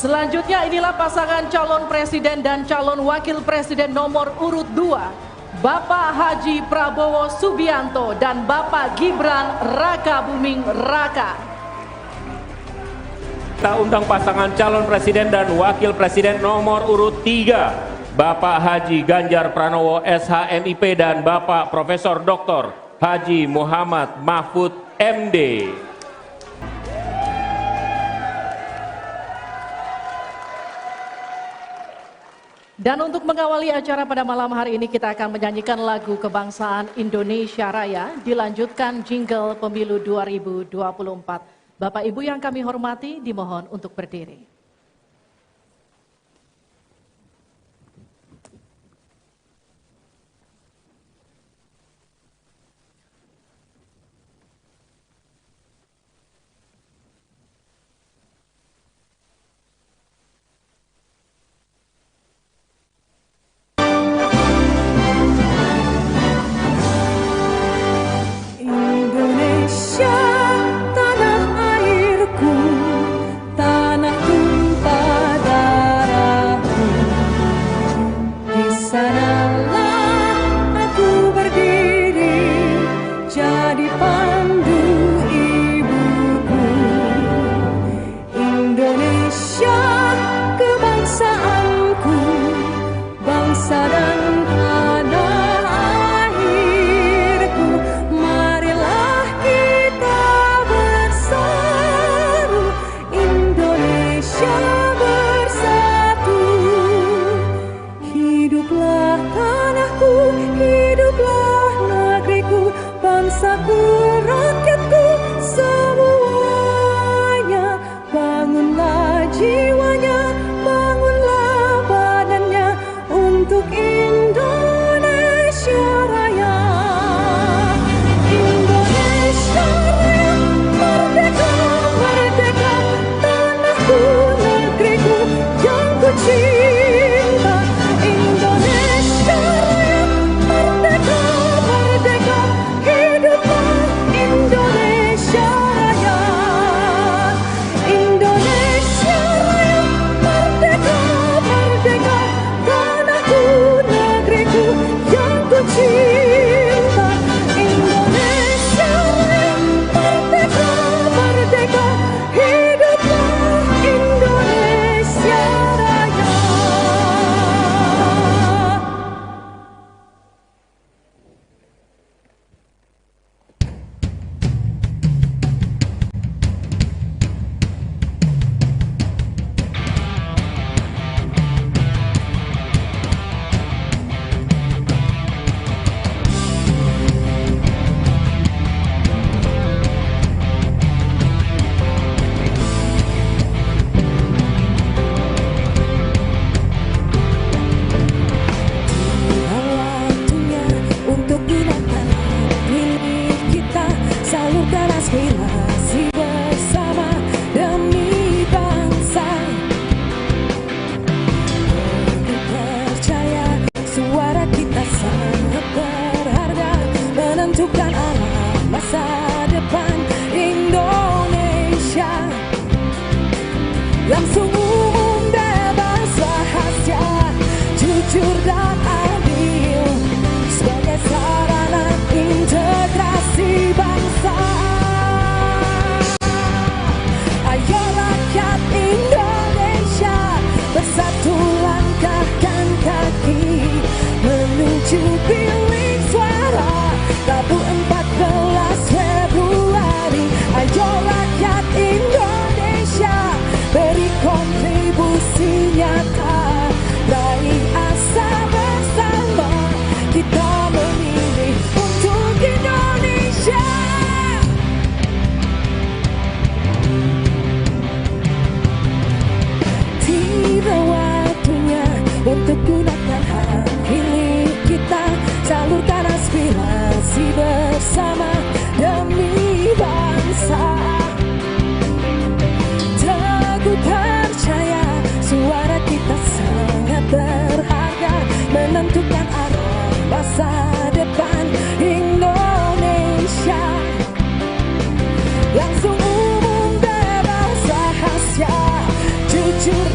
Selanjutnya inilah pasangan calon presiden dan calon wakil presiden nomor urut 2, Bapak Haji Prabowo Subianto dan Bapak Gibran Raka Buming Raka. Kita undang pasangan calon presiden dan wakil presiden nomor urut 3, Bapak Haji Ganjar Pranowo SHMIP dan Bapak Profesor Dr. Haji Muhammad Mahfud MD. Dan untuk mengawali acara pada malam hari ini kita akan menyanyikan lagu kebangsaan Indonesia Raya, dilanjutkan jingle pemilu 2024. Bapak Ibu yang kami hormati dimohon untuk berdiri. Langsung umum, bebas, rahasia, jujur dan adil, sebagai sarana integrasi bangsa. Ayo rakyat Indonesia, bersatu langkahkan kaki menuju bilik suara Rabu 14 Februari. Ayo rakyat Indonesia, beri kontribusi nyata, raih asa bersama, kita memilih untuk Indonesia. Tiba waktunya untuk gunakan hak pilih kita, salurkan aspirasi bersama demi bangsa. Percaya suara kita sangat berharga, menentukan arah masa depan Indonesia. Langsung umum, bebas, rahasia, jujur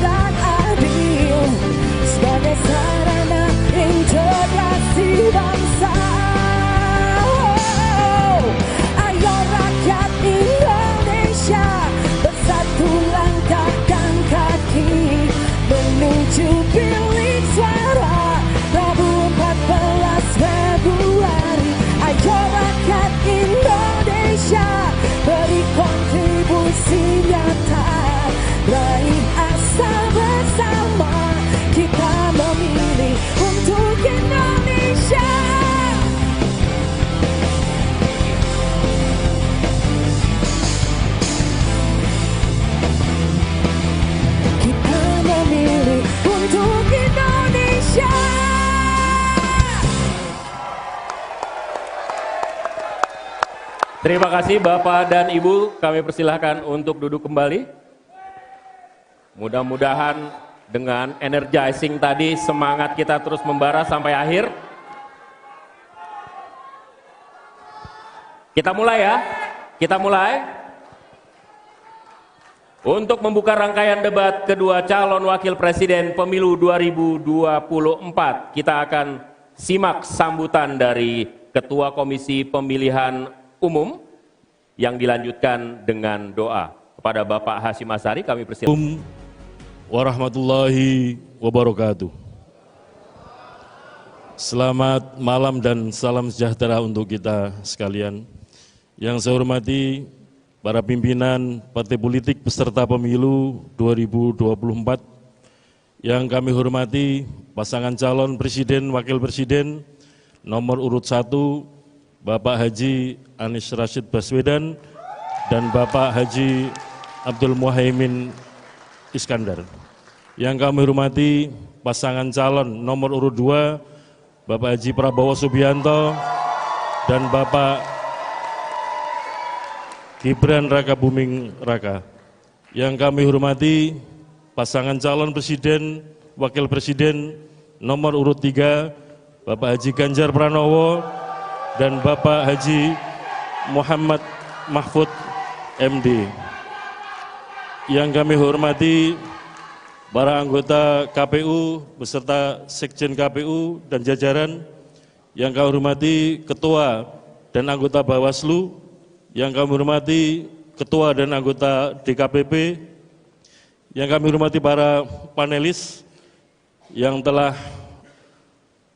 Terima kasih Bapak dan Ibu, kami persilahkan untuk duduk kembali. Mudah-mudahan dengan energizing tadi semangat kita terus membara sampai akhir. Kita mulai ya, kita mulai. Untuk membuka rangkaian debat kedua calon wakil presiden pemilu 2024, kita akan simak sambutan dari Ketua Komisi Pemilihan Umum yang dilanjutkan dengan doa. Kepada Bapak Hasyim Asyari kami persilakan. Assalamualaikum warahmatullahi wabarakatuh. Selamat malam dan salam sejahtera untuk kita sekalian. Yang saya hormati para pimpinan partai politik peserta pemilu 2024, yang kami hormati pasangan calon presiden wakil presiden nomor urut 1 Bapak Haji Anies Rashid Baswedan dan Bapak Haji Abdul Muhaimin Iskandar. Yang kami hormati pasangan calon nomor urut 2 Bapak Haji Prabowo Subianto dan Bapak Gibran Raka Buming Raka. Yang kami hormati pasangan calon presiden wakil presiden nomor urut 3 Bapak Haji Ganjar Pranowo dan Bapak Haji Muhammad Mahfud MD. Yang kami hormati para anggota KPU beserta Sekjen KPU dan jajaran. Yang kami hormati Ketua dan anggota Bawaslu. Yang kami hormati Ketua dan anggota DKPP. Yang kami hormati para panelis yang telah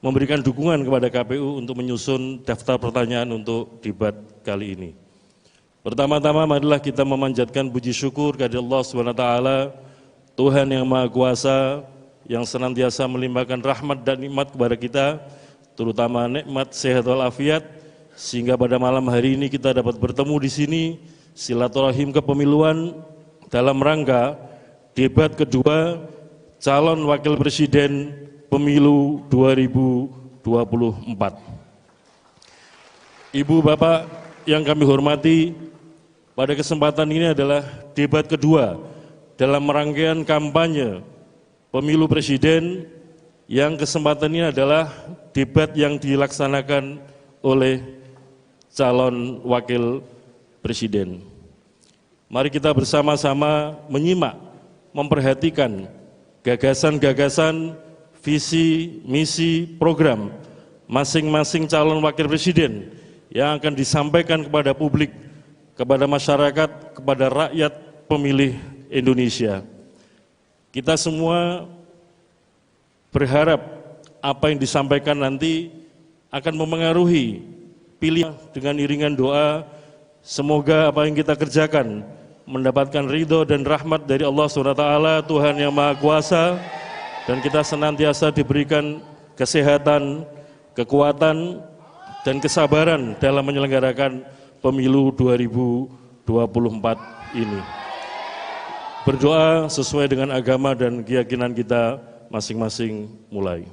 memberikan dukungan kepada KPU untuk menyusun daftar pertanyaan untuk debat kali ini. Pertama-tama marilah kita memanjatkan puji syukur kepada Allah SWT, Tuhan yang Maha Kuasa, yang senantiasa melimpahkan rahmat dan nikmat kepada kita, terutama nikmat sehat walafiat, sehingga pada malam hari ini kita dapat bertemu di sini silaturahim kepemiluan dalam rangka debat kedua calon wakil presiden pemilu 2024. Ibu Bapak yang kami hormati, pada kesempatan ini adalah debat kedua dalam rangkaian kampanye pemilu presiden, yang kesempatan ini adalah debat yang dilaksanakan oleh calon wakil presiden. Mari kita bersama-sama menyimak, memperhatikan gagasan-gagasan, visi, misi, program masing-masing calon wakil presiden yang akan disampaikan kepada publik, kepada masyarakat, kepada rakyat pemilih Indonesia. Kita semua berharap apa yang disampaikan nanti akan memengaruhi pilihan. Dengan iringan doa, semoga apa yang kita kerjakan mendapatkan ridho dan rahmat dari Allah SWT, Tuhan yang Maha Kuasa, dan kita senantiasa diberikan kesehatan, kekuatan, dan kesabaran dalam menyelenggarakan pemilu 2024 ini. Berdoa sesuai dengan agama dan keyakinan kita masing-masing. Mulai.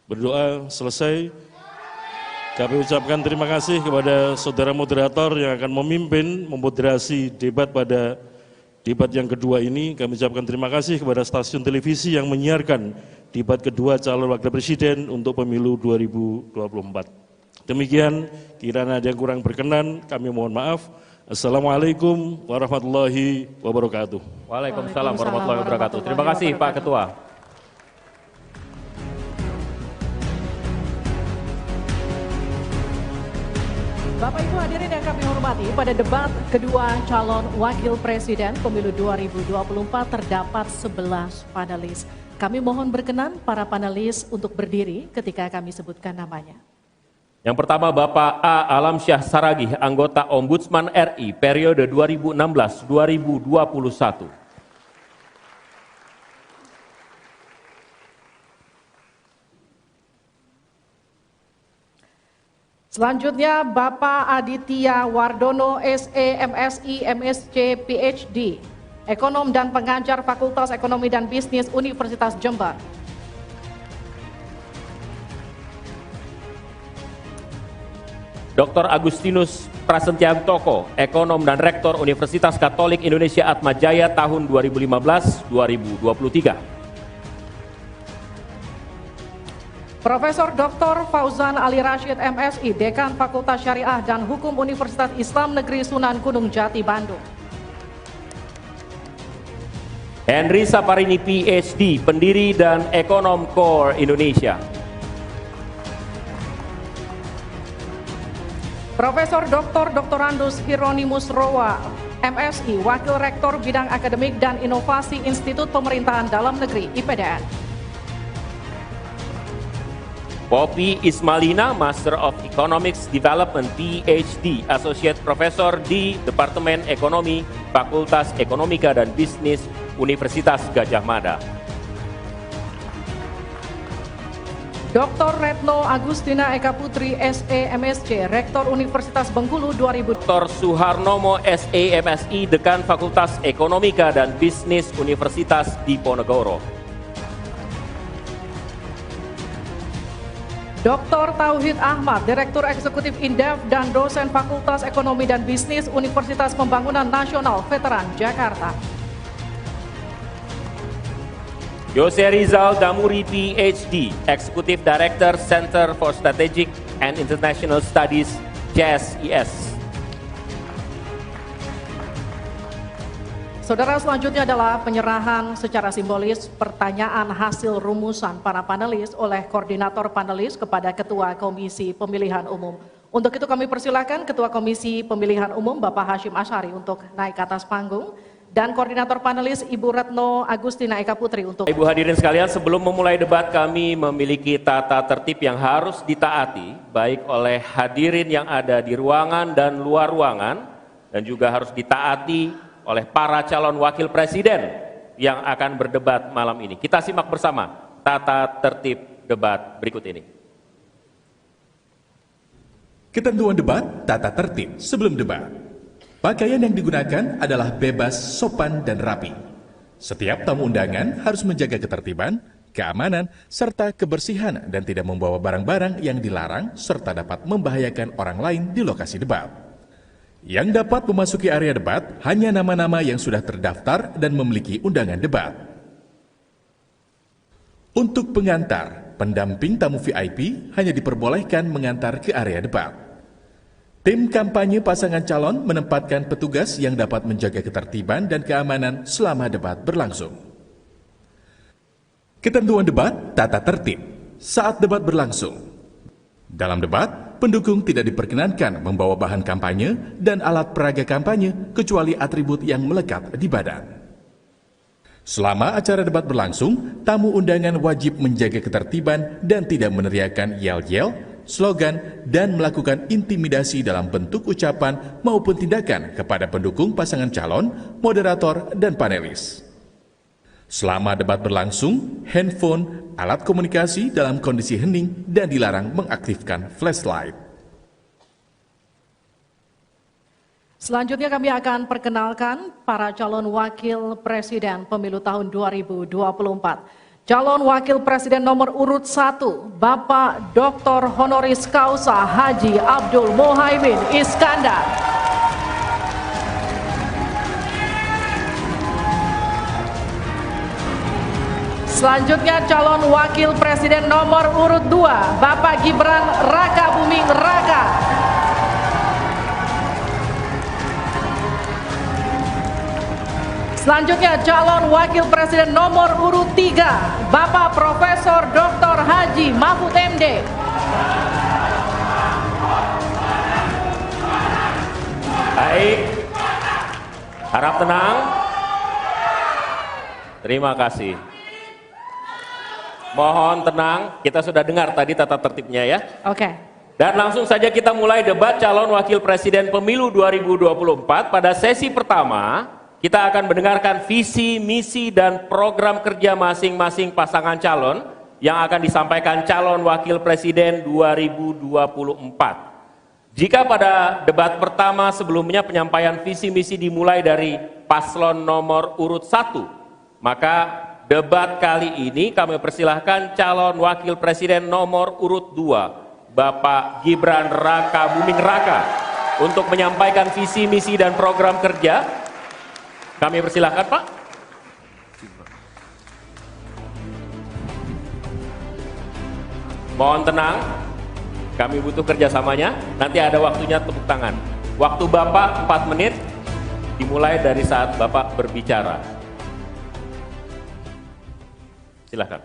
Berdoa selesai, kami ucapkan terima kasih kepada saudara moderator yang akan memimpin, memoderasi debat pada debat yang kedua ini. Kami ucapkan terima kasih kepada stasiun televisi yang menyiarkan debat kedua calon wakil presiden untuk pemilu 2024. Demikian, kiranya ada yang kurang berkenan, kami mohon maaf. Assalamualaikum warahmatullahi wabarakatuh. Waalaikumsalam warahmatullahi wabarakatuh. Terima kasih Pak Ketua. Bapak Ibu hadirin yang kami hormati, pada debat kedua calon wakil presiden pemilu 2024 terdapat 11 panelis. Kami mohon berkenan para panelis untuk berdiri ketika kami sebutkan namanya. Yang pertama Bapak A. Alamsyah Saragih, anggota Ombudsman RI periode 2016-2021. Selanjutnya Bapak Aditya Wardono, SE, MSI, MSc, PhD, Ekonom dan Pengajar Fakultas Ekonomi dan Bisnis Universitas Jember. Dr. Agustinus Prasetyanto, Ekonom dan Rektor Universitas Katolik Indonesia Atmajaya tahun 2015-2023. Profesor Dr. Fauzan Ali Rashid, MSI, Dekan Fakultas Syariah dan Hukum Universitas Islam Negeri Sunan Gunung Jati, Bandung. Henry Saparini, PhD, Pendiri dan Ekonom Core Indonesia. Profesor Dr. Doktorandus Hieronymus Rowa, MSI, Wakil Rektor Bidang Akademik dan Inovasi Institut Pemerintahan Dalam Negeri, IPDN. Poppy Ismalina, Master of Economics Development, PhD, Associate Professor di Departemen Ekonomi, Fakultas Ekonomika dan Bisnis, Universitas Gadjah Mada. Dr. Retno Agustina Eka Putri, SE, MSc, Rektor Universitas Bengkulu 2000. Dr. Suharnomo, SE, MSI, Dekan Fakultas Ekonomika dan Bisnis Universitas Diponegoro. Dr. Tauhid Ahmad, Direktur Eksekutif Indef dan Dosen Fakultas Ekonomi dan Bisnis Universitas Pembangunan Nasional Veteran Jakarta. Jose Rizal Damuri, PhD, Executive Director Center for Strategic and International Studies, CSIS. Saudara, selanjutnya adalah penyerahan secara simbolis pertanyaan hasil rumusan para panelis oleh koordinator panelis kepada Ketua Komisi Pemilihan Umum. Untuk itu kami persilakan Ketua Komisi Pemilihan Umum Bapak Hashim Asyari untuk naik ke atas panggung. Dan koordinator panelis Ibu Retno Agustina Eka Putri untuk... Ibu hadirin sekalian, sebelum memulai debat kami memiliki tata tertib yang harus ditaati, baik oleh hadirin yang ada di ruangan dan luar ruangan, dan juga harus ditaati oleh para calon wakil presiden yang akan berdebat malam ini. Kita simak bersama tata tertib debat berikut ini. Ketentuan debat, tata tertib sebelum debat. Pakaian yang digunakan adalah bebas, sopan, dan rapi. Setiap tamu undangan harus menjaga ketertiban, keamanan, serta kebersihan dan tidak membawa barang-barang yang dilarang serta dapat membahayakan orang lain di lokasi debat. Yang dapat memasuki area debat hanya nama-nama yang sudah terdaftar dan memiliki undangan debat. Untuk pengantar, pendamping tamu VIP hanya diperbolehkan mengantar ke area debat. Tim kampanye pasangan calon menempatkan petugas yang dapat menjaga ketertiban dan keamanan selama debat berlangsung. Ketentuan debat, tata tertib saat debat berlangsung. Dalam debat, pendukung tidak diperkenankan membawa bahan kampanye dan alat peraga kampanye kecuali atribut yang melekat di badan. Selama acara debat berlangsung, tamu undangan wajib menjaga ketertiban dan tidak meneriakkan yel-yel, slogan, dan melakukan intimidasi dalam bentuk ucapan maupun tindakan kepada pendukung pasangan calon, moderator, dan panelis. Selama debat berlangsung, handphone, alat komunikasi dalam kondisi hening dan dilarang mengaktifkan flashlight. Selanjutnya kami akan perkenalkan para calon wakil presiden pemilu tahun 2024. Calon Wakil Presiden nomor urut 1, Bapak Dr. Honoris Causa Haji Abdul Muhaimin Iskandar. Selanjutnya calon Wakil Presiden nomor urut 2, Bapak Gibran Raka Buming Raka. Selanjutnya calon Wakil Presiden nomor urut 3, Bapak Profesor Dr. Haji Mahfud MD. Baik, harap tenang. Terima kasih. Mohon tenang, kita sudah dengar tadi tata tertibnya ya. Oke. Dan langsung saja kita mulai debat calon Wakil Presiden Pemilu 2024. Pada sesi pertama, kita akan mendengarkan visi, misi, dan program kerja masing-masing pasangan calon yang akan disampaikan calon Wakil Presiden 2024. Jika pada debat pertama sebelumnya penyampaian visi misi dimulai dari paslon nomor urut 1, maka debat kali ini kami persilahkan calon wakil presiden nomor urut 2, Bapak Gibran Raka Buming Raka, untuk menyampaikan visi misi dan program kerja. Kami persilahkan, Pak. Mohon tenang. Kami butuh kerjasamanya, nanti ada waktunya tepuk tangan. Waktu Bapak 4 menit, dimulai dari saat Bapak berbicara. Silakan.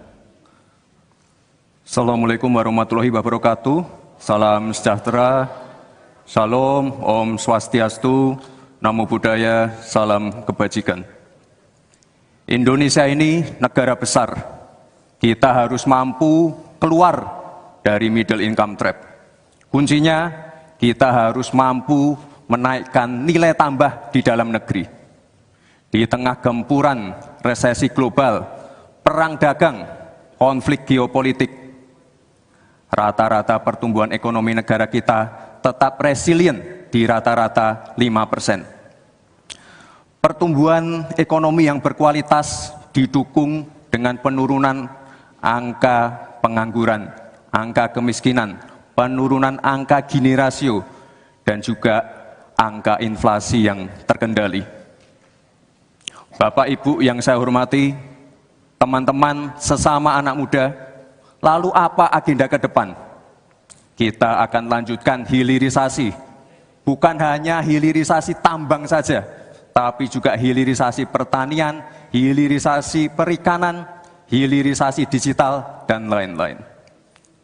Assalamualaikum warahmatullahi wabarakatuh. Salam sejahtera, Shalom, Om Swastiastu, Namo Buddhaya, salam kebajikan. Indonesia ini negara besar. Kita harus mampu keluar dari middle income trap. Kuncinya, kita harus mampu menaikkan nilai tambah di dalam negeri. Di tengah gempuran resesi global, perang dagang, konflik geopolitik, rata-rata pertumbuhan ekonomi negara kita tetap resilient di rata-rata 5%. Pertumbuhan ekonomi yang berkualitas didukung dengan penurunan angka pengangguran, angka kemiskinan, penurunan angka Gini rasio, dan juga angka inflasi yang terkendali. Bapak Ibu yang saya hormati, teman-teman sesama anak muda, lalu apa agenda ke depan? Kita akan lanjutkan hilirisasi, bukan hanya hilirisasi tambang saja, tapi juga hilirisasi pertanian, hilirisasi perikanan, hilirisasi digital, dan lain-lain.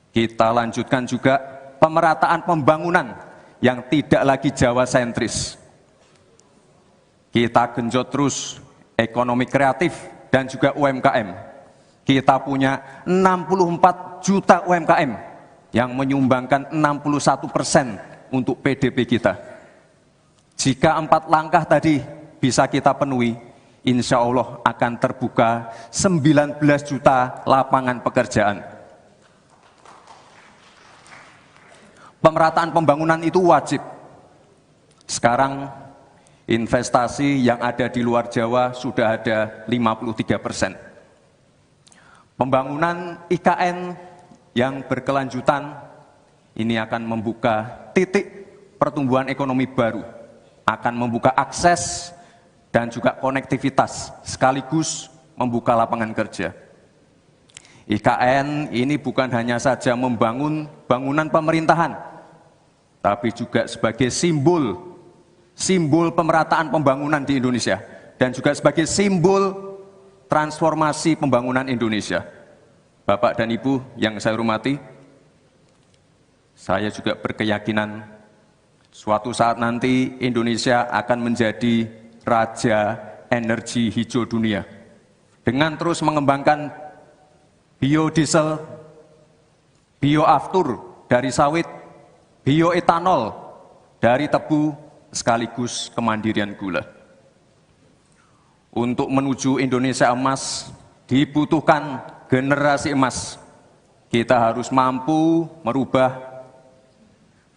Kita lanjutkan juga pemerataan pembangunan yang tidak lagi Jawa sentris. Kita genjot terus ekonomi kreatif dan juga UMKM. Kita punya 64 juta UMKM yang menyumbangkan 61% untuk PDB kita. Jika 4 langkah tadi bisa kita penuhi, insya Allah akan terbuka 19 juta lapangan pekerjaan. Pemerataan pembangunan itu wajib. Sekarang investasi yang ada di luar Jawa sudah ada 53%. Pembangunan IKN yang berkelanjutan ini akan membuka titik pertumbuhan ekonomi baru, akan membuka akses dan juga konektivitas, sekaligus membuka lapangan kerja. IKN ini bukan hanya saja membangun bangunan pemerintahan, tapi juga sebagai simbol pemerataan pembangunan di Indonesia, dan juga sebagai simbol transformasi pembangunan Indonesia. Bapak dan Ibu yang saya hormati, saya juga berkeyakinan suatu saat nanti Indonesia akan menjadi raja energi hijau dunia dengan terus mengembangkan biodiesel, bioaftur dari sawit, bioetanol dari tebu, sekaligus kemandirian gula. Untuk menuju Indonesia emas dibutuhkan generasi emas. Kita harus mampu merubah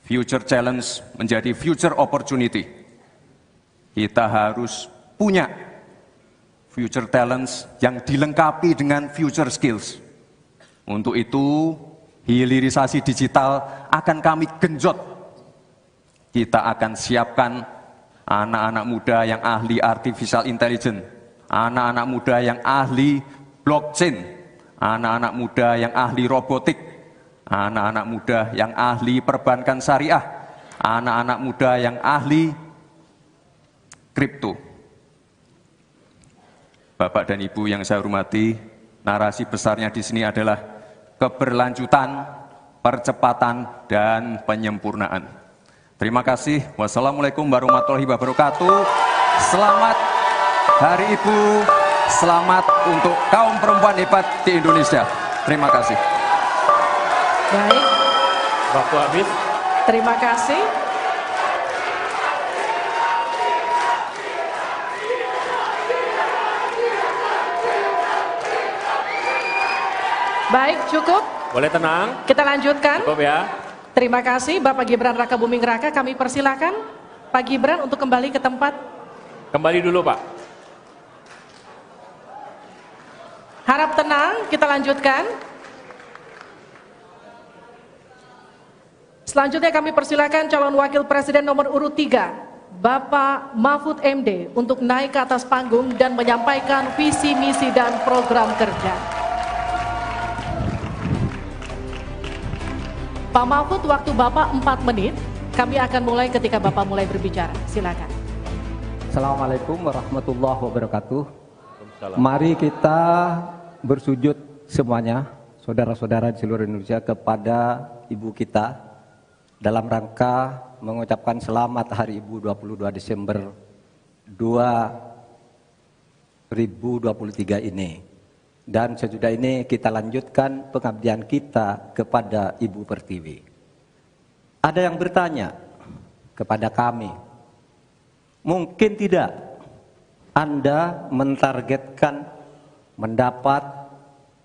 future challenge menjadi future opportunity. Kita harus punya future talents yang dilengkapi dengan future skills. Untuk itu, hilirisasi digital akan kami genjot. Kita akan siapkan anak-anak muda yang ahli artificial intelligence, anak-anak muda yang ahli blockchain, anak-anak muda yang ahli robotik, anak-anak muda yang ahli perbankan syariah, anak-anak muda yang ahli kripto. Bapak dan Ibu yang saya hormati, narasi besarnya di sini adalah keberlanjutan, percepatan, dan penyempurnaan. Terima kasih. Wassalamualaikum warahmatullahi wabarakatuh. Selamat Hari Ibu. Selamat untuk kaum perempuan hebat di Indonesia. Terima kasih. Baik. Waktu habis. Terima kasih. Baik, cukup. Boleh tenang. Kita lanjutkan. Cukup ya. Terima kasih Bapak Gibran Raka Buming Raka. Kami persilakan Pak Gibran untuk kembali ke tempat. Kembali dulu Pak. Harap tenang, kita lanjutkan. Selanjutnya kami persilakan calon wakil presiden nomor urut 3, Bapak Mahfud MD, untuk naik ke atas panggung dan menyampaikan visi, misi, dan program kerja. Pak Mahfud, waktu Bapak 4 menit. Kami akan mulai ketika Bapak mulai berbicara. Silakan. Assalamualaikum warahmatullahi wabarakatuh. Mari kita bersujud semuanya, saudara-saudara di seluruh Indonesia, kepada Ibu kita dalam rangka mengucapkan selamat Hari Ibu 22 Desember 2023 ini. Dan sesudah ini kita lanjutkan pengabdian kita kepada Ibu Pertiwi. Ada yang bertanya kepada kami, mungkin tidak Anda mentargetkan mendapat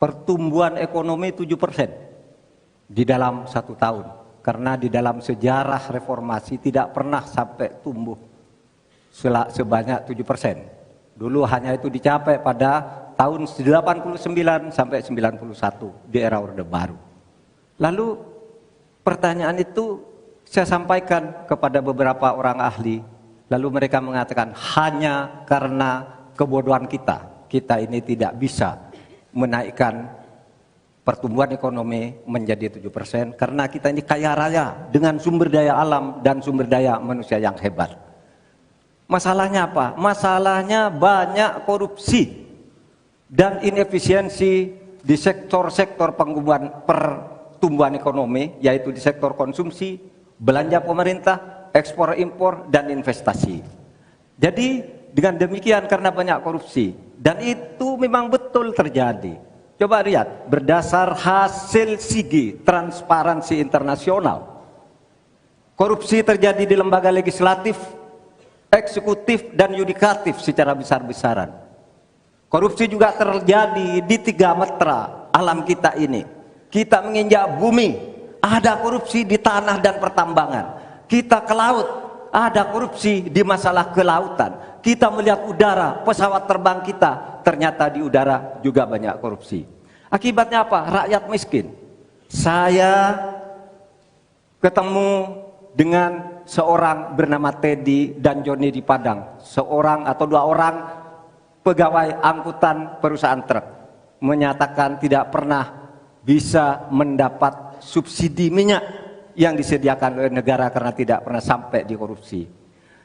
pertumbuhan ekonomi 7% di dalam 1 tahun. Karena di dalam sejarah reformasi tidak pernah sampai tumbuh sebanyak 7%. Dulu hanya itu dicapai pada tahun 89 sampai 91 di era Orde Baru. Lalu pertanyaan itu saya sampaikan kepada beberapa orang ahli. Lalu mereka mengatakan hanya karena kebodohan kita ini tidak bisa menaikkan pertumbuhan ekonomi menjadi 7% karena kita ini kaya raya dengan sumber daya alam dan sumber daya manusia yang hebat. Masalahnya apa? Masalahnya banyak korupsi dan inefisiensi di sektor-sektor pertumbuhan ekonomi, yaitu di sektor konsumsi, belanja pemerintah, ekspor impor, dan investasi. Jadi dengan demikian karena banyak korupsi, dan itu memang betul terjadi. Coba lihat, berdasar hasil SIGI, Transparansi Internasional, korupsi terjadi di lembaga legislatif, eksekutif, dan yudikatif secara besar-besaran. Korupsi juga terjadi di 3 metra alam kita ini. Kita menginjak bumi, ada korupsi di tanah dan pertambangan. Kita ke laut, ada korupsi di masalah kelautan. Kita melihat udara, pesawat terbang kita, ternyata di udara juga banyak korupsi. Akibatnya apa? Rakyat miskin. Saya ketemu dengan seorang bernama Teddy dan Joni di Padang. Seorang atau 2 orang pegawai angkutan perusahaan truk menyatakan tidak pernah bisa mendapat subsidi minyak yang disediakan oleh negara karena tidak pernah sampai di korupsi.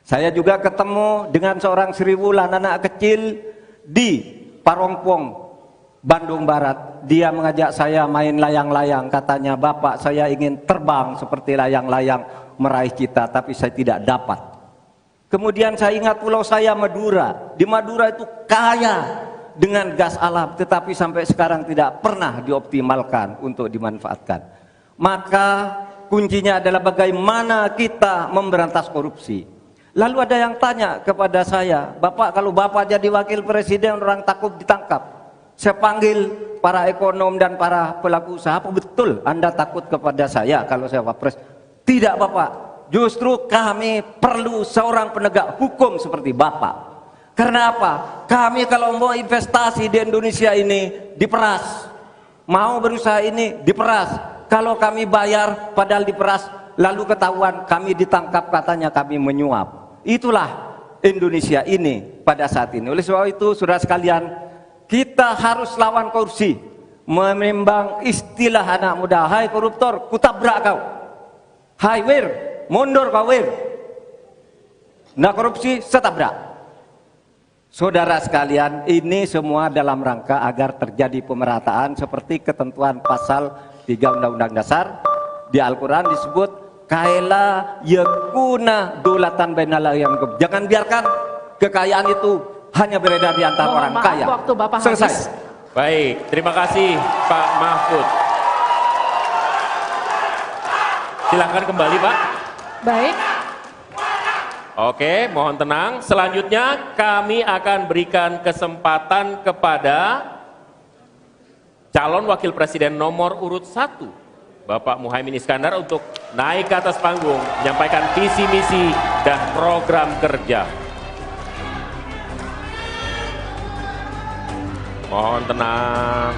Saya juga ketemu dengan seorang Sri Wulan, anak kecil di Parongpong, Bandung Barat. Dia mengajak saya main layang-layang, katanya, "Bapak, saya ingin terbang seperti layang-layang meraih cita, tapi saya tidak dapat." Kemudian saya ingat pulau saya Madura. Di Madura itu kaya dengan gas alam, tetapi sampai sekarang tidak pernah dioptimalkan untuk dimanfaatkan. Maka kuncinya adalah bagaimana kita memberantas korupsi. Lalu ada yang tanya kepada saya, "Bapak, kalau Bapak jadi wakil presiden orang takut ditangkap." Saya panggil para ekonom dan para pelaku usaha, "Apa betul Anda takut kepada saya kalau saya wapres?" "Tidak, Bapak. Justru kami perlu seorang penegak hukum seperti Bapak. Karena apa? Kami kalau mau investasi di Indonesia ini diperas. Mau berusaha ini diperas. Kalau kami bayar padahal diperas, lalu ketahuan kami ditangkap katanya kami menyuap." Itulah Indonesia ini pada saat ini. Oleh sebab itu, saudara sekalian, kita harus lawan korupsi. Menimbang istilah anak muda, "Hai koruptor, kutabrak kau. Hai wir, mundur kau wir. Nah korupsi, setabrak." Saudara sekalian, ini semua dalam rangka agar terjadi pemerataan seperti ketentuan pasal 3 Undang-Undang Dasar. Di Al-Quran disebut kaila yakuna dolatan bainal yang. Jangan biarkan kekayaan itu hanya beredar di antara orang kaya. Waktu Bapak selesai. habis. Baik, terima kasih Pak Mahfud. Silakan kembali Pak. Baik. Oke, mohon tenang. Selanjutnya kami akan berikan kesempatan kepada calon wakil presiden nomor urut 1, Bapak Muhaimin Iskandar untuk naik ke atas panggung, menyampaikan visi misi dan program kerja. Mohon tenang.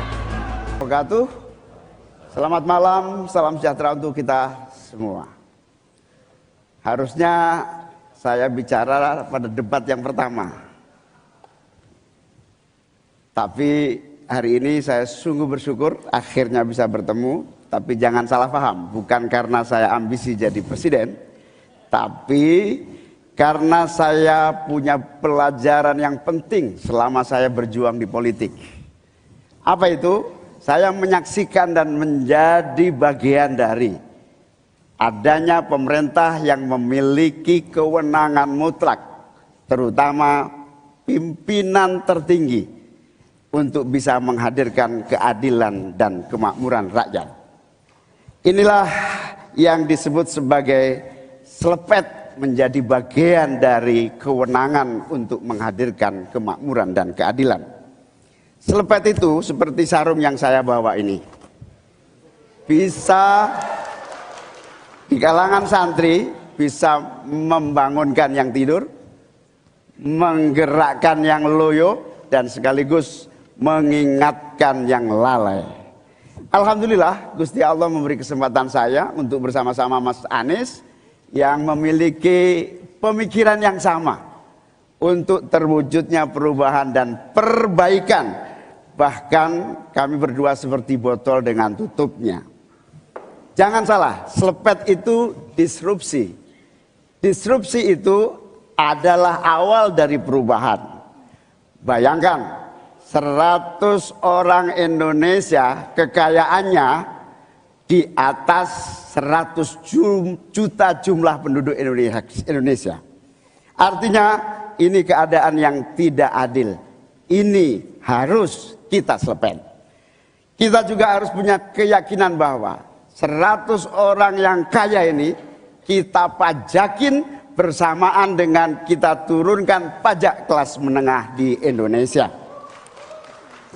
Selamat malam, salam sejahtera untuk kita semua. Harusnya saya bicara pada debat yang pertama. Tapi hari ini saya sungguh bersyukur akhirnya bisa bertemu. Tapi jangan salah paham, bukan karena saya ambisi jadi presiden, tapi karena saya punya pelajaran yang penting selama saya berjuang di politik. Apa itu? Saya menyaksikan dan menjadi bagian dari adanya pemerintah yang memiliki kewenangan mutlak, terutama pimpinan tertinggi, untuk bisa menghadirkan keadilan dan kemakmuran rakyat. Inilah yang disebut sebagai selepet, menjadi bagian dari kewenangan untuk menghadirkan kemakmuran dan keadilan. Selepet itu seperti sarung yang saya bawa ini. Bisa di kalangan santri, bisa membangunkan yang tidur, menggerakkan yang loyo, dan sekaligus mengingatkan yang lalai. Alhamdulillah, Gusti Allah memberi kesempatan saya untuk bersama-sama Mas Anies yang memiliki pemikiran yang sama untuk terwujudnya perubahan dan perbaikan. Bahkan kami berdua seperti botol dengan tutupnya. Jangan salah, selepet itu disrupsi. Disrupsi itu adalah awal dari perubahan. Bayangkan, 100 orang Indonesia kekayaannya di atas 100 juta jumlah penduduk Indonesia. Artinya ini keadaan yang tidak adil. Ini harus kita selepet. Kita juga harus punya keyakinan bahwa 100 orang yang kaya ini kita pajakin bersamaan dengan kita turunkan pajak kelas menengah di Indonesia.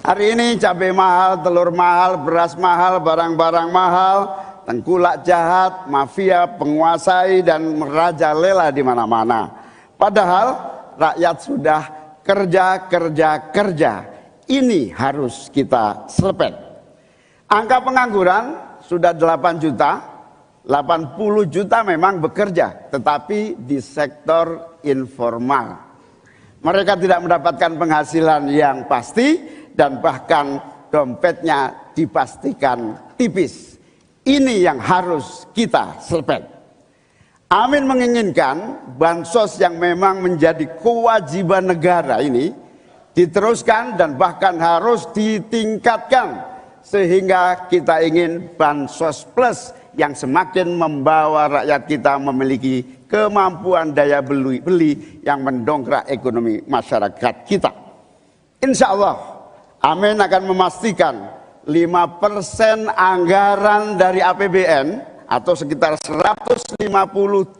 Hari ini cabai mahal, telur mahal, beras mahal, barang-barang mahal, tengkulak jahat, mafia penguasai dan merajalela di mana-mana. Padahal rakyat sudah kerja. Ini harus kita selepet. Angka pengangguran sudah 8 juta, 80 juta memang bekerja, tetapi di sektor informal. Mereka tidak mendapatkan penghasilan yang pasti, dan bahkan dompetnya dipastikan tipis. Ini yang harus kita selepet. Amin menginginkan bansos yang memang menjadi kewajiban negara ini diteruskan dan bahkan harus ditingkatkan, sehingga kita ingin bansos plus yang semakin membawa rakyat kita memiliki kemampuan daya beli yang mendongkrak ekonomi masyarakat kita. Insya Allah Amin akan memastikan 5% anggaran dari APBN atau sekitar 150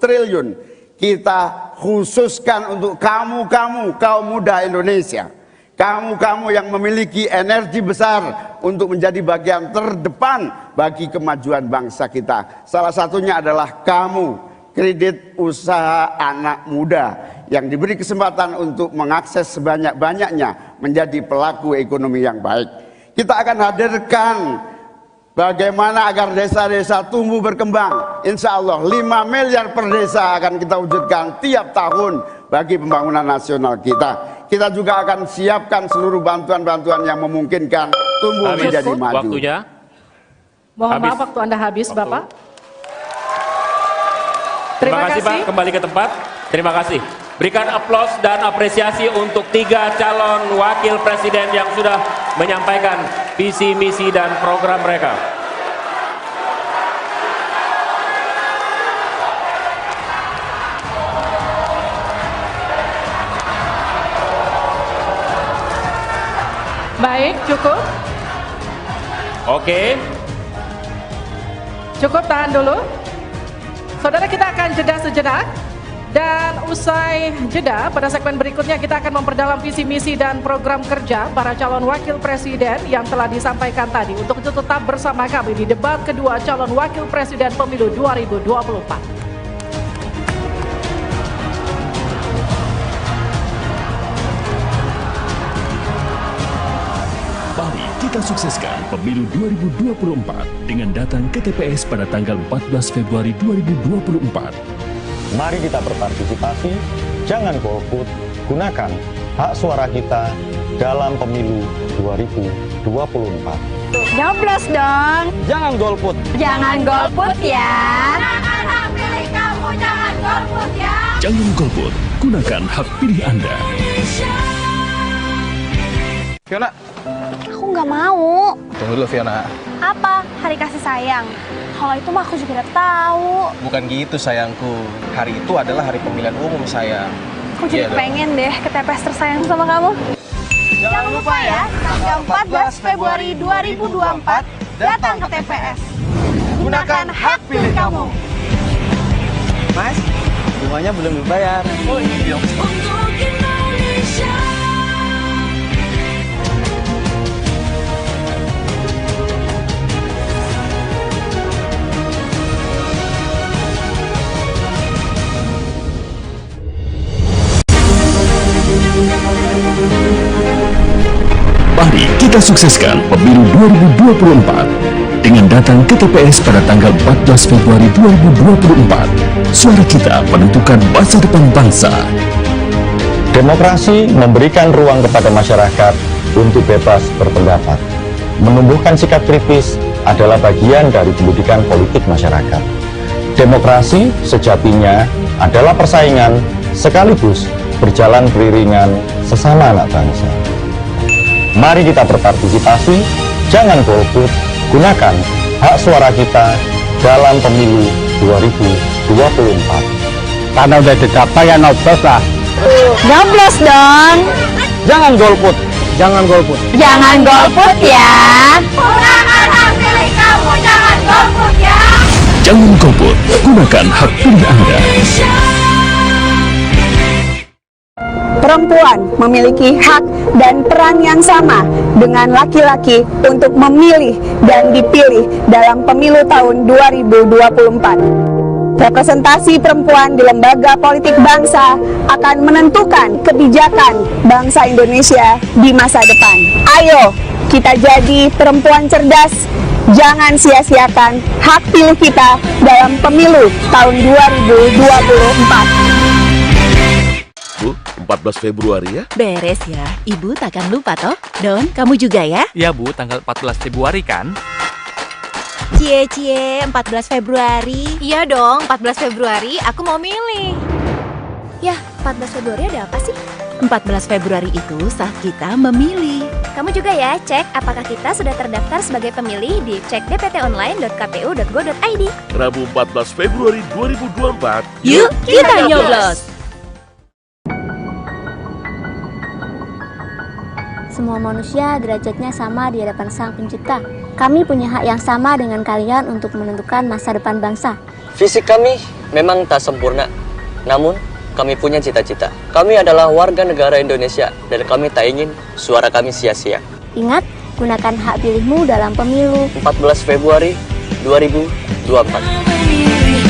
triliun kita khususkan untuk kamu kaum muda Indonesia. Kamu yang memiliki energi besar untuk menjadi bagian terdepan bagi kemajuan bangsa kita. Salah satunya adalah kamu, kredit usaha anak muda yang diberi kesempatan untuk mengakses sebanyak-banyaknya menjadi pelaku ekonomi yang baik. Kita akan hadirkan bagaimana agar desa-desa tumbuh berkembang. Insya Allah 5 miliar per desa akan kita wujudkan tiap tahun bagi pembangunan nasional kita. Kita juga akan siapkan seluruh bantuan-bantuan yang memungkinkan tumbuh menjadi maju. Waktunya. Mohon maaf, waktu Anda habis, Bapak. Terima kasih Pak, kembali ke tempat. Terima kasih. Berikan aplaus dan apresiasi untuk 3 calon wakil presiden yang sudah menyampaikan visi, misi, dan program mereka. Baik, cukup. Oke. Cukup, tahan dulu. Saudara, kita akan jeda sejenak. Dan usai jeda, pada segmen berikutnya kita akan memperdalam visi misi dan program kerja para calon wakil presiden yang telah disampaikan tadi. Untuk itu tetap bersama kami di debat kedua calon wakil presiden pemilu 2024. Mari kita sukseskan pemilu 2024 dengan datang ke TPS pada tanggal 14 Februari 2024. Mari kita berpartisipasi, jangan golput, gunakan hak suara kita dalam pemilu 2024. Nyoblos dong. Jangan golput. Jangan golput ya. Gunakan hak pilih kamu, jangan golput ya. Jangan golput, gunakan hak pilih Anda. Fiona. Aku nggak mau. Tunggu dulu Fiona. Apa? Hari kasih sayang. Kalau itu mah aku juga udah tahu. Bukan gitu sayangku. Hari itu adalah hari pemilihan umum sayang. Aku jadi pengen deh ke TPS tersayang sama kamu. Jangan lupa ya, tanggal 14 Februari 2024 datang ke TPS. gunakan hak pilih kamu. Mas, bunganya belum dibayar. Oh iya. Untuk Indonesia. Mari kita sukseskan pemilu 2024 dengan datang ke TPS pada tanggal 14 Februari 2024. Suara kita menentukan masa depan bangsa. Demokrasi memberikan ruang kepada masyarakat untuk bebas berpendapat. Menumbuhkan sikap kritis adalah bagian dari pendidikan politik masyarakat. Demokrasi sejatinya adalah persaingan sekaligus berjalan beriringan sesama anak bangsa. Mari kita berpartisipasi, jangan golput, gunakan hak suara kita dalam pemilu 2024. Karena udah dicapai ya nyoblos lah. Nyoblos dong. Jangan golput. Jangan golput. Jangan golput ya. Gunakan hak pilih kamu, jangan golput ya. Jangan golput, gunakan hak pilih Anda. Perempuan memiliki hak dan peran yang sama dengan laki-laki untuk memilih dan dipilih dalam pemilu tahun 2024. Representasi perempuan di lembaga politik bangsa akan menentukan kebijakan bangsa Indonesia di masa depan. Ayo, kita jadi perempuan cerdas. Jangan sia-siakan hak pilih kita dalam pemilu tahun 2024. Bu, 14 Februari ya? Beres ya, Ibu takkan lupa toh. Don, kamu juga ya? Ya Bu, tanggal 14 Februari kan? Cie, 14 Februari. Iya dong, 14 Februari aku mau milih. Yah, 14 Februari ada apa sih? 14 Februari itu saat kita memilih. Kamu juga ya, cek apakah kita sudah terdaftar sebagai pemilih di cekdptonline.kpu.go.id. Rabu 14 Februari 2024. Yuk, kita nyoblos! Semua manusia derajatnya sama di hadapan Sang Pencipta. Kami punya hak yang sama dengan kalian untuk menentukan masa depan bangsa. Fisik kami memang tak sempurna, namun kami punya cita-cita. Kami adalah warga negara Indonesia dan kami tak ingin suara kami sia-sia. Ingat, gunakan hak pilihmu dalam pemilu 14 Februari 2024.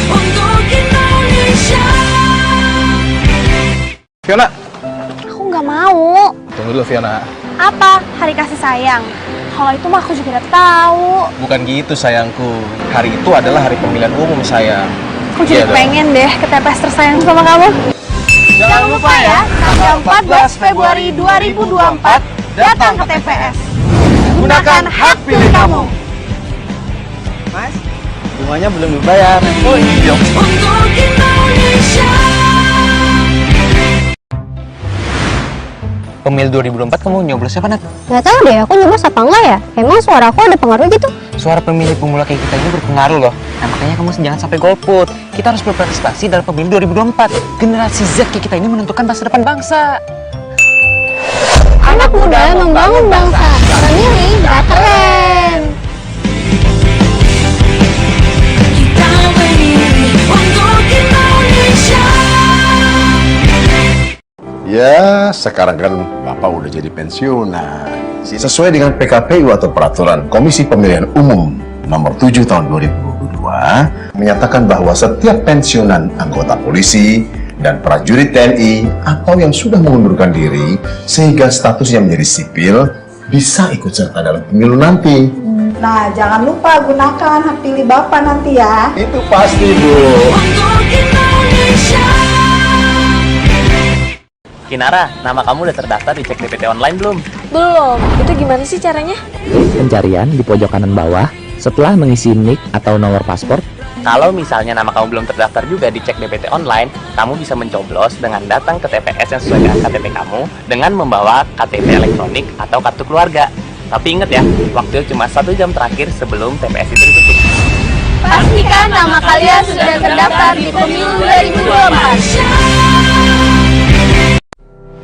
Untuk Indonesia. Fiona. Aku nggak mau. Tunggu dulu Fiona. Apa? Hari kasih sayang. Kalau itu mah aku juga udah tahu. Bukan gitu sayangku. Hari itu adalah hari pemilihan umum sayang. Aku jadi pengen deh ke TPS tersayang sama kamu. Jangan lupa ya, tanggal 14 Februari 2024 datang ke TPS. Gunakan hak pilih kamu. Mas, bunganya belum dibayar. Oh iya. Untuk Indonesia. Pemilu 2024 kamu nyoblos siapa, Nat? Gak tahu deh, aku nyoblos apa enggak ya? Emang suara aku ada pengaruh gitu? Suara pemilih pemula kayak kita ini berpengaruh loh. Nah, makanya kamu jangan sampai golput. Kita harus berpartisipasi dalam pemilu 2024. Generasi Z kayak kita ini menentukan masa depan bangsa. Anak muda membangun bangsa. Pemilih gak keren. Kita memilih untuk Indonesia. Ya, sekarang kan Bapak udah jadi pensiunan. Sesuai dengan PKPU atau Peraturan Komisi Pemilihan Umum Nomor 7 Tahun 2022 menyatakan bahwa setiap pensiunan anggota polisi dan prajurit TNI atau yang sudah mengundurkan diri sehingga statusnya menjadi sipil bisa ikut serta dalam pemilu nanti. Nah, jangan lupa gunakan hak pilih Bapak nanti ya. Itu pasti, Bu. Kinara, nama kamu udah terdaftar di Cek DPT Online belum? Belum. Itu gimana sih caranya? Pencarian di pojok kanan bawah setelah mengisi NIK atau nomor paspor. Kalau misalnya nama kamu belum terdaftar juga di Cek DPT Online, kamu bisa mencoblos dengan datang ke TPS yang sesuai dengan KTP kamu dengan membawa KTP elektronik atau kartu keluarga. Tapi ingat ya, waktu cuma 1 jam terakhir sebelum TPS itu ditutup. Pastikan nama kalian sudah terdaftar di Pemilu 2024.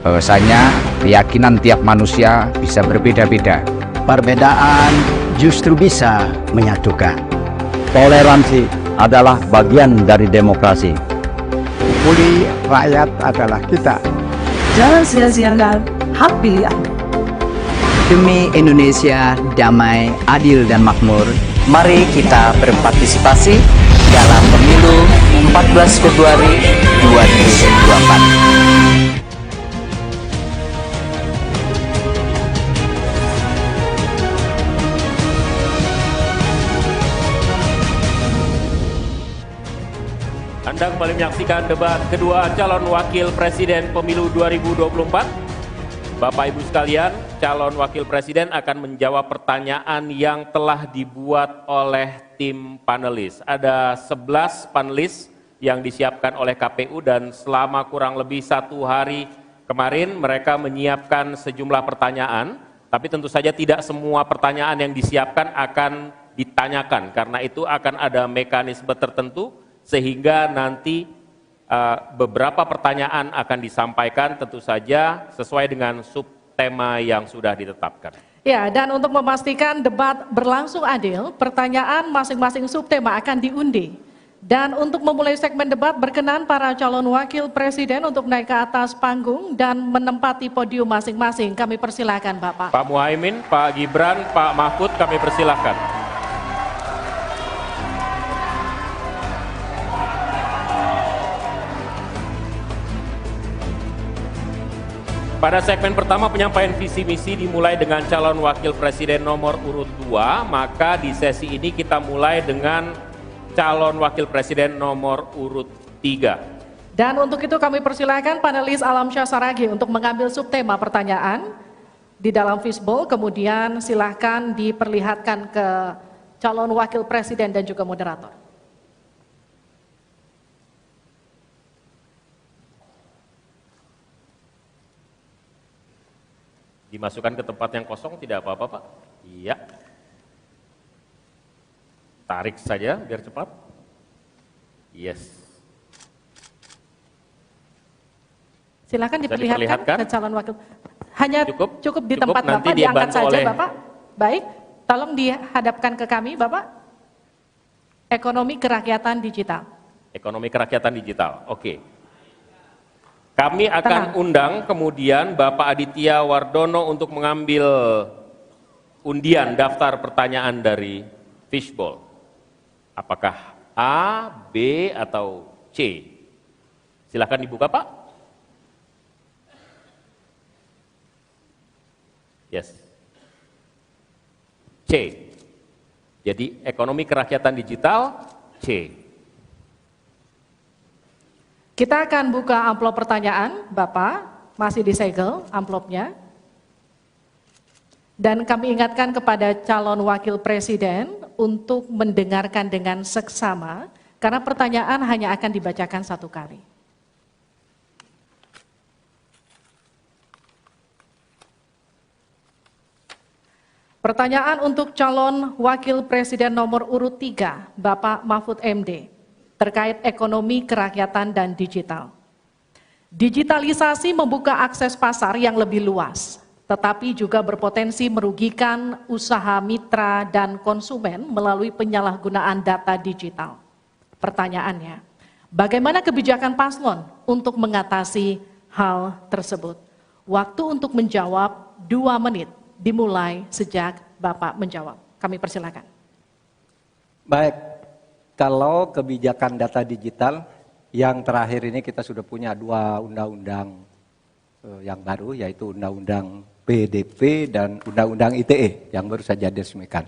Bahwasanya keyakinan tiap manusia bisa berbeda-beda. Perbedaan justru bisa menyatukan. Toleransi adalah bagian dari demokrasi. Pulih rakyat adalah kita. Jangan sia-siakan hak pilihan. Demi Indonesia damai, adil, dan makmur, Mari kita berpartisipasi dalam pemilu 14 Februari 2024. Anda kembali menyaksikan debat kedua calon wakil presiden pemilu 2024. Bapak Ibu sekalian, calon wakil presiden akan menjawab pertanyaan yang telah dibuat oleh tim panelis. Ada 11 panelis yang disiapkan oleh KPU dan selama kurang lebih 1 hari kemarin mereka menyiapkan sejumlah pertanyaan. Tapi tentu saja tidak semua pertanyaan yang disiapkan akan ditanyakan. Karena itu akan ada mekanisme tertentu sehingga nanti beberapa pertanyaan akan disampaikan tentu saja sesuai dengan subtema yang sudah ditetapkan. Ya, dan untuk memastikan debat berlangsung adil, pertanyaan masing-masing subtema akan diundi. Dan untuk memulai segmen debat, berkenan para calon wakil presiden untuk naik ke atas panggung dan menempati podium masing-masing. Kami persilahkan Bapak. Pak Muhaimin, Pak Gibran, Pak Mahfud, kami persilahkan. Pada segmen pertama penyampaian visi misi dimulai dengan calon wakil presiden nomor urut 2, maka di sesi ini kita mulai dengan calon wakil presiden nomor urut 3. Dan untuk itu kami persilahkan panelis Alamsyah Saragih untuk mengambil subtema pertanyaan di dalam fishbowl, kemudian silahkan diperlihatkan ke calon wakil presiden dan juga moderator. Dimasukkan ke tempat yang kosong, tidak apa-apa Pak? Iya. Tarik saja biar cepat. Yes. Silakan diperlihatkan ke calon wakil. Hanya cukup di tempat nanti Bapak, diangkat saja oleh... Bapak. Baik, tolong dihadapkan ke kami Bapak. Ekonomi kerakyatan digital. Ekonomi kerakyatan digital, oke. Kami akan undang kemudian Bapak Aditya Wardono untuk mengambil undian daftar pertanyaan dari fishbowl. Apakah A, B, atau C? Silakan dibuka Pak. Yes. C. Jadi ekonomi kerakyatan digital, C. Kita akan buka amplop pertanyaan, Bapak, masih disegel amplopnya. Dan kami ingatkan kepada calon wakil presiden untuk mendengarkan dengan seksama, karena pertanyaan hanya akan dibacakan 1 kali. Pertanyaan untuk calon wakil presiden nomor urut 3, Bapak Mahfud MD. Terkait ekonomi kerakyatan dan digital. Digitalisasi membuka akses pasar yang lebih luas, tetapi juga berpotensi merugikan usaha mitra dan konsumen melalui penyalahgunaan data digital. Pertanyaannya, bagaimana kebijakan paslon untuk mengatasi hal tersebut. Waktu untuk menjawab 2 menit dimulai sejak Bapak menjawab. Kami persilakan. Baik, kalau kebijakan data digital yang terakhir ini kita sudah punya 2 undang-undang yang baru, yaitu Undang-Undang PDP dan Undang-Undang ITE yang baru saja diresmikan.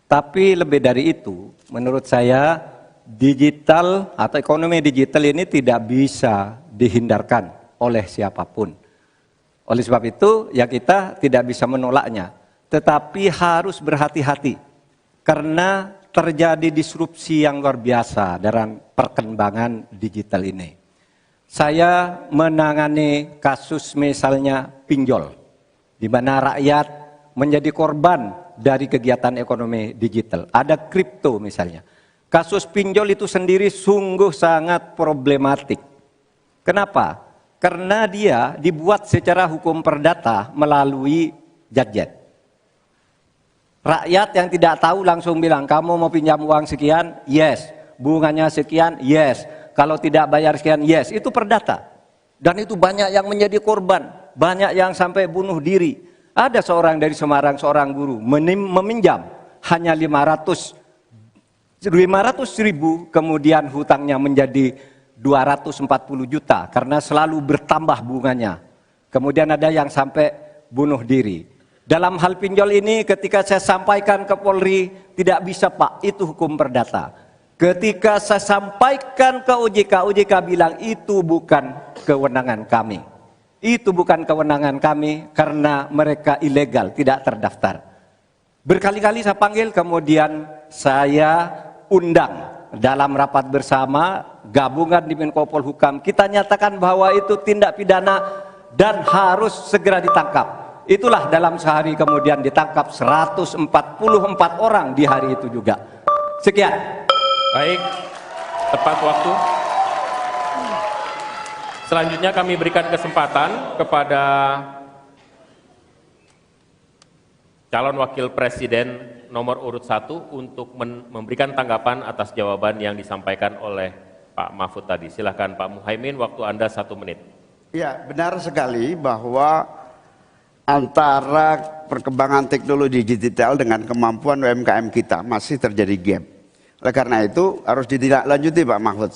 Tapi lebih dari itu, menurut saya digital atau ekonomi digital ini tidak bisa dihindarkan oleh siapapun. Oleh sebab itu, ya kita tidak bisa menolaknya, tetapi harus berhati-hati karena terjadi disrupsi yang luar biasa dalam perkembangan digital ini. Saya menangani kasus misalnya pinjol, di mana rakyat menjadi korban dari kegiatan ekonomi digital. Ada kripto misalnya. Kasus pinjol itu sendiri sungguh sangat problematik. Kenapa? Karena dia dibuat secara hukum perdata melalui gadget. Rakyat yang tidak tahu langsung bilang, kamu mau pinjam uang sekian? Yes. Bunganya sekian? Yes. Kalau tidak bayar sekian? Yes. Itu perdata. Dan itu banyak yang menjadi korban. Banyak yang sampai bunuh diri. Ada seorang dari Semarang, seorang guru, meminjam hanya 500 ribu, kemudian hutangnya menjadi 240 juta karena selalu bertambah bunganya. Kemudian ada yang sampai bunuh diri. Dalam hal pinjol ini ketika saya sampaikan ke Polri, tidak bisa Pak, itu hukum perdata. Ketika saya sampaikan ke OJK, OJK bilang itu bukan kewenangan kami. Itu bukan kewenangan kami karena mereka ilegal, tidak terdaftar. Berkali-kali saya panggil, kemudian saya undang dalam rapat bersama gabungan di Menko Polhukam, kita nyatakan bahwa itu tindak pidana dan harus segera ditangkap. Itulah dalam sehari kemudian ditangkap 144 orang di hari itu juga. Sekian. Baik, tepat waktu. Selanjutnya kami berikan kesempatan kepada calon wakil presiden nomor urut 1 untuk memberikan tanggapan atas jawaban yang disampaikan oleh Pak Mahfud tadi. Silahkan Pak Muhaimin, waktu Anda 1 menit. Ya, benar sekali bahwa antara perkembangan teknologi digital dengan kemampuan UMKM kita masih terjadi gap. Oleh karena itu harus ditindaklanjuti Pak Mahfud.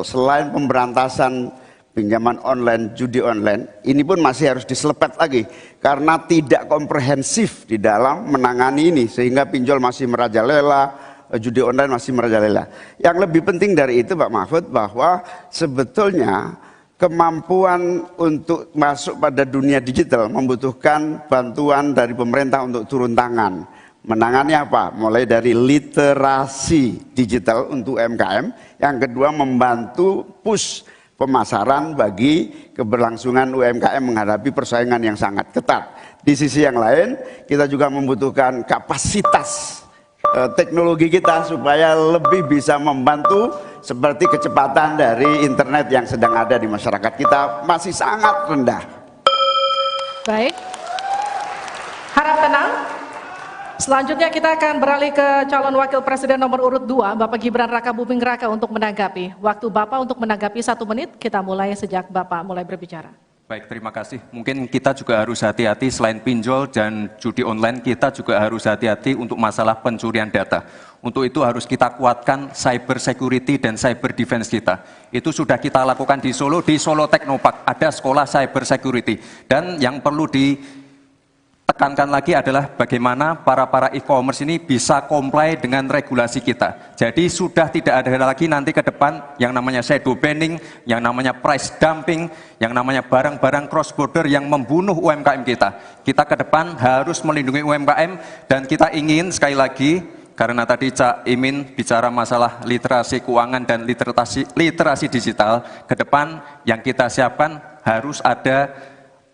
Selain pemberantasan pinjaman online, judi online, ini pun masih harus diselepet lagi karena tidak komprehensif di dalam menangani ini sehingga pinjol masih merajalela, judi online masih merajalela. Yang lebih penting dari itu Pak Mahfud bahwa sebetulnya kemampuan untuk masuk pada dunia digital membutuhkan bantuan dari pemerintah untuk turun tangan. Menangani apa? Mulai dari literasi digital untuk UMKM, yang kedua membantu push pemasaran bagi keberlangsungan UMKM menghadapi persaingan yang sangat ketat. Di sisi yang lain, kita juga membutuhkan kapasitas teknologi kita supaya lebih bisa membantu seperti kecepatan dari internet yang sedang ada di masyarakat kita masih sangat rendah. Baik, harap tenang. Selanjutnya kita akan beralih ke calon wakil presiden nomor urut 2, Bapak Gibran Raka Buming Raka untuk menanggapi. Waktu Bapak untuk menanggapi 1 menit, kita mulai sejak Bapak mulai berbicara. Baik, terima kasih. Mungkin kita juga harus hati-hati selain pinjol dan judi online, kita juga harus hati-hati untuk masalah pencurian data. Untuk itu harus kita kuatkan cyber security dan cyber defense kita. Itu sudah kita lakukan di Solo Technopark, ada sekolah cyber security. Dan yang perlu ditekankan lagi adalah bagaimana para e-commerce ini bisa comply dengan regulasi kita. Jadi sudah tidak ada lagi nanti ke depan yang namanya shadow banning, yang namanya price dumping, yang namanya barang-barang cross border yang membunuh UMKM kita. Kita ke depan harus melindungi UMKM dan kita ingin sekali lagi, karena tadi Cak Imin bicara masalah literasi keuangan dan literasi digital, ke depan yang kita siapkan harus ada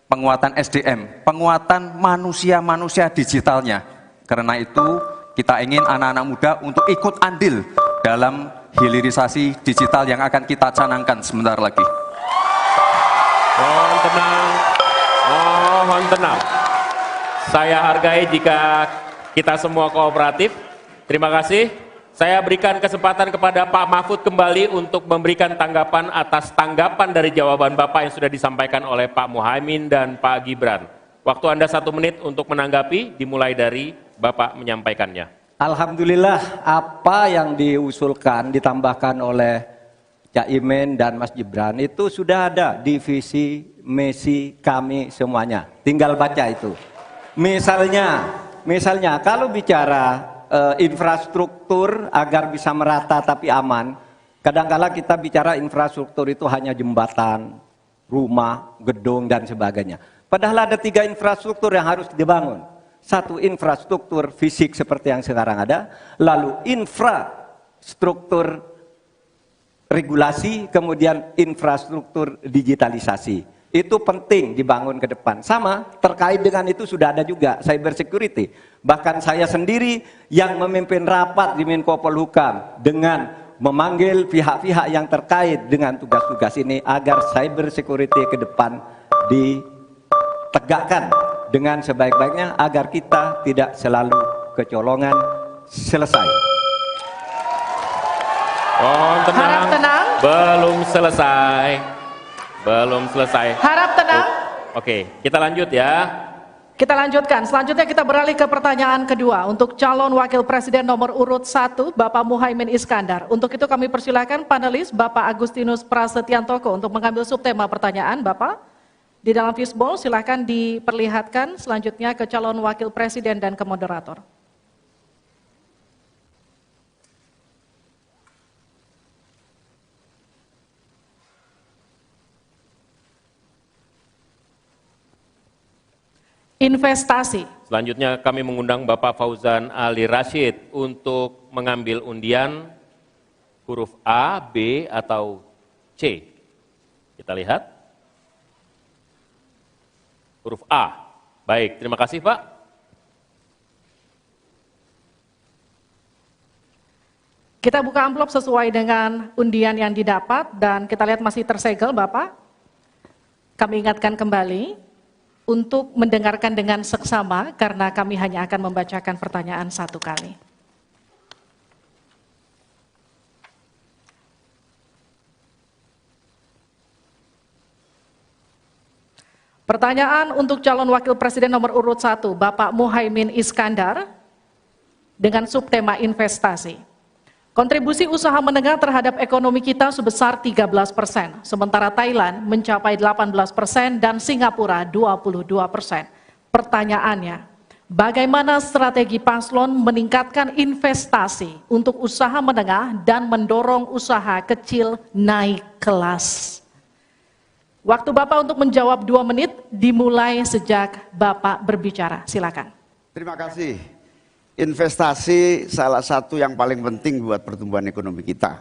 penguatan SDM, penguatan manusia digitalnya. Karena itu kita ingin anak-anak muda untuk ikut andil dalam hilirisasi digital yang akan kita canangkan sebentar lagi. Mohon tenang, mohon tenang. Saya hargai jika kita semua kooperatif. Terima kasih. Saya berikan kesempatan kepada Pak Mahfud kembali untuk memberikan tanggapan atas tanggapan dari jawaban Bapak yang sudah disampaikan oleh Pak Muhaimin dan Pak Gibran. Waktu Anda 1 menit untuk menanggapi, dimulai dari Bapak menyampaikannya. Alhamdulillah, apa yang diusulkan, ditambahkan oleh Cak Imin dan Mas Gibran itu sudah ada di visi misi kami semuanya. Tinggal baca itu. Misalnya kalau bicara infrastruktur agar bisa merata tapi aman, kadang-kala kita bicara infrastruktur itu hanya jembatan, rumah, gedung dan sebagainya. Padahal ada 3 infrastruktur yang harus dibangun. 1 infrastruktur fisik seperti yang sekarang ada, lalu infrastruktur regulasi, kemudian infrastruktur digitalisasi. Itu penting dibangun ke depan. Sama, terkait dengan itu sudah ada juga cyber security. Bahkan saya sendiri yang memimpin rapat di Menko Polhukam dengan memanggil pihak-pihak yang terkait dengan tugas-tugas ini agar cyber security ke depan ditegakkan dengan sebaik-baiknya agar kita tidak selalu kecolongan. Selesai. Mohon tenang. Harap tenang. Belum selesai. Belum selesai. Harap tenang. Oke, kita lanjut ya. Kita lanjutkan. Selanjutnya kita beralih ke pertanyaan kedua untuk calon wakil presiden nomor urut 1 Bapak Muhaimin Iskandar. Untuk itu kami persilakan panelis Bapak Agustinus Prasetyantoko untuk mengambil subtema pertanyaan. Bapak di dalam fishbowl silakan diperlihatkan selanjutnya ke calon wakil presiden dan ke moderator. Investasi. Selanjutnya kami mengundang Bapak Fauzan Ali Rashid untuk mengambil undian huruf A, B, atau C. Kita lihat. Huruf A. Baik, terima kasih Pak. Kita buka amplop sesuai dengan undian yang didapat dan kita lihat masih tersegel Bapak. Kami ingatkan kembali untuk mendengarkan dengan seksama karena kami hanya akan membacakan pertanyaan 1 kali. Pertanyaan untuk calon wakil presiden nomor urut 1 Bapak Muhaimin Iskandar dengan subtema investasi. Kontribusi usaha menengah terhadap ekonomi kita sebesar 13%, sementara Thailand mencapai 18% dan Singapura 22%. Pertanyaannya, bagaimana strategi paslon meningkatkan investasi untuk usaha menengah dan mendorong usaha kecil naik kelas? Waktu Bapak untuk menjawab 2 menit dimulai sejak Bapak berbicara. Silakan. Terima kasih. Investasi salah satu yang paling penting buat pertumbuhan ekonomi kita.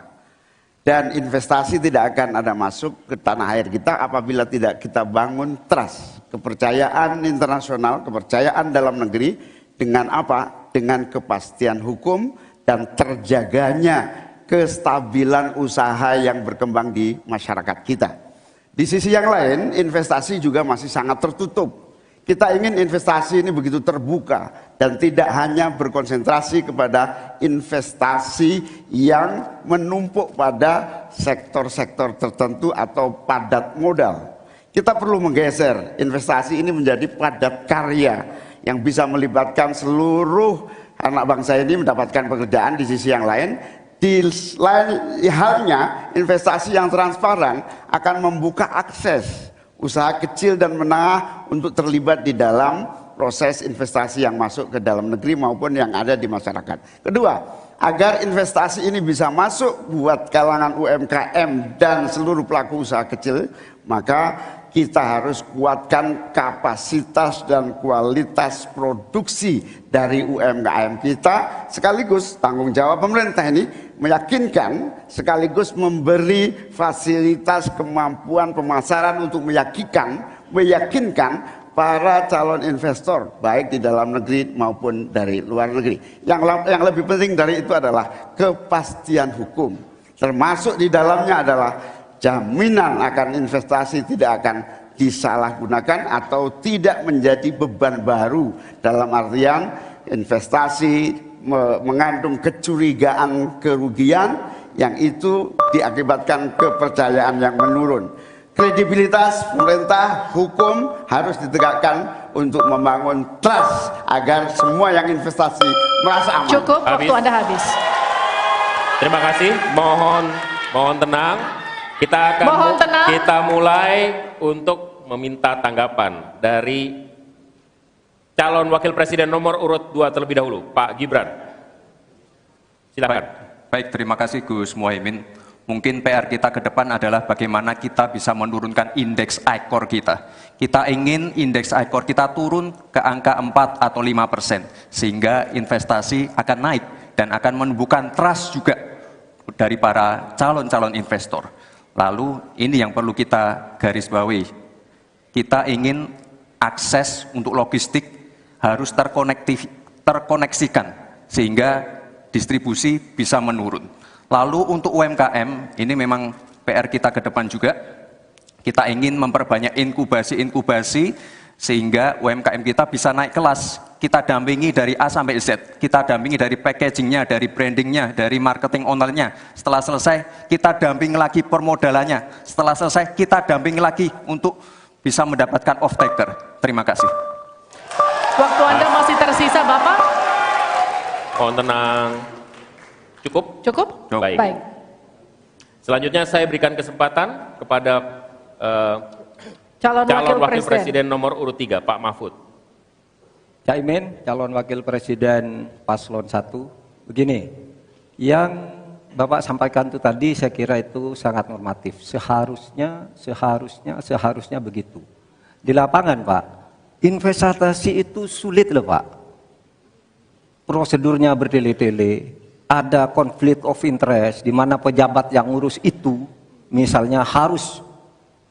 Dan investasi tidak akan ada masuk ke tanah air kita apabila tidak kita bangun trust, kepercayaan internasional, kepercayaan dalam negeri dengan apa? Dengan kepastian hukum dan terjaganya kestabilan usaha yang berkembang di masyarakat kita. Di sisi yang lain, investasi juga masih sangat tertutup. Kita ingin investasi ini begitu terbuka dan tidak hanya berkonsentrasi kepada investasi yang menumpuk pada sektor-sektor tertentu atau padat modal. Kita perlu menggeser investasi ini menjadi padat karya yang bisa melibatkan seluruh anak bangsa ini mendapatkan pekerjaan. Di sisi yang lain, di lain halnya investasi yang transparan akan membuka akses usaha kecil dan menengah untuk terlibat di dalam proses investasi yang masuk ke dalam negeri maupun yang ada di masyarakat. Kedua, agar investasi ini bisa masuk buat kalangan UMKM dan seluruh pelaku usaha kecil, maka kita harus kuatkan kapasitas dan kualitas produksi dari UMKM kita, sekaligus tanggung jawab pemerintah ini meyakinkan sekaligus memberi fasilitas kemampuan pemasaran untuk meyakinkan para calon investor baik di dalam negeri maupun dari luar negeri. Yang lebih penting dari itu adalah kepastian hukum, termasuk di dalamnya adalah jaminan akan investasi tidak akan disalahgunakan atau tidak menjadi beban baru dalam artian investasi mengandung kecurigaan kerugian yang itu diakibatkan kepercayaan yang menurun. Kredibilitas pemerintah hukum harus ditegakkan untuk membangun trust agar semua yang investasi merasa aman. Cukup, waktu Anda habis. Terima kasih. Mohon tenang. Kita mulai untuk meminta tanggapan dari calon wakil presiden nomor urut 2 terlebih dahulu, Pak Gibran. Silakan. Baik, terima kasih Gus Muhaimin. Mungkin PR kita ke depan adalah bagaimana kita bisa menurunkan indeks ICOR kita. Kita ingin indeks ICOR kita turun ke angka 4 atau 5%, sehingga investasi akan naik dan akan menumbuhkan trust juga dari para calon-calon investor. Lalu ini yang perlu kita garis bawahi. Kita ingin akses untuk logistik harus terkoneksikan, sehingga distribusi bisa menurun. Lalu untuk UMKM, ini memang PR kita ke depan juga. Kita ingin memperbanyak inkubasi sehingga UMKM kita bisa naik kelas. Kita dampingi dari A sampai Z. Kita dampingi dari packagingnya, dari brandingnya, dari marketing ownernya. Setelah selesai, kita dampingi lagi permodalannya. Setelah selesai, kita dampingi lagi untuk bisa mendapatkan off-taker. Terima kasih. Waktu Anda masih tersisa, Bapak. Mohon tenang. Cukup? Cukup? Baik. Selanjutnya saya berikan kesempatan kepada calon wakil presiden nomor urut 3, Pak Mahfud. Caimin, calon wakil presiden paslon 1. Begini, yang Bapak sampaikan itu tadi saya kira itu sangat normatif. Seharusnya begitu. Di lapangan, Pak, investasi itu sulit loh, Pak. Prosedurnya bertele-tele. Ada konflik of interest di mana pejabat yang ngurus itu misalnya harus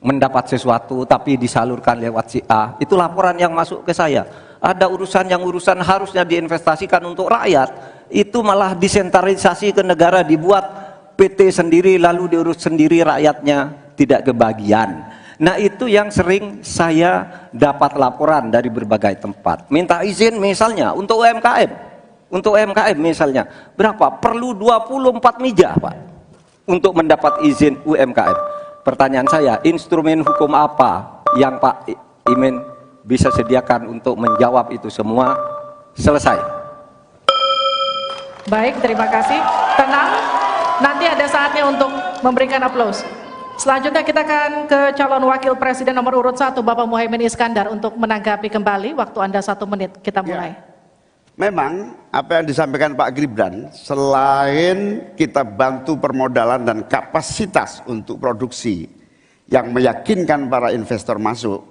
mendapat sesuatu tapi disalurkan lewat si A. Itu laporan yang masuk ke saya. Ada urusan harusnya diinvestasikan untuk rakyat, itu malah disentralisasi ke negara, dibuat PT sendiri lalu diurus sendiri, rakyatnya tidak kebagian. Nah, itu yang sering saya dapat laporan dari berbagai tempat. Minta izin misalnya untuk UMKM. Untuk UMKM misalnya, berapa? Perlu 24 meja, Pak, untuk mendapat izin UMKM. Pertanyaan saya, instrumen hukum apa yang Pak Imin bisa sediakan untuk menjawab itu semua? Selesai. Baik, terima kasih. Tenang, nanti ada saatnya untuk memberikan aplaus. Selanjutnya kita akan ke calon wakil presiden nomor urut 1, Bapak Muhaimin Iskandar, untuk menanggapi kembali. Waktu Anda 1 menit, kita mulai. Ya. Memang apa yang disampaikan Pak Gibran, selain kita bantu permodalan dan kapasitas untuk produksi yang meyakinkan para investor masuk,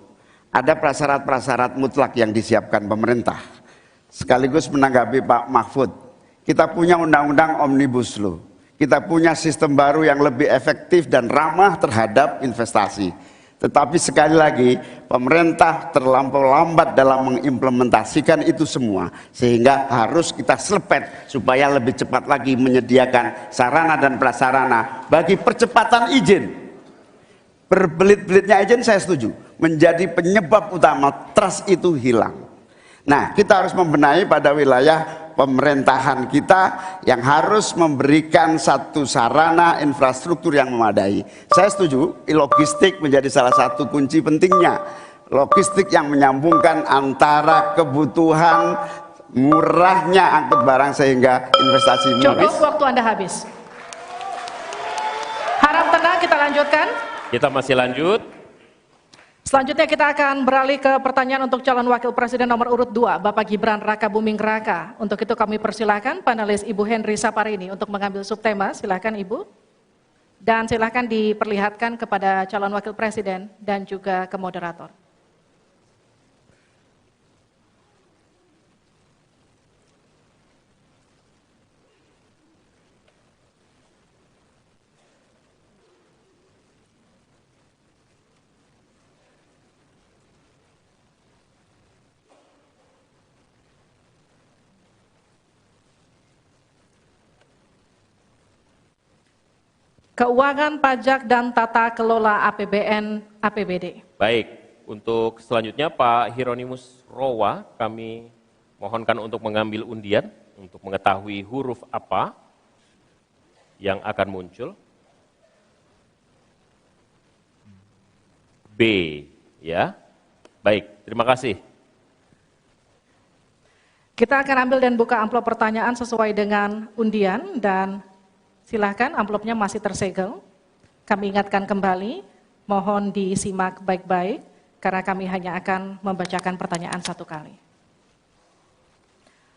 ada prasyarat-prasyarat mutlak yang disiapkan pemerintah. Sekaligus menanggapi Pak Mahfud, kita punya undang-undang Omnibus Law, kita punya sistem baru yang lebih efektif dan ramah terhadap investasi. Tetapi sekali lagi, pemerintah terlampau lambat dalam mengimplementasikan itu semua, sehingga harus kita selepet supaya lebih cepat lagi menyediakan sarana dan prasarana bagi percepatan izin. Berbelit-belitnya izin saya setuju, menjadi penyebab utama trust itu hilang. Nah, kita harus membenahi pada wilayah pemerintahan kita yang harus memberikan satu sarana infrastruktur yang memadai. Saya setuju, logistik menjadi salah satu kunci pentingnya. Logistik yang menyambungkan antara kebutuhan murahnya angkut barang sehingga investasi Cukup, waktu Anda habis. Harap tenang, kita lanjutkan. Kita masih lanjut. Selanjutnya kita akan beralih ke pertanyaan untuk calon wakil presiden nomor urut 2, Bapak Gibran Rakabuming Raka. Untuk itu kami persilakan panelis Ibu Henry Saparini untuk mengambil subtema. Silakan Ibu. Dan silakan diperlihatkan kepada calon wakil presiden dan juga ke moderator. Keuangan, pajak, dan tata kelola APBN APBD. Baik, untuk selanjutnya Pak Hieronymus Rowa, kami mohonkan untuk mengambil undian. untuk mengetahui huruf apa yang akan muncul. B, ya. Baik, terima kasih. Kita akan ambil dan buka amplop pertanyaan sesuai dengan undian dan silakan amplopnya masih tersegel. Kami ingatkan kembali, mohon disimak baik-baik karena kami hanya akan membacakan pertanyaan satu kali.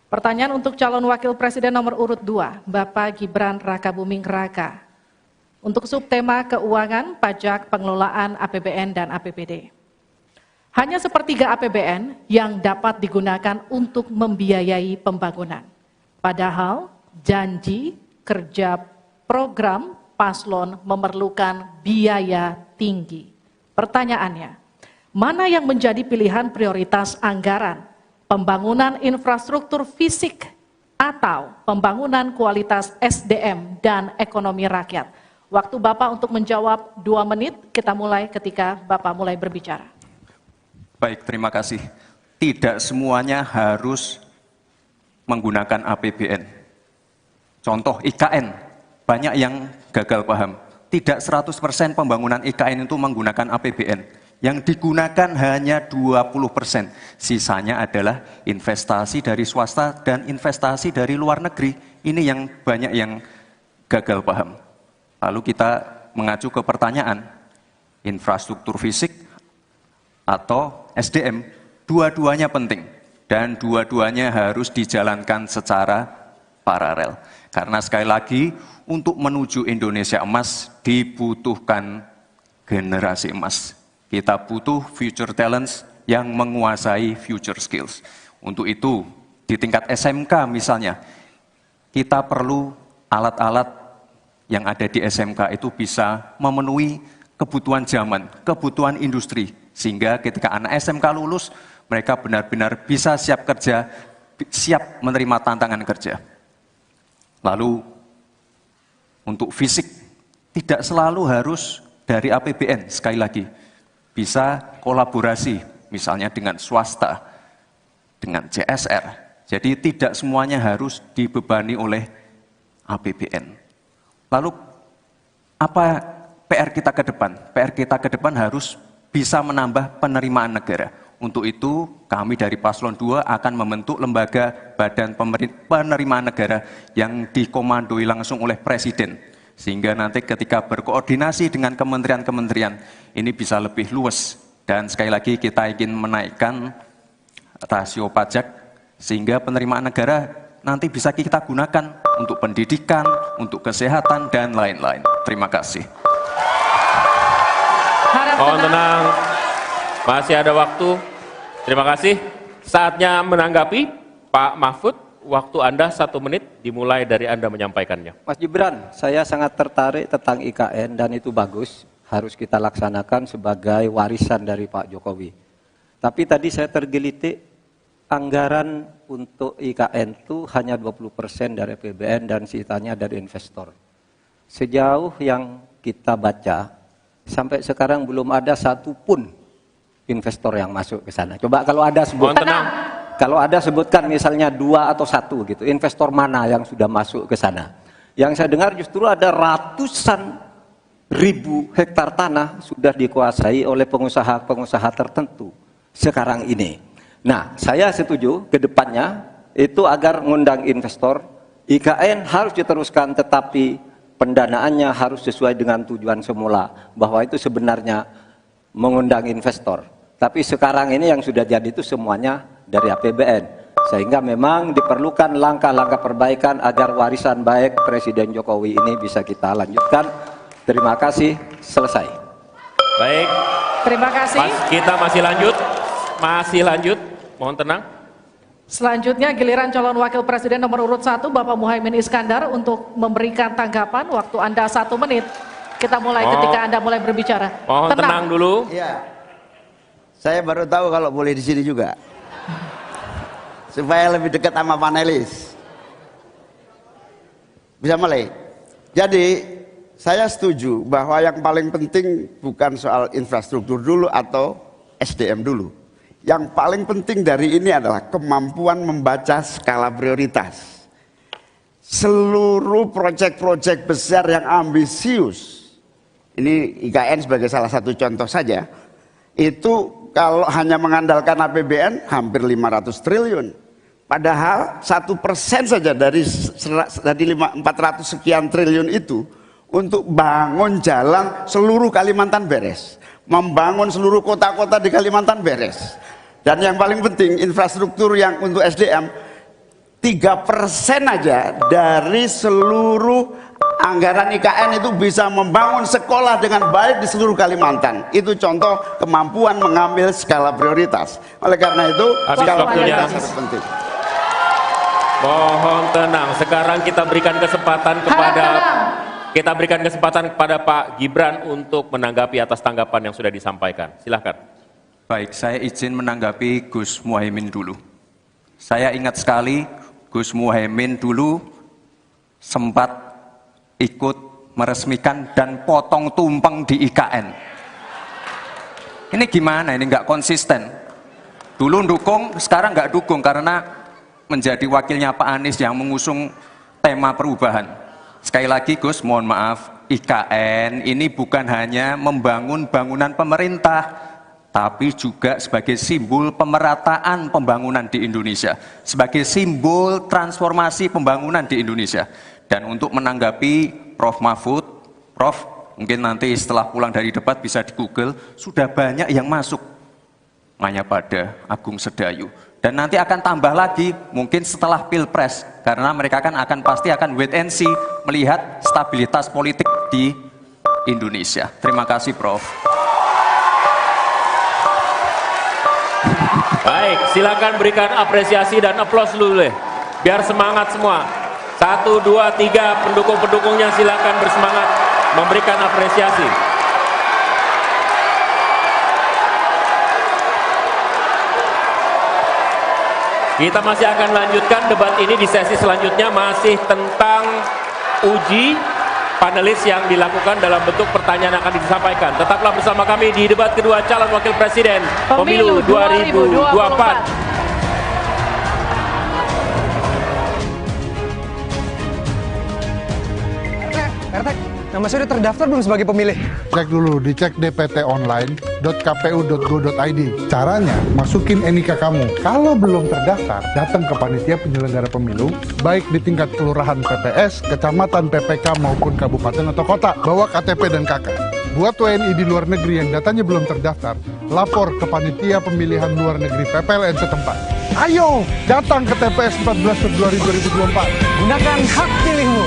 Pertanyaan untuk calon wakil presiden nomor urut 2, Bapak Gibran Rakabuming Raka. Untuk subtema keuangan, pajak, pengelolaan APBN dan APBD. Hanya sepertiga APBN yang dapat digunakan untuk membiayai pembangunan. Padahal janji kerja program paslon memerlukan biaya tinggi. Pertanyaannya, mana yang menjadi pilihan prioritas anggaran? Pembangunan infrastruktur fisik atau pembangunan kualitas SDM dan ekonomi rakyat? Waktu Bapak untuk menjawab 2 menit, kita mulai ketika Bapak mulai berbicara. Baik, terima kasih. Tidak semuanya harus menggunakan APBN. Contoh IKN, banyak yang gagal paham. Tidak 100% pembangunan IKN itu menggunakan APBN. Yang digunakan hanya 20%. Sisanya adalah investasi dari swasta dan investasi dari luar negeri. Ini yang banyak yang gagal paham. Lalu kita mengacu ke pertanyaan, infrastruktur fisik atau SDM, dua-duanya penting. Dan dua-duanya harus dijalankan secara paralel. Karena sekali lagi, untuk menuju Indonesia emas dibutuhkan generasi emas. Kita butuh future talents yang menguasai future skills. Untuk itu, di tingkat SMK misalnya, kita perlu alat-alat yang ada di SMK itu bisa memenuhi kebutuhan zaman, kebutuhan industri. Sehingga ketika anak SMK lulus, mereka benar-benar bisa siap kerja, siap menerima tantangan kerja. Lalu, untuk fisik, tidak selalu harus dari APBN, sekali lagi. Bisa kolaborasi, misalnya dengan swasta, dengan CSR. Jadi tidak semuanya harus dibebani oleh APBN. Lalu apa PR kita ke depan? PR kita ke depan harus bisa menambah penerimaan negara. Untuk itu kami dari Paslon 2 akan membentuk lembaga badan penerimaan negara yang dikomandoi langsung oleh Presiden. Sehingga nanti ketika berkoordinasi dengan kementerian-kementerian ini bisa lebih luas. Dan sekali lagi kita ingin menaikkan rasio pajak sehingga penerimaan negara nanti bisa kita gunakan untuk pendidikan, untuk kesehatan, dan lain-lain. Terima kasih. Mohon tenang, masih ada waktu. Terima kasih. Saatnya menanggapi Pak Mahfud. Waktu Anda 1 menit dimulai dari Anda menyampaikannya. Mas Gibran, saya sangat tertarik tentang IKN dan itu bagus. Harus kita laksanakan sebagai warisan dari Pak Jokowi. Tapi tadi saya tergelitik, anggaran untuk IKN itu hanya 20% dari APBN dan sisanya dari investor. Sejauh yang kita baca, sampai sekarang belum ada satupun investor yang masuk ke sana. Coba kalau ada sebutkan. Kalau ada sebutkan misalnya 2 atau 1 gitu, investor mana yang sudah masuk ke sana. Yang saya dengar justru ada ratusan ribu hektar tanah sudah dikuasai oleh pengusaha-pengusaha tertentu sekarang ini. Nah, saya setuju ke depannya itu agar mengundang investor, IKN harus diteruskan tetapi pendanaannya harus sesuai dengan tujuan semula, bahwa itu sebenarnya mengundang investor. Tapi sekarang ini yang sudah jadi itu semuanya dari APBN. Sehingga memang diperlukan langkah-langkah perbaikan agar warisan baik Presiden Jokowi ini bisa kita lanjutkan. Terima kasih, selesai. Baik. Terima kasih. Kita masih lanjut. Masih lanjut. Mohon tenang. Selanjutnya giliran calon wakil presiden nomor urut 1 Bapak Muhaimin Iskandar untuk memberikan tanggapan. Waktu Anda 1 menit. Kita mulai ketika Anda mulai berbicara. Mohon tenang dulu. Iya. Saya baru tahu kalau boleh di sini juga. Supaya lebih dekat sama panelis. Bisa mulai. Jadi saya setuju bahwa yang paling penting bukan soal infrastruktur dulu atau SDM dulu. Yang paling penting dari ini adalah kemampuan membaca skala prioritas. seluruh proyek-proyek besar yang ambisius, ini IKN sebagai salah satu contoh saja, itu kalau hanya mengandalkan APBN hampir 500 triliun. Padahal 1% saja dari 400 sekian triliun itu untuk bangun jalan seluruh Kalimantan beres, membangun seluruh kota-kota di Kalimantan beres. Dan yang paling penting infrastruktur yang untuk SDM 3% aja dari seluruh anggaran IKN itu bisa membangun sekolah dengan baik di seluruh Kalimantan. Itu contoh kemampuan mengambil skala prioritas. Oleh karena itu skala prioritas sangat penting. Mohon tenang. Sekarang kita berikan kesempatan kepada Pak Gibran untuk menanggapi atas tanggapan yang sudah disampaikan. Silakan. Baik, saya izin menanggapi Gus Muhaimin dulu. Saya ingat sekali Gus Muhaimin dulu sempat ikut meresmikan dan potong tumpeng di IKN. Ini gimana? Ini nggak konsisten. Dulu dukung, sekarang nggak dukung karena menjadi wakilnya Pak Anies yang mengusung tema perubahan. Sekali lagi Gus, mohon maaf, IKN ini bukan hanya membangun bangunan pemerintah, tapi juga sebagai simbol pemerataan pembangunan di Indonesia, sebagai simbol transformasi pembangunan di Indonesia. Dan untuk menanggapi Prof. Mahfud, Prof, mungkin nanti setelah pulang dari debat bisa di Google, sudah banyak yang masuk Mayapada, Agung Sedayu. Dan nanti akan tambah lagi mungkin setelah Pilpres, karena mereka akan pasti akan wait and see melihat stabilitas politik di Indonesia. Terima kasih Prof. Baik, silakan berikan apresiasi dan aplaus dulu deh, biar semangat semua. 1, 2, 3 pendukung-pendukungnya silakan bersemangat memberikan apresiasi. Kita masih akan lanjutkan debat ini di sesi selanjutnya, masih tentang uji panelis yang dilakukan dalam bentuk pertanyaan yang akan disampaikan. Tetaplah bersama kami di debat kedua calon wakil presiden pemilu 2024. RT, nama saya udah terdaftar belum sebagai pemilih? Cek dulu, dicek dptonline.kpu.go.id. Caranya, masukin NIK kamu. Kalau belum terdaftar, datang ke panitia penyelenggara pemilu, baik di tingkat kelurahan PPS, kecamatan, PPK, maupun kabupaten atau kota. Bawa KTP dan KK. Buat WNI di luar negeri yang datanya belum terdaftar, lapor ke panitia pemilihan luar negeri PPLN setempat. Ayo, datang ke TPS 14 Februari 2024. Gunakan hak pilihmu.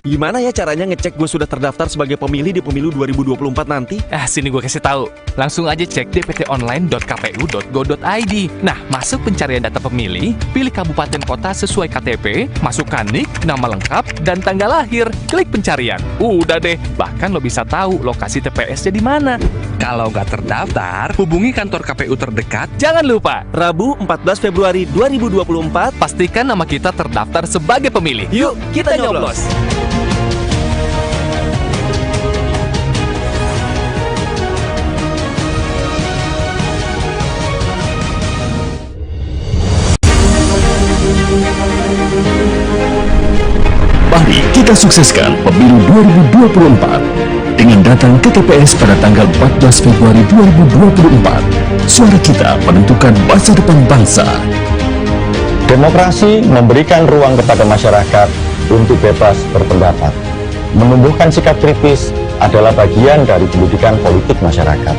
Gimana ya caranya ngecek gue sudah terdaftar sebagai pemilih di pemilu 2024 nanti? Sini gue kasih tahu. Langsung aja cek dptonline.kpu.go.id. Nah, masuk pencarian data pemilih, pilih kabupaten kota sesuai KTP, masukkan NIK, nama lengkap, dan tanggal lahir. Klik pencarian. Udah deh, bahkan lo bisa tahu lokasi TPS-nya di mana. Kalau nggak terdaftar, hubungi kantor KPU terdekat. Jangan lupa, Rabu 14 Februari 2024, pastikan nama kita terdaftar sebagai pemilih. Yuk, kita nyoblos! Mari kita sukseskan pemilu 2024 dengan datang ke TPS pada tanggal 14 Februari 2024. Suara kita menentukan masa depan bangsa. Demokrasi memberikan ruang kepada masyarakat untuk bebas berpendapat. Menumbuhkan sikap kritis adalah bagian dari pendidikan politik masyarakat.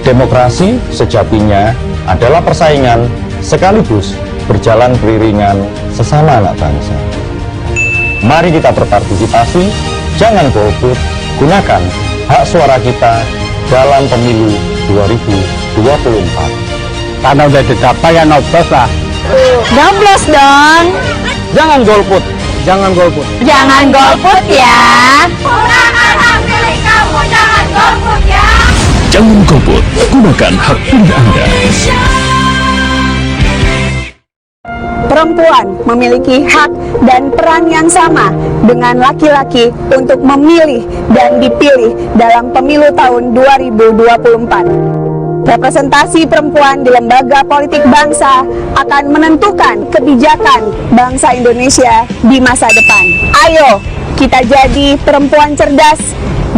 Demokrasi sejatinya adalah persaingan sekaligus berjalan beriringan sesama anak bangsa. Mari kita berpartisipasi, jangan golput, gunakan hak suara kita dalam pemilu 2024. Karena udah didapat ya noblos lah. Noblos dong. Jangan golput, jangan golput. Jangan golput ya. Gunakan hak pilih kamu, jangan golput ya. Jangan golput, gunakan hak pilih Anda. Perempuan memiliki hak dan peran yang sama dengan laki-laki untuk memilih dan dipilih dalam pemilu tahun 2024. Representasi perempuan di lembaga politik bangsa akan menentukan kebijakan bangsa Indonesia di masa depan. Ayo, kita jadi perempuan cerdas.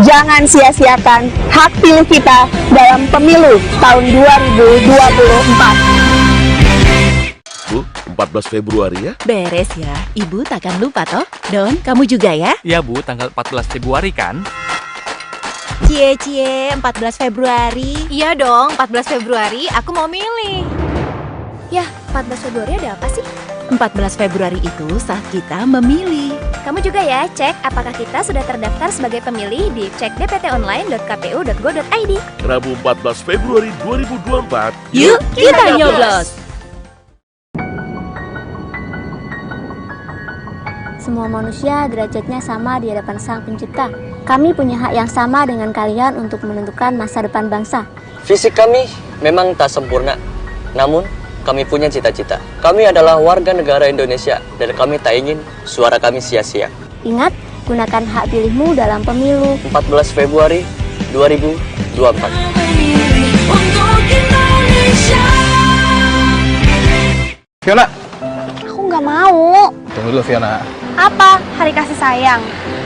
Jangan sia-siakan hak pilih kita dalam pemilu tahun 2024. Bu, 14 Februari ya? Beres ya, Ibu takkan lupa toh. Don, kamu juga ya? Ya Bu, tanggal 14 Februari kan? Cie, 14 Februari. Iya dong, 14 Februari aku mau milih. Yah, 14 Februari ada apa sih? 14 Februari itu saat kita memilih. Kamu juga ya, cek apakah kita sudah terdaftar sebagai pemilih di cek.dptonline.kpu.go.id. Rabu 14 Februari 2024. Yuk, kita nyoblos! Semua manusia derajatnya sama di hadapan Sang Pencipta. Kami punya hak yang sama dengan kalian untuk menentukan masa depan bangsa. Fisik kami memang tak sempurna, namun kami punya cita-cita. Kami adalah warga negara Indonesia dan kami tak ingin suara kami sia-sia. Ingat, gunakan hak pilihmu dalam pemilu 14 Februari 2024. Fiona, Aku nggak mau. tunggu dulu Fiona. Apa? Hari kasih sayang?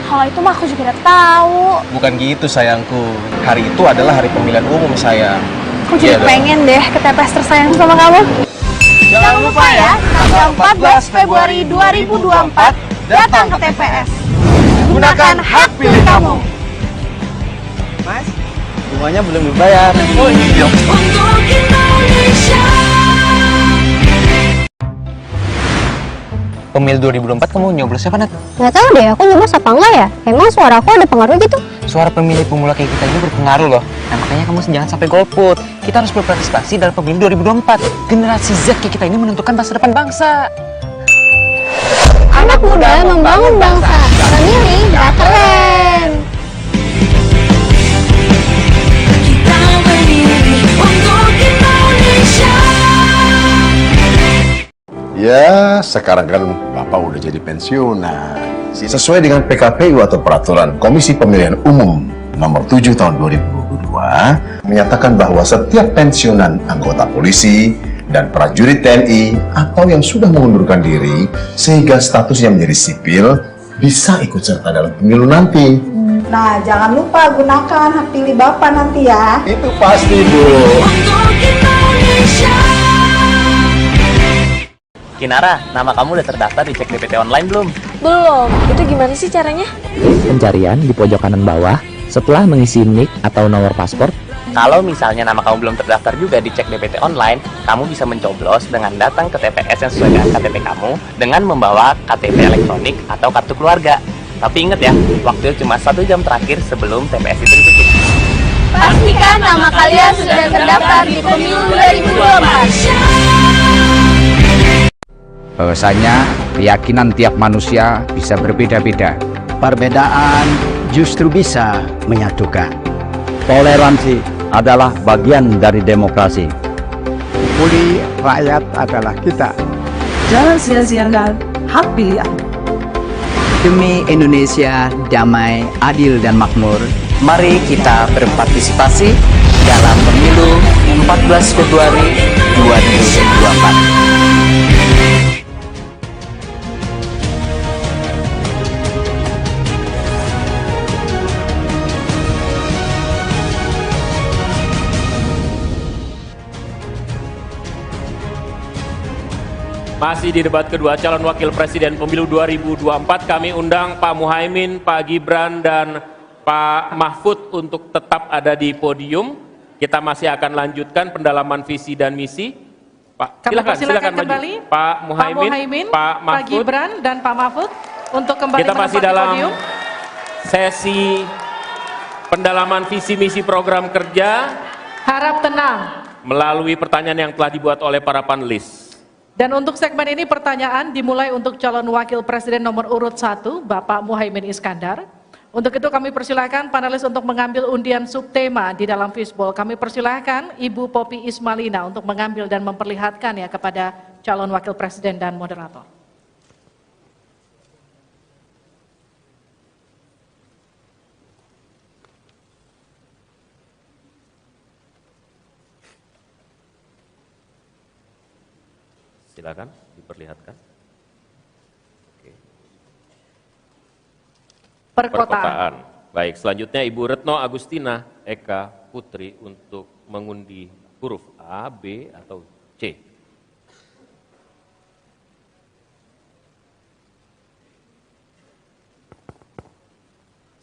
Kalau itu mah aku juga udah tahu. Bukan gitu sayangku. Hari itu adalah hari pemilihan umum sayang. Aku jadi pengen deh ke TPS tersayang sama kamu. Jangan lupa ya, tanggal 14 Februari 2024 datang ke TPS. Gunakan hak pilih kamu. Mas, bunganya belum dibayar. Oh iya. Pemilu 2024 kamu nyoblos siapa, Nat? Nggak tahu deh, aku nyoblos apa enggak ya? Emang suara aku ada pengaruh gitu? Suara pemilih pemula kayak kita ini berpengaruh loh. Nah makanya kamu jangan sampai golput. Kita harus berprestasi dalam pemilu 2024. Generasi Z kayak kita ini menentukan masa depan bangsa. Anak muda membangun bangsa. Memilih nggak keren. Kita memilih untuk Indonesia. Ya, sekarang kan Bapak udah jadi pensiunan. Sesuai dengan PKPU atau Peraturan Komisi Pemilihan Umum Nomor 7 Tahun 2022 menyatakan bahwa setiap pensiunan anggota polisi dan prajurit TNI atau yang sudah mengundurkan diri sehingga statusnya menjadi sipil bisa ikut serta dalam pemilu nanti. Nah, jangan lupa gunakan hak pilih Bapak nanti ya. Itu pasti, Bu. Kinara, nama kamu udah terdaftar di Cek DPT Online belum? Belum. Itu gimana sih caranya? Pencarian di pojok kanan bawah setelah mengisi NIK atau nomor paspor. Kalau misalnya nama kamu belum terdaftar juga di Cek DPT Online, kamu bisa mencoblos dengan datang ke TPS yang sesuai dengan KTP kamu dengan membawa KTP elektronik atau kartu keluarga. Tapi ingat ya, waktu cuma 1 jam terakhir sebelum TPS itu ditutup. Pastikan nama kalian sudah terdaftar di pemilu 2024. Bahwasanya keyakinan tiap manusia bisa berbeda-beda. Perbedaan justru bisa menyatukan. Toleransi adalah bagian dari demokrasi. Pulih rakyat adalah kita. Jangan sia-siakan hak pilih Anda. Demi Indonesia damai, adil, dan makmur, mari kita berpartisipasi dalam pemilu 14 Februari 2024. Masih di debat kedua calon wakil presiden pemilu 2024, kami undang Pak Muhaimin, Pak Gibran, dan Pak Mahfud untuk tetap ada di podium. Kita masih akan lanjutkan pendalaman visi dan misi. Pak, silakan kembali maju. Pak Muhaimin, Pak Mahfud, Pak Gibran, dan Pak Mahfud untuk kembali kita masih menempati dalam podium. sesi pendalaman visi misi program kerja. Harap tenang. Melalui pertanyaan yang telah dibuat oleh para panelis. Dan untuk segmen ini pertanyaan dimulai untuk calon wakil presiden nomor urut 1, Bapak Muhaimin Iskandar. Untuk itu kami persilahkan panelis untuk mengambil undian subtema di dalam fishbowl. Kami persilahkan Ibu Poppy Ismalina untuk mengambil dan memperlihatkan ya kepada calon wakil presiden dan moderator. Silakan diperlihatkan. Oke. Perkotaan. Baik, selanjutnya Ibu Retno Agustina Eka Putri untuk mengundi huruf A, B, atau C.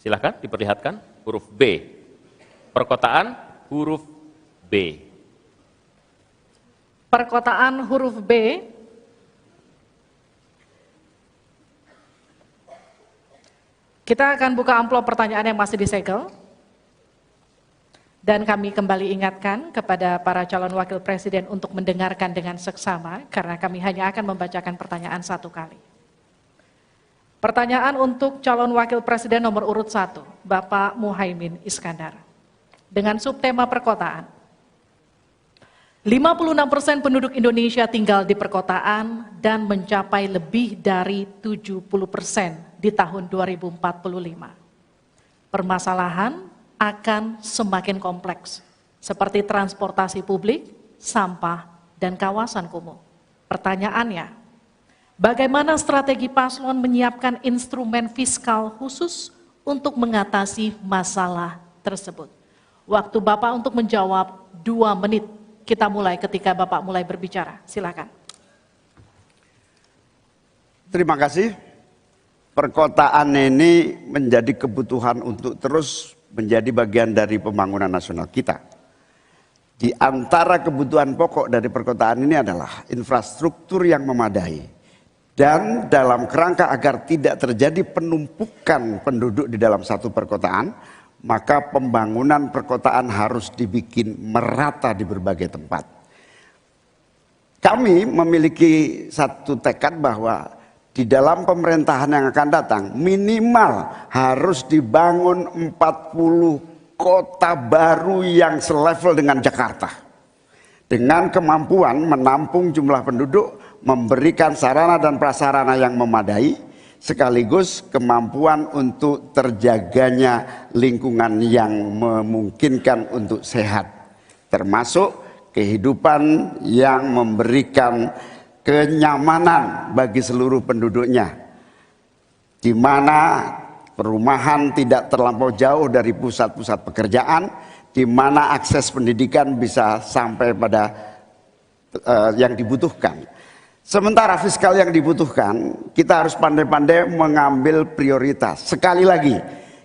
Silakan diperlihatkan huruf B. Perkotaan huruf B. Perkotaan huruf B. Kita akan buka amplop pertanyaan yang masih disegel. Dan kami kembali ingatkan kepada para calon wakil presiden untuk mendengarkan dengan seksama, karena kami hanya akan membacakan pertanyaan satu kali. Pertanyaan untuk calon wakil presiden nomor urut 1, Bapak Muhaimin Iskandar. Dengan subtema perkotaan. 56% penduduk Indonesia tinggal di perkotaan dan mencapai lebih dari 70% di tahun 2045. Permasalahan akan semakin kompleks, seperti transportasi publik, sampah, dan kawasan kumuh. Pertanyaannya, bagaimana strategi paslon menyiapkan instrumen fiskal khusus untuk mengatasi masalah tersebut? Waktu Bapak untuk menjawab 2 menit. Kita mulai ketika Bapak mulai berbicara. Silakan. Terima kasih. Perkotaan ini menjadi kebutuhan untuk terus menjadi bagian dari pembangunan nasional kita. Di antara kebutuhan pokok dari perkotaan ini adalah infrastruktur yang memadai. Dan dalam kerangka agar tidak terjadi penumpukan penduduk di dalam satu perkotaan, maka pembangunan perkotaan harus dibikin merata di berbagai tempat. Kami memiliki satu tekad bahwa di dalam pemerintahan yang akan datang minimal harus dibangun 40 kota baru yang selevel dengan Jakarta. Dengan kemampuan menampung jumlah penduduk, memberikan sarana dan prasarana yang memadai, sekaligus kemampuan untuk terjaganya lingkungan yang memungkinkan untuk sehat, termasuk kehidupan yang memberikan kenyamanan bagi seluruh penduduknya, di mana perumahan tidak terlampau jauh dari pusat-pusat pekerjaan, di mana akses pendidikan bisa sampai pada yang dibutuhkan. Sementara fiskal yang dibutuhkan, kita harus pandai-pandai mengambil prioritas. Sekali lagi,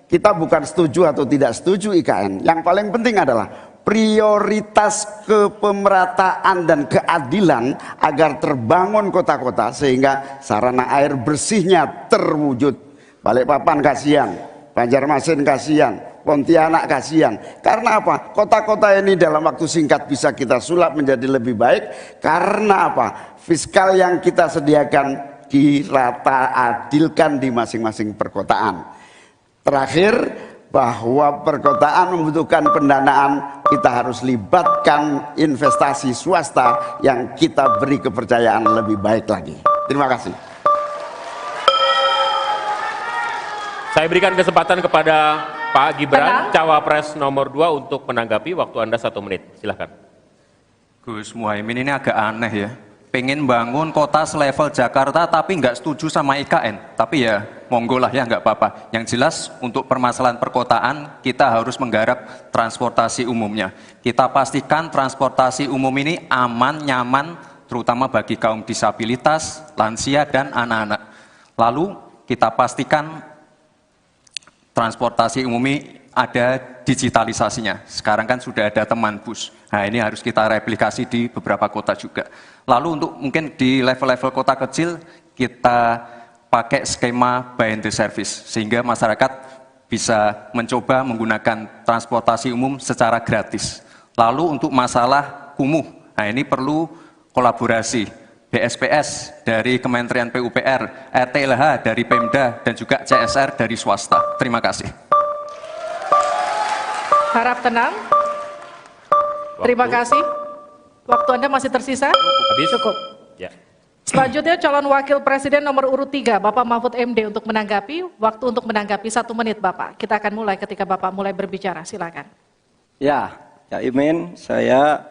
kita bukan setuju atau tidak setuju IKN. Yang paling penting adalah prioritas kepemerataan dan keadilan agar terbangun kota-kota sehingga sarana air bersihnya terwujud. Balikpapan kasihan, Banjarmasin kasihan, Pontianak kasihan. Karena apa? Kota-kota ini dalam waktu singkat bisa kita sulap menjadi lebih baik. Karena apa? Fiskal yang kita sediakan dirata adilkan di masing-masing perkotaan. Terakhir, bahwa perkotaan membutuhkan pendanaan, kita harus libatkan investasi swasta yang kita beri kepercayaan lebih baik lagi. Terima kasih. Saya berikan kesempatan kepada Pak Gibran, Cawapres nomor 2 untuk menanggapi. Waktu Anda 1 menit, silahkan. Gus Muhaimin ini agak aneh ya. Pengen bangun kota selevel Jakarta tapi nggak setuju sama IKN. Tapi ya monggo lah ya, nggak apa-apa. Yang jelas untuk permasalahan perkotaan kita harus menggarap transportasi umumnya. Kita pastikan transportasi umum ini aman, nyaman, terutama bagi kaum disabilitas, lansia, dan anak-anak. Lalu kita pastikan transportasi umum ini ada digitalisasinya. Sekarang kan sudah ada teman bus. Nah ini harus kita replikasi di beberapa kota juga. Lalu untuk mungkin di level-level kota kecil kita pakai skema buy and the service. Sehingga masyarakat bisa mencoba menggunakan transportasi umum secara gratis. Lalu untuk masalah kumuh, nah ini perlu kolaborasi. BSPS dari Kementerian PUPR, RTLH dari Pemda, dan juga CSR dari swasta. Terima kasih. Harap tenang. Terima kasih. Waktu Anda masih tersisa? Habis? Cukup. Ya. Selanjutnya calon wakil presiden nomor urut 3, Bapak Mahfud MD untuk menanggapi. Waktu untuk menanggapi 1 menit Bapak. Kita akan mulai ketika Bapak mulai berbicara. Silakan. Ya, Cak Imin, saya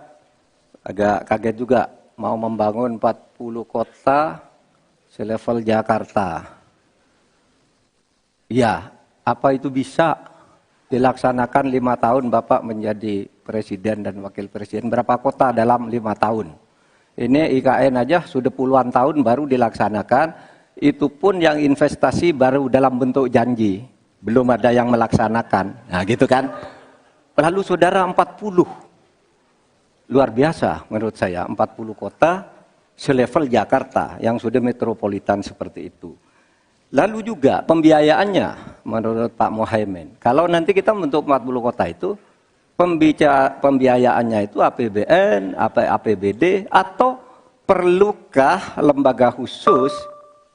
agak kaget juga mau membangun 40 kota selevel Jakarta. Ya, apa itu bisa dilaksanakan 5 tahun Bapak menjadi presiden dan wakil presiden? Berapa kota dalam 5 tahun? Ini IKN aja sudah puluhan tahun baru dilaksanakan. Itu pun yang investasi baru dalam bentuk janji. Belum ada yang melaksanakan. Nah gitu kan. Lalu saudara 40. Luar biasa menurut saya, 40 kota selevel Jakarta yang sudah metropolitan seperti itu. Lalu juga pembiayaannya menurut Pak Muhaimin. Kalau nanti kita membentuk 40 kota itu, pembiayaannya itu APBN, APBD, atau perlukah lembaga khusus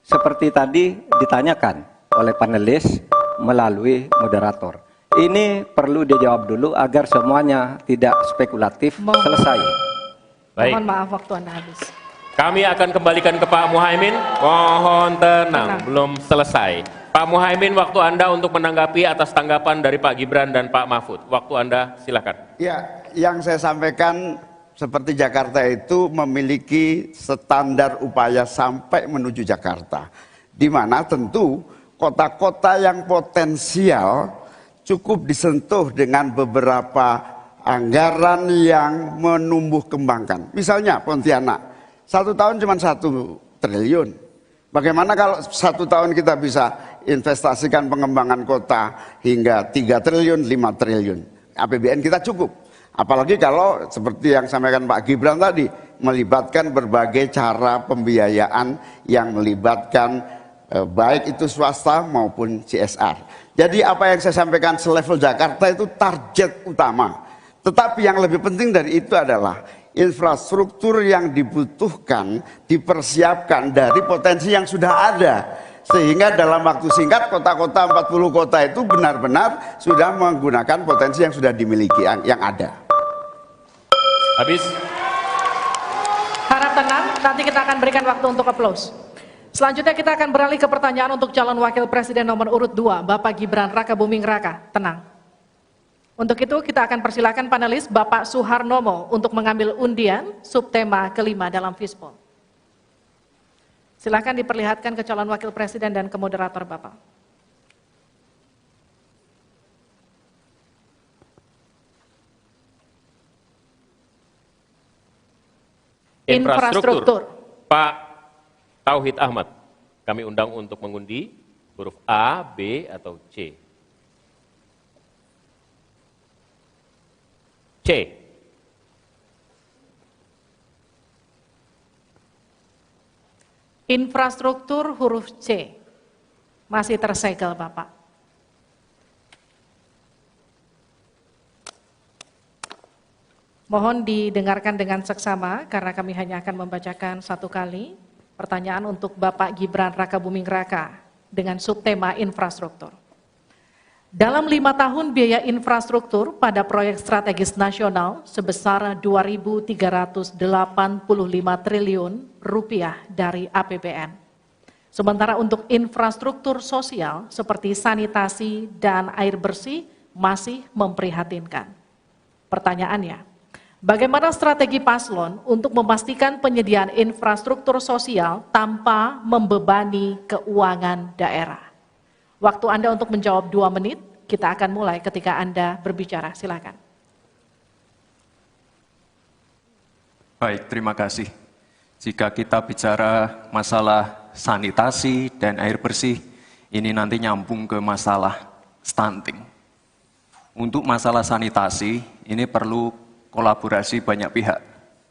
seperti tadi ditanyakan oleh panelis melalui moderator. Ini perlu dijawab dulu agar semuanya tidak spekulatif. Selesai. Baik. Mohon maaf waktu Anda habis. Kami akan kembalikan ke Pak Muhaimin. Mohon tenang, belum selesai. Pak Muhaimin, waktu Anda untuk menanggapi atas tanggapan dari Pak Gibran dan Pak Mahfud. Waktu Anda silakan. Ya, yang saya sampaikan seperti Jakarta itu memiliki standar upaya sampai menuju Jakarta. Di mana tentu kota-kota yang potensial cukup disentuh dengan beberapa anggaran yang menumbuh kembangkan. Misalnya Pontianak, 1 tahun cuma 1 triliun. Bagaimana kalau 1 tahun kita bisa investasikan pengembangan kota hingga 3 triliun, 5 triliun. APBN kita cukup. Apalagi kalau seperti yang sampaikan Pak Gibran tadi, melibatkan berbagai cara pembiayaan yang melibatkan baik itu swasta maupun CSR. Jadi apa yang saya sampaikan selevel Jakarta itu target utama. Tetapi yang lebih penting dari itu adalah infrastruktur yang dibutuhkan dipersiapkan dari potensi yang sudah ada. Sehingga dalam waktu singkat kota-kota 40 kota itu benar-benar sudah menggunakan potensi yang sudah dimiliki yang ada. Habis. Harap tenang, nanti kita akan berikan waktu untuk aplaus. Selanjutnya kita akan beralih ke pertanyaan untuk calon wakil presiden nomor urut 2, Bapak Gibran Rakabuming Raka. Tenang. Untuk itu kita akan persilakan panelis Bapak Suharnomo untuk mengambil undian subtema kelima dalam Fishbowl. Silakan diperlihatkan ke calon wakil presiden dan ke moderator Bapak. Infrastruktur. Pak Tauhid Ahmad, kami undang untuk mengundi huruf A, B, atau C. C. Infrastruktur huruf C. Masih tersegel Bapak. Mohon didengarkan dengan seksama karena kami hanya akan membacakan 1 kali. Pertanyaan untuk Bapak Gibran Rakabuming Raka dengan subtema infrastruktur. Dalam 5 tahun biaya infrastruktur pada proyek strategis nasional sebesar 2.385 triliun rupiah dari APBN. Sementara untuk infrastruktur sosial seperti sanitasi dan air bersih masih memprihatinkan. Pertanyaannya, bagaimana strategi paslon untuk memastikan penyediaan infrastruktur sosial tanpa membebani keuangan daerah? Waktu Anda untuk menjawab 2 menit, kita akan mulai ketika Anda berbicara. Silakan. Baik, terima kasih. Jika kita bicara masalah sanitasi dan air bersih, ini nanti nyambung ke masalah stunting. Untuk masalah sanitasi, ini perlu kolaborasi banyak pihak.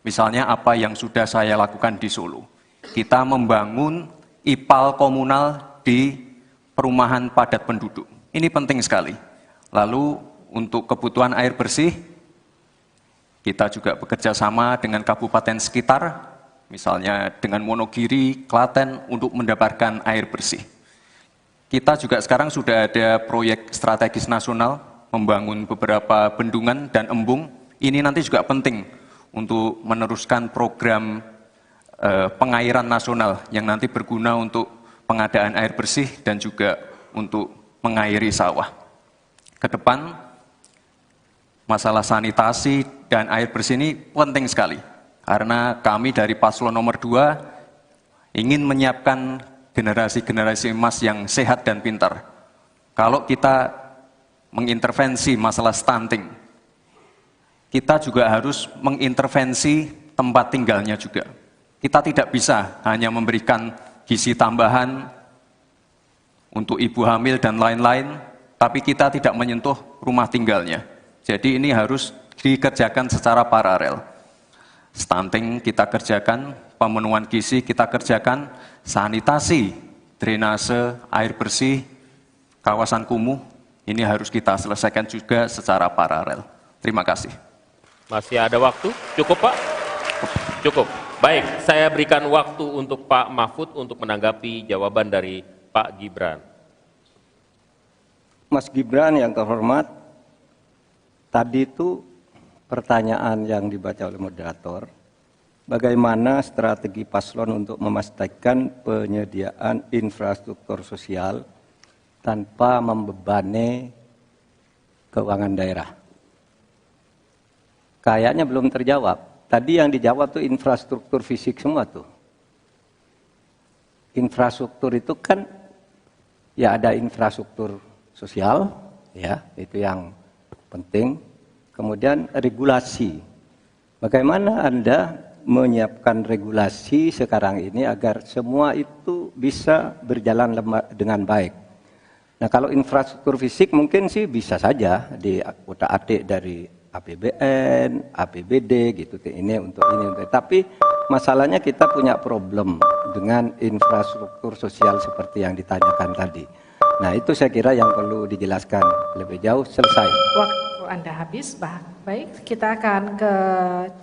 Misalnya apa yang sudah saya lakukan di Solo. Kita membangun IPAL komunal di perumahan padat penduduk. Ini penting sekali. Lalu untuk kebutuhan air bersih, kita juga bekerja sama dengan kabupaten sekitar, misalnya dengan Wonogiri, Klaten, untuk mendapatkan air bersih. Kita juga sekarang sudah ada proyek strategis nasional, membangun beberapa bendungan dan embung. Ini nanti juga penting untuk meneruskan program pengairan nasional yang nanti berguna untuk pengadaan air bersih dan juga untuk mengairi sawah. Ke depan, masalah sanitasi dan air bersih ini penting sekali. Karena kami dari paslon nomor 2 ingin menyiapkan generasi-generasi emas yang sehat dan pintar. Kalau kita mengintervensi masalah stunting, kita juga harus mengintervensi tempat tinggalnya juga. Kita tidak bisa hanya memberikan gizi tambahan untuk ibu hamil dan lain-lain, tapi kita tidak menyentuh rumah tinggalnya. Jadi ini harus dikerjakan secara paralel. Stunting kita kerjakan, pemenuhan gizi kita kerjakan, sanitasi, drainase, air bersih, kawasan kumuh, ini harus kita selesaikan juga secara paralel. Terima kasih. Masih ada waktu? Cukup, Pak? Cukup. Baik, saya berikan waktu untuk Pak Mahfud untuk menanggapi jawaban dari Pak Gibran. Mas Gibran yang terhormat, tadi itu pertanyaan yang dibaca oleh moderator, bagaimana strategi paslon untuk memastikan penyediaan infrastruktur sosial tanpa membebani keuangan daerah. Kayaknya belum terjawab. Tadi yang dijawab tuh infrastruktur fisik semua tuh. Infrastruktur itu kan ya ada infrastruktur sosial, ya itu yang penting. Kemudian regulasi. Bagaimana Anda menyiapkan regulasi sekarang ini agar semua itu bisa berjalan dengan baik? Nah, kalau infrastruktur fisik mungkin sih bisa saja diutak-atik dari APBN, APBD gitu. Ini untuk ini. Tapi masalahnya kita punya problem dengan infrastruktur sosial seperti yang ditanyakan tadi. Nah, itu saya kira yang perlu dijelaskan lebih jauh. Selesai. Waktu Anda habis, baik. Kita akan ke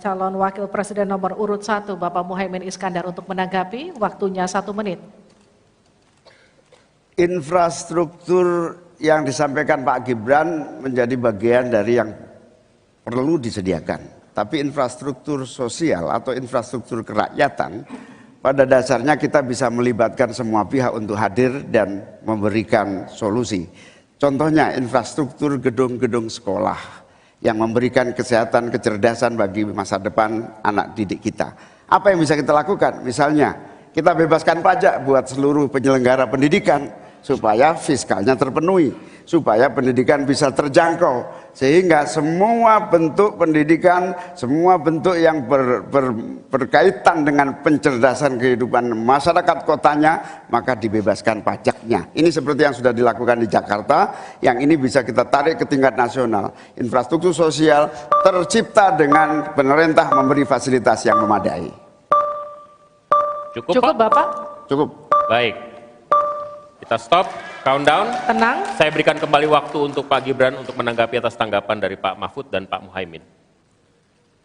calon wakil presiden nomor urut 1, Bapak Muhaimin Iskandar untuk menanggapi. Waktunya 1 menit. Infrastruktur yang disampaikan Pak Gibran menjadi bagian dari yang perlu disediakan. Tapi infrastruktur sosial atau infrastruktur kerakyatan, pada dasarnya kita bisa melibatkan semua pihak untuk hadir dan memberikan solusi. Contohnya infrastruktur gedung-gedung sekolah yang memberikan kesehatan, kecerdasan bagi masa depan anak didik kita. Apa yang bisa kita lakukan? Misalnya, kita bebaskan pajak buat seluruh penyelenggara pendidikan supaya fiskalnya terpenuhi, supaya pendidikan bisa terjangkau, sehingga semua bentuk pendidikan, semua bentuk yang berkaitan dengan pencerdasan kehidupan masyarakat kotanya, maka dibebaskan pajaknya. Ini seperti yang sudah dilakukan di Jakarta, yang ini bisa kita tarik ke tingkat nasional. Infrastruktur sosial tercipta dengan pemerintah memberi fasilitas yang memadai. Cukup, Pak? Bapak? Cukup. Baik. Kita stop, countdown. Tenang. Saya berikan kembali waktu untuk Pak Gibran untuk menanggapi atas tanggapan dari Pak Mahfud dan Pak Muhaimin.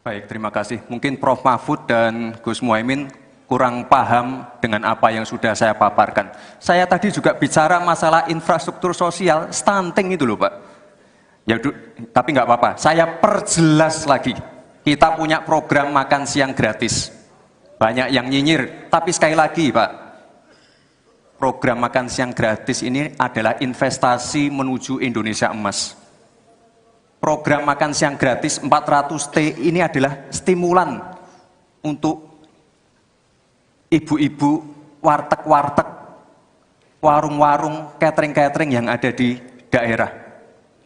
Baik, terima kasih. Mungkin Prof. Mahfud dan Gus Muhaimin kurang paham dengan apa yang sudah saya paparkan. Saya tadi juga bicara masalah infrastruktur sosial, stunting itu loh Pak. Ya, tapi nggak apa-apa, saya perjelas lagi. Kita punya program makan siang gratis. Banyak yang nyinyir, tapi sekali lagi Pak, program makan siang gratis ini adalah investasi menuju Indonesia emas. Program makan siang gratis 400T ini adalah stimulan untuk ibu-ibu, warteg-warteg, warung-warung, catering-catering yang ada di daerah.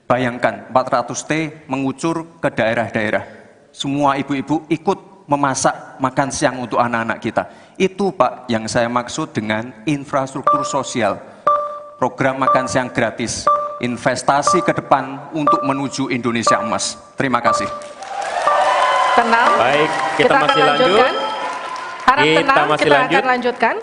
Bayangkan 400T mengucur ke daerah-daerah. Semua ibu-ibu ikut memasak makan siang untuk anak-anak kita. Itu Pak yang saya maksud dengan infrastruktur sosial. Program makan siang gratis, investasi ke depan untuk menuju Indonesia emas. Terima kasih. Tenang. Baik, kita masih lanjut. Harap tenang, kita akan lanjutkan.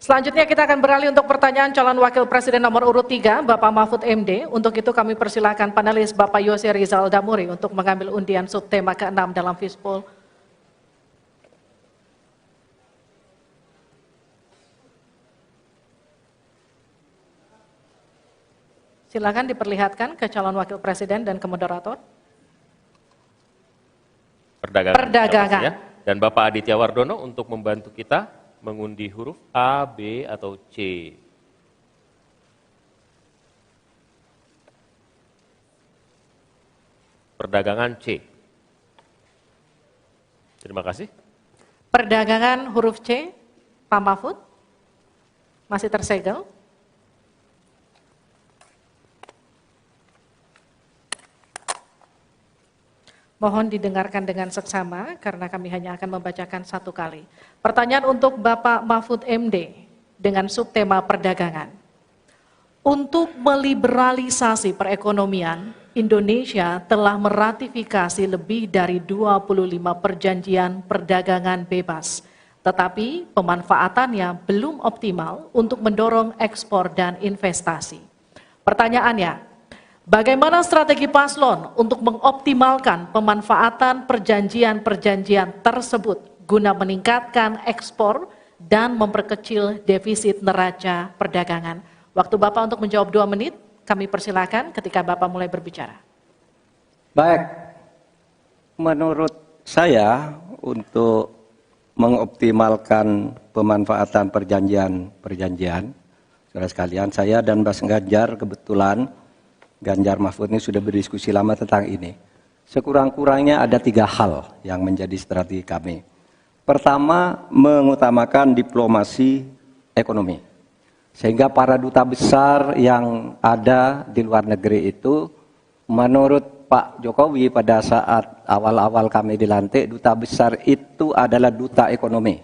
Selanjutnya kita akan beralih untuk pertanyaan calon wakil presiden nomor urut 3, Bapak Mahfud MD. Untuk itu kami persilakan panelis Bapak Yose Rizal Damuri untuk mengambil undian subtema ke-6 dalam Fispol. Silakan diperlihatkan ke calon wakil presiden dan ke moderator. Perdagangan. Ya. Dan Bapak Aditya Wardono untuk membantu kita mengundi huruf A, B, atau C. Perdagangan C. Terima kasih. Perdagangan huruf C, Pak Mahfud, masih tersegel. Mohon didengarkan dengan seksama karena kami hanya akan membacakan satu kali. Pertanyaan untuk Bapak Mahfud MD dengan subtema perdagangan. Untuk meliberalisasi perekonomian, Indonesia telah meratifikasi lebih dari 25 perjanjian perdagangan bebas. Tetapi pemanfaatannya belum optimal untuk mendorong ekspor dan investasi. Pertanyaannya, bagaimana strategi paslon untuk mengoptimalkan pemanfaatan perjanjian-perjanjian tersebut guna meningkatkan ekspor dan memperkecil defisit neraca perdagangan? Waktu Bapak untuk menjawab 2 menit, kami persilakan ketika Bapak mulai berbicara. Baik, menurut saya untuk mengoptimalkan pemanfaatan perjanjian-perjanjian, saudara sekalian, saya dan Mas Ganjar kebetulan, Ganjar Mahfud ini sudah berdiskusi lama tentang ini. Sekurang-kurangnya ada 3 hal yang menjadi strategi kami. Pertama, mengutamakan diplomasi ekonomi. Sehingga para duta besar yang ada di luar negeri itu, menurut Pak Jokowi pada saat awal-awal kami dilantik, duta besar itu adalah duta ekonomi.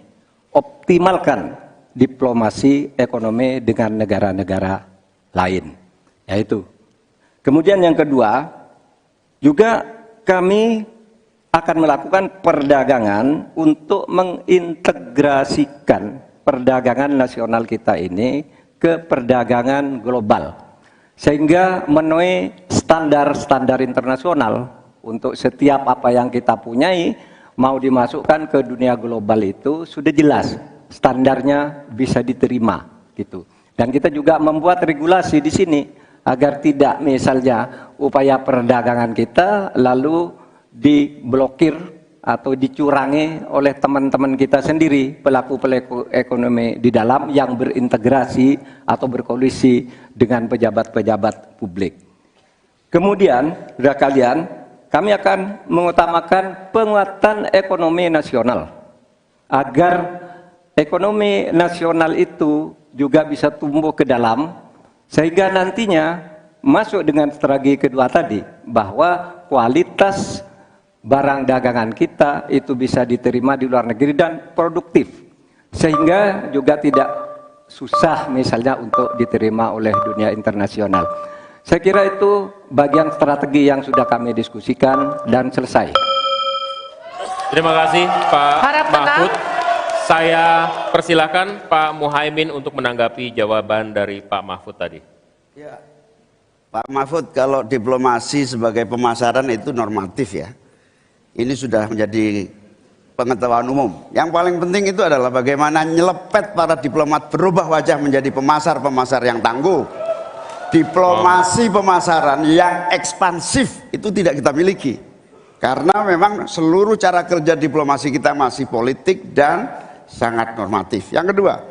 Optimalkan diplomasi ekonomi dengan negara-negara lain. Yaitu. Kemudian yang kedua, juga kami akan melakukan perdagangan untuk mengintegrasikan perdagangan nasional kita ini ke perdagangan global. Sehingga memenuhi standar-standar internasional untuk setiap apa yang kita punyai mau dimasukkan ke dunia global itu sudah jelas. Standarnya bisa diterima gitu. Dan kita juga membuat regulasi di sini agar tidak misalnya upaya perdagangan kita lalu diblokir atau dicurangi oleh teman-teman kita sendiri, pelaku-pelaku ekonomi di dalam yang berintegrasi atau berkoalisi dengan pejabat-pejabat publik. Kemudian, saudara kalian, kami akan mengutamakan penguatan ekonomi nasional agar ekonomi nasional itu juga bisa tumbuh ke dalam sehingga nantinya masuk dengan strategi kedua tadi bahwa kualitas barang dagangan kita itu bisa diterima di luar negeri dan produktif sehingga juga tidak susah misalnya untuk diterima oleh dunia internasional. Saya kira itu bagian strategi yang sudah kami diskusikan dan selesai. Terima kasih Pak Mahfud. Saya persilakan Pak Muhaimin untuk menanggapi jawaban dari Pak Mahfud tadi. Ya, Pak Mahfud, kalau diplomasi sebagai pemasaran itu normatif ya. Ini sudah menjadi pengetahuan umum. Yang paling penting itu adalah bagaimana nyelepet para diplomat berubah wajah menjadi pemasar-pemasar yang tangguh. Diplomasi pemasaran yang ekspansif itu tidak kita miliki. Karena memang seluruh cara kerja diplomasi kita masih politik dan sangat normatif. Yang kedua,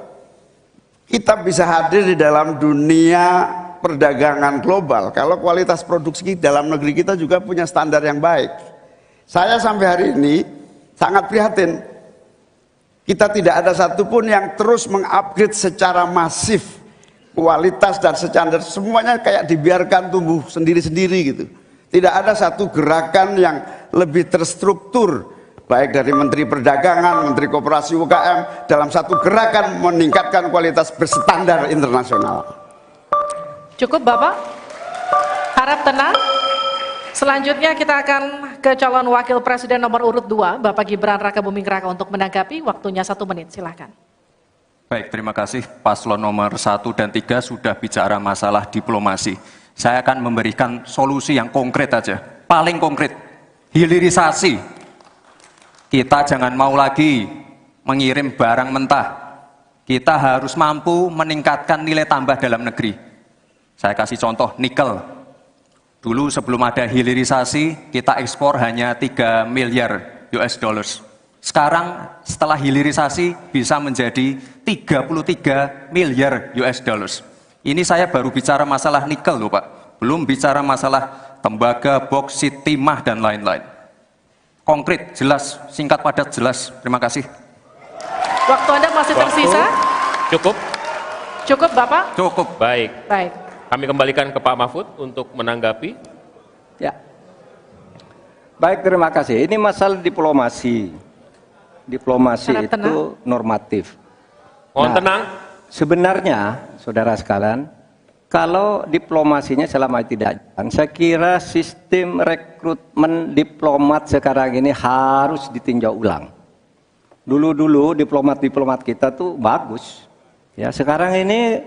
kita bisa hadir di dalam dunia perdagangan global kalau kualitas produksi dalam negeri kita juga punya standar yang baik. Saya sampai hari ini sangat prihatin. Kita tidak ada satupun yang terus mengupgrade secara masif kualitas dan standar. Semuanya kayak dibiarkan tumbuh sendiri-sendiri gitu. Tidak ada satu gerakan yang lebih terstruktur baik dari Menteri Perdagangan, Menteri Koperasi UKM dalam satu gerakan meningkatkan kualitas berstandar internasional. Cukup Bapak, harap tenang. Selanjutnya kita akan ke calon wakil presiden nomor urut 2, Bapak Gibran Raka Buming Raka untuk menanggapi, waktunya 1 menit, silahkan. Baik, terima kasih. Paslon nomor 1 dan 3 sudah bicara masalah diplomasi. Saya akan memberikan solusi yang konkret aja, paling konkret, hilirisasi. Kita jangan mau lagi mengirim barang mentah. Kita harus mampu meningkatkan nilai tambah dalam negeri. Saya kasih contoh nikel. Dulu sebelum ada hilirisasi, kita ekspor hanya 3 miliar US dollars. Sekarang setelah hilirisasi bisa menjadi 33 miliar US dollars. Ini saya baru bicara masalah nikel loh Pak. Belum bicara masalah tembaga, boksit, timah, dan lain-lain. konkret, jelas, singkat, padat, jelas. Terima kasih. Waktu Anda masih tersisa? Cukup? Cukup, Bapak? Cukup. Baik. Baik. Kami kembalikan ke Pak Mahfud untuk menanggapi. Ya. Baik, terima kasih. Ini masalah diplomasi. Diplomasi Harap itu tenang. normatif. Mohon tenang. Sebenarnya, saudara sekalian, kalau diplomasinya selama tidak jalan, saya kira sistem rekrutmen diplomat sekarang ini harus ditinjau ulang. Dulu-dulu diplomat-diplomat kita tuh bagus. Ya, sekarang ini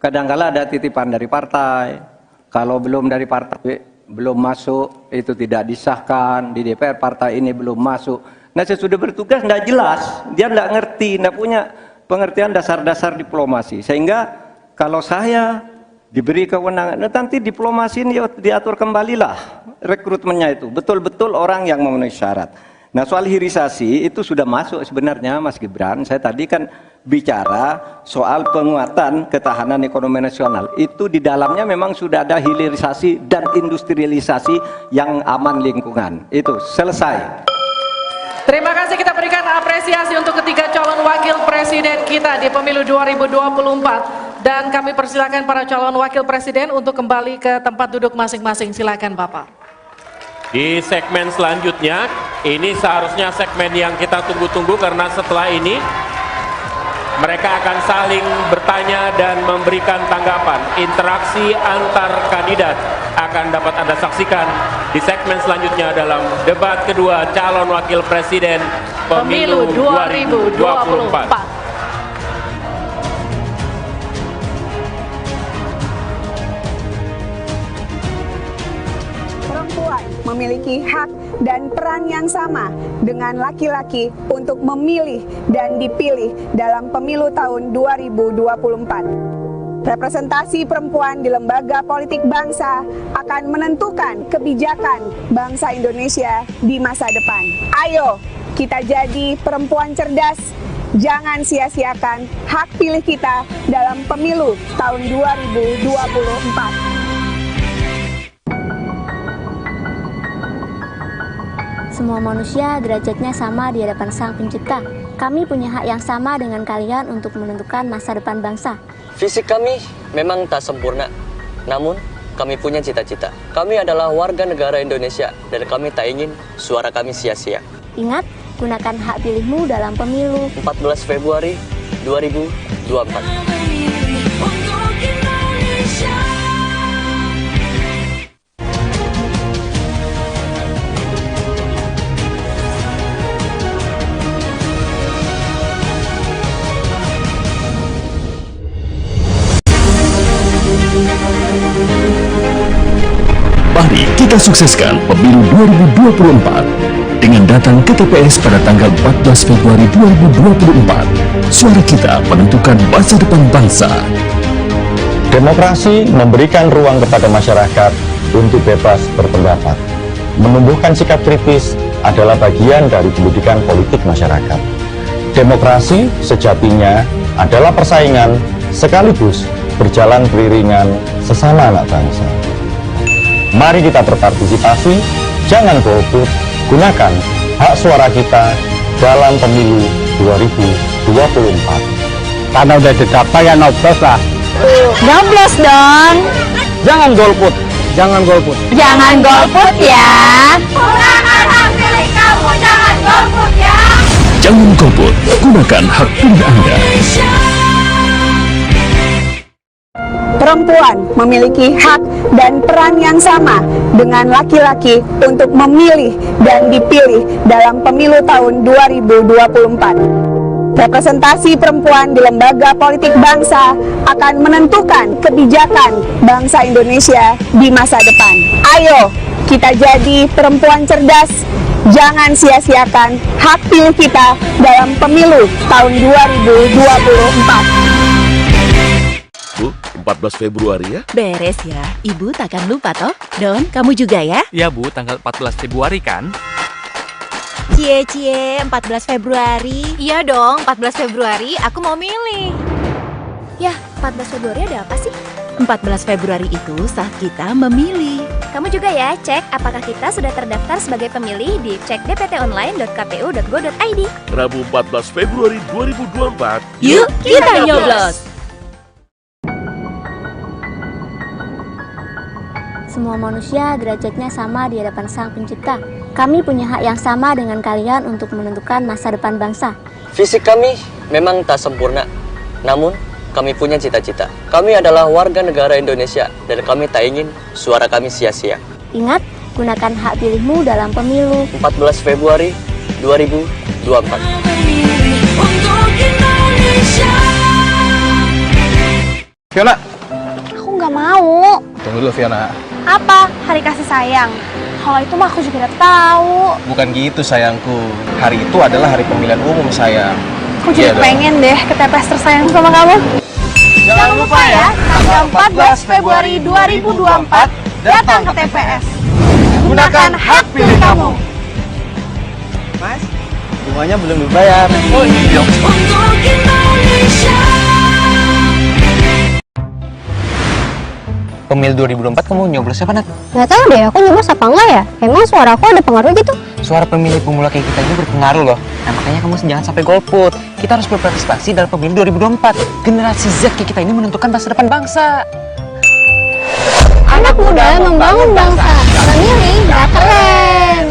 kadang-kala ada titipan dari partai. Kalau belum dari partai belum masuk, itu tidak disahkan. Di DPR partai ini belum masuk. Nah, sesudah bertugas tidak jelas. Dia tidak ngerti, tidak punya pengertian dasar-dasar diplomasi. Sehingga kalau saya diberi kewenangan, nanti diplomasi ini diatur kembalilah rekrutmennya itu. Betul-betul orang yang memenuhi syarat. Nah, soal hilirisasi itu sudah masuk sebenarnya Mas Gibran. Saya tadi kan bicara soal penguatan ketahanan ekonomi nasional. Itu di dalamnya memang sudah ada hilirisasi dan industrialisasi yang aman lingkungan. Itu selesai. Terima kasih, kita berikan apresiasi untuk ketiga calon wakil presiden kita di pemilu 2024. Dan kami persilakan para calon wakil presiden untuk kembali ke tempat duduk masing-masing. Silakan Bapak. Di segmen selanjutnya, ini seharusnya segmen yang kita tunggu-tunggu karena setelah ini mereka akan saling bertanya dan memberikan tanggapan. Interaksi antar kandidat akan dapat Anda saksikan di segmen selanjutnya dalam debat kedua calon wakil presiden pemilu 2024. Memiliki hak dan peran yang sama dengan laki-laki untuk memilih dan dipilih dalam pemilu tahun 2024. Representasi perempuan di lembaga politik bangsa akan menentukan kebijakan bangsa Indonesia di masa depan. Ayo, kita jadi perempuan cerdas. Jangan sia-siakan hak pilih kita dalam pemilu tahun 2024. Semua manusia derajatnya sama di hadapan Sang Pencipta. Kami punya hak yang sama dengan kalian untuk menentukan masa depan bangsa. Fisik kami memang tak sempurna, namun kami punya cita-cita. Kami adalah warga negara Indonesia dan kami tak ingin suara kami sia-sia. Ingat, gunakan hak pilihmu dalam pemilu 14 Februari 2024. Mari kita sukseskan pemilu 2024 dengan datang ke TPS pada tanggal 14 Februari 2024. Suara kita menentukan masa depan bangsa. Demokrasi memberikan ruang kepada masyarakat untuk bebas berpendapat. Menumbuhkan sikap kritis adalah bagian dari pendidikan politik masyarakat. Demokrasi sejatinya adalah persaingan sekaligus berjalan beriringan sesama anak bangsa. Mari kita berpartisipasi, jangan golput, gunakan hak suara kita dalam pemilu 2024. Karena udah didaftar ya nyoblos lah. Nyoblos dong. Jangan golput, jangan golput. Jangan golput ya. Gunakan hak pilih kamu, jangan golput ya. Jangan golput, gunakan hak pilih Anda. Perempuan memiliki hak dan peran yang sama dengan laki-laki untuk memilih dan dipilih dalam pemilu tahun 2024. Representasi perempuan di lembaga politik bangsa akan menentukan kebijakan bangsa Indonesia di masa depan. Ayo, kita jadi perempuan cerdas. Jangan sia-siakan hak pilih kita dalam pemilu tahun 2024. Bu, 14 Februari ya? Beres ya, Ibu takkan lupa toh. Don, kamu juga ya? Ya Bu, tanggal 14 Februari kan? Cie, 14 Februari. Iya dong, 14 Februari aku mau milih. Yah, 14 Februari ada apa sih? 14 Februari itu saat kita memilih. Kamu juga ya cek apakah kita sudah terdaftar sebagai pemilih di cekdptonline.kpu.go.id. Rabu 14 Februari 2024. Yuk kita nyoblos! Semua manusia derajatnya sama di hadapan Sang Pencipta. Kami punya hak yang sama dengan kalian untuk menentukan masa depan bangsa. Fisik kami memang tak sempurna, namun kami punya cita-cita. Kami adalah warga negara Indonesia dan kami tak ingin suara kami sia-sia. Ingat, gunakan hak pilihmu dalam pemilu 14 Februari 2024. Fiona, Aku nggak mau. tunggu dulu Fiona. Apa? Hari kasih sayang. Kalau itu mah aku juga udah tahu. Bukan gitu sayangku. Hari itu adalah hari pemilihan umum sayang. Aku jadi pengen deh ke TPS tersayang sama kamu. Jangan lupa ya, tanggal 14 Februari 2024 datang ke TPS. Gunakan hak pilih kamu. Mas, bunganya belum dibayar. Oh iya. Pemilu 2024 kamu nyoblos siapa, Nat? Gak tau deh, aku nyoblos apa enggak ya? Emang suara aku ada pengaruh gitu? Suara pemilih pemula kayak kita ini berpengaruh loh. Nah makanya kamu jangan sampai golput. Kita harus berpartisipasi dalam pemilu 2024. Generasi Z kayak kita ini menentukan masa depan bangsa. Anak muda membangun bangsa. Memilih gak keren.